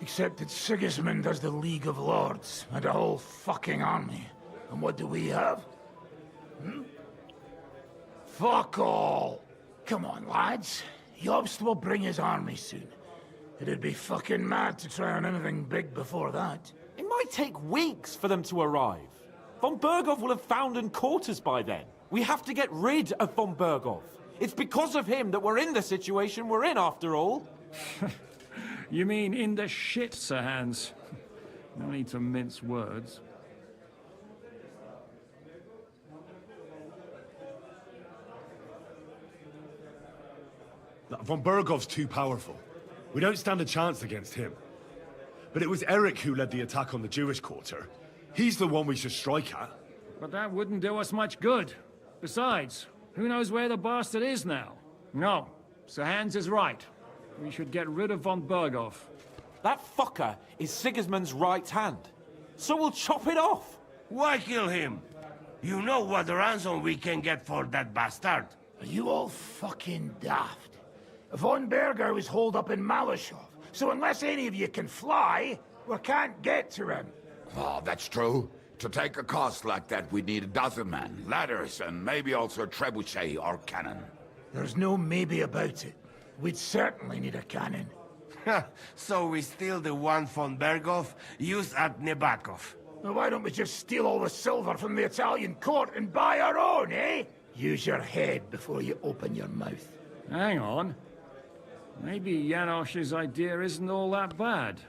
Except that Sigismund has the League of Lords and a whole fucking army. And what do we have? Hmm? Fuck all! Come on, lads. Jobst will bring his army soon. It'd be fucking mad to try on anything big before that. It might take weeks for them to arrive. Von Berghoff will have found and caught us by then. We have to get rid of Von Berghoff. It's because of him that we're in the situation we're in, after all. You mean in the shit, Sir Hans? No need to mince words. Von Berghoff's too powerful. We don't stand a chance against him. But it was Eric who led the attack on the Jewish quarter. He's the one we should strike at. But that wouldn't do us much good. Besides, who knows where the bastard is now? No, Sir Hans is right. We should get rid of von Berghoff. That fucker is Sigismund's right hand. So we'll chop it off. Why kill him? You know what ransom we can get for that bastard. Are you all fucking daft? Von Berger is holed up in Malashov, so unless any of you can fly, we can't get to him. Oh, that's true. To take a cost like that, we'd need a dozen men, ladders, and maybe also a trebuchet or cannon. There's no maybe about it. We'd certainly need a cannon. So we steal the one von Berghoff, used at Nebakov. Now why don't we just steal all the silver from the Italian court and buy our own, eh? Use your head before you open your mouth. Hang on. Maybe Janosch's idea isn't all that bad.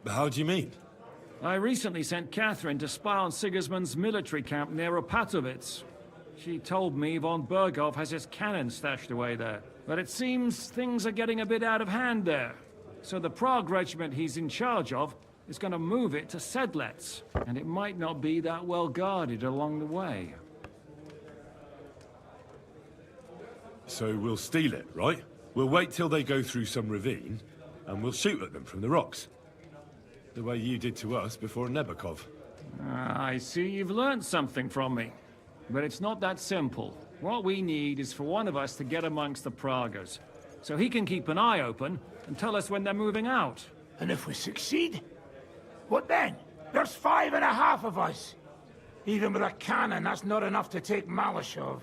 How do you mean? I recently sent Catherine to spy on Sigismund's military camp near Opatovitz. She told me von Berghoff has his cannon stashed away there. But it seems things are getting a bit out of hand there. So the Prague regiment he's in charge of is going to move it to Sedlec, and it might not be that well guarded along the way. So we'll steal it, right? We'll wait till they go through some ravine, and we'll shoot at them from the rocks. The way you did to us before Nebakov. I see you've learned something from me. But it's not that simple. What we need is for one of us to get amongst the Pragas, so he can keep an eye open and tell us when they're moving out. And if we succeed? What then? There's 5.5 of us. Even with a cannon, that's not enough to take Malashov.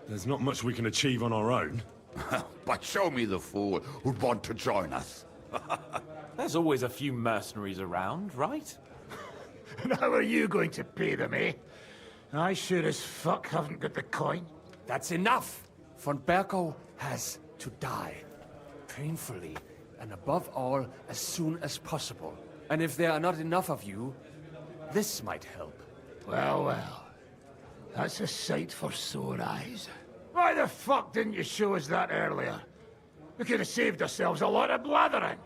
There's not much we can achieve on our own. But show me the fool who'd want to join us. There's always a few mercenaries around, right? And how are you going to pay them, eh? I sure as fuck haven't got the coin. That's enough! Von Berghoff has to die. Painfully, and above all, as soon as possible. And if there are not enough of you, this might help. Well, well. That's a sight for sore eyes. Why the fuck didn't you show us that earlier? We could have saved ourselves a lot of blathering.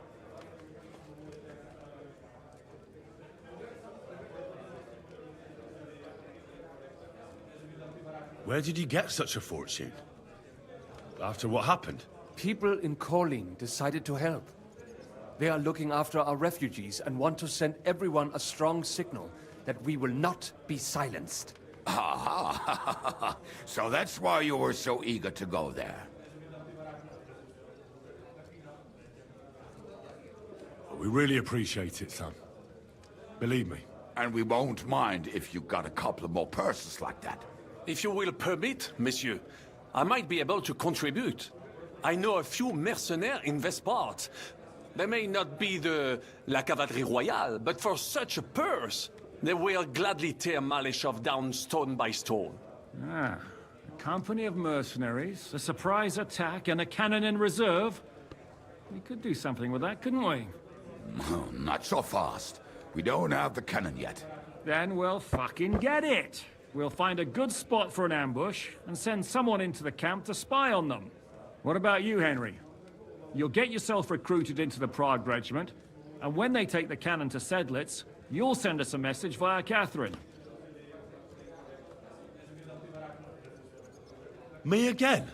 Where did you get such a fortune? After what happened? People in Kolin decided to help. They are looking after our refugees and want to send everyone a strong signal that we will not be silenced. Ah, so that's why you were so eager to go there. We really appreciate it, son. Believe me. And we won't mind if you got a couple of more purses like that. If you will permit, monsieur, I might be able to contribute. I know a few mercenaires in this part. They may not be la cavalerie royale, but for such a purse, they will gladly tear Malashov down stone by stone. Ah, a company of mercenaries, a surprise attack, and a cannon in reserve. We could do something with that, couldn't we? Not so fast. We don't have the cannon yet. Then we'll fucking get it. We'll find a good spot for an ambush and send someone into the camp to spy on them. What about you, Henry? You'll get yourself recruited into the Prague regiment, and when they take the cannon to Sedlec, you'll send us a message via Catherine. Me again?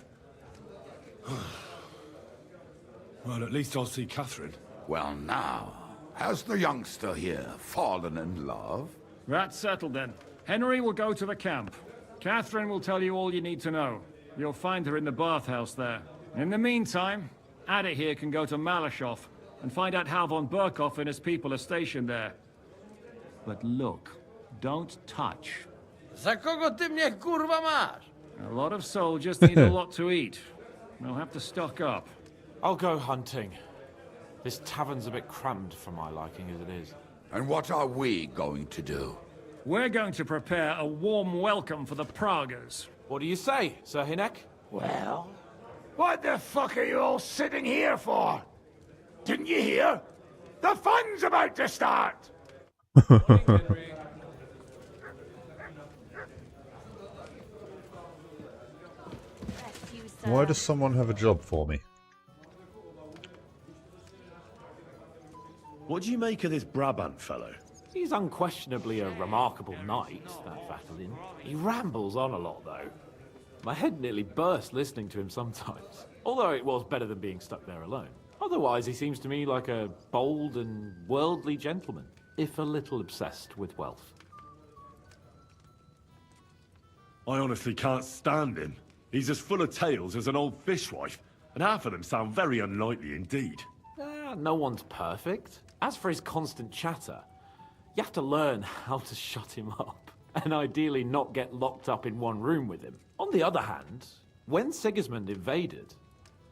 Well, at least I'll see Catherine. Well now, has the youngster here fallen in love? That's settled then. Henry will go to the camp. Catherine will tell you all you need to know. You'll find her in the bathhouse there. In the meantime, Ada here can go to Malashov and find out how von Berghoff and his people are stationed there. But look, don't touch. Za kogo ty mnie kurwa masz? A lot of soldiers need a lot to eat. They'll have to stock up. I'll go hunting. This tavern's a bit crammed for my liking as it is. And what are we going to do? We're going to prepare a warm welcome for the Pragas. What do you say, Sir Hinek? Well, what the fuck are you all sitting here for? Didn't you hear? The fun's about to start! Why does someone have a job for me? What do you make of this Brabant fellow? He's unquestionably a remarkable knight, that Vatalin. He rambles on a lot, though. My head nearly burst listening to him sometimes. Although it was better than being stuck there alone. Otherwise, he seems to me like a bold and worldly gentleman, if a little obsessed with wealth. I honestly can't stand him. He's as full of tales as an old fishwife, and half of them sound very unlikely indeed. No one's perfect. As for his constant chatter, you have to learn how to shut him up, and ideally not get locked up in one room with him. On the other hand, when Sigismund invaded,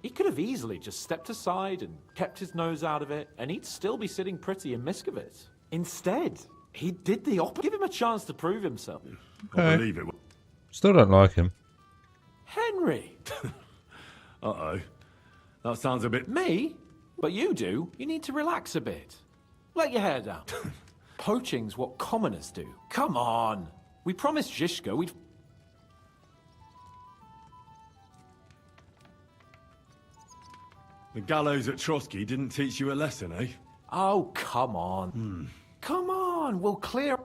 he could have easily just stepped aside and kept his nose out of it, and he'd still be sitting pretty in Miskovitz. Instead, he did the opposite. Give him a chance to prove himself. I believe it. Still don't like him. Henry! Uh-oh. That sounds a bit... Me? But you do. You need to relax a bit. Let your hair down. Poaching's what commoners do. Come on. We promised Zhishka we'd... The gallows at Trotsky didn't teach you a lesson, eh? Oh, come on. Come on, we'll clear...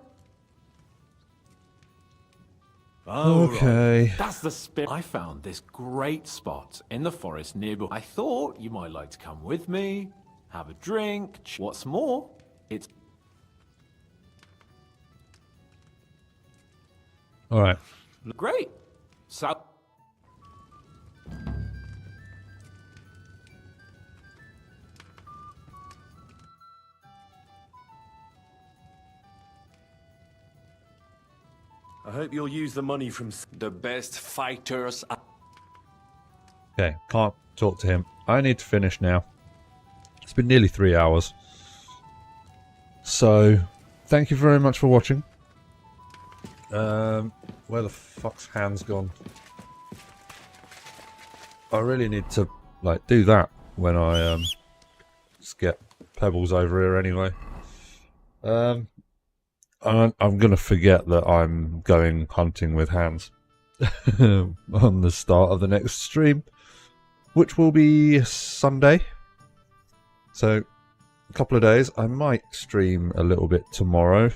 Oh, okay. Right. That's the spirit. I found this great spot in the forest nearby. I thought you might like to come with me, have a drink. What's more, it's... Alright. Great. So... I hope you'll use the money from... The best fighters... Okay, can't talk to him. I need to finish now. It's been nearly 3 hours. So, thank you very much for watching. Where the fuck's Hans gone? I really need to, like, do that when I, just get Pebbles over here anyway. I'm going to forget that I'm going hunting with Hans on the start of the next stream, which will be Sunday. So, a couple of days. I might stream a little bit tomorrow.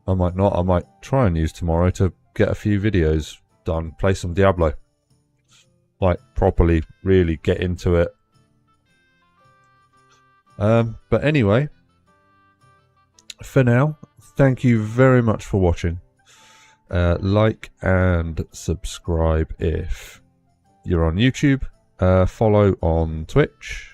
I might not. I might try and use tomorrow to get a few videos done, play some Diablo. Like, properly, really get into it. But anyway, for now, thank you very much for watching. Like and subscribe if you're on YouTube. Follow on Twitch.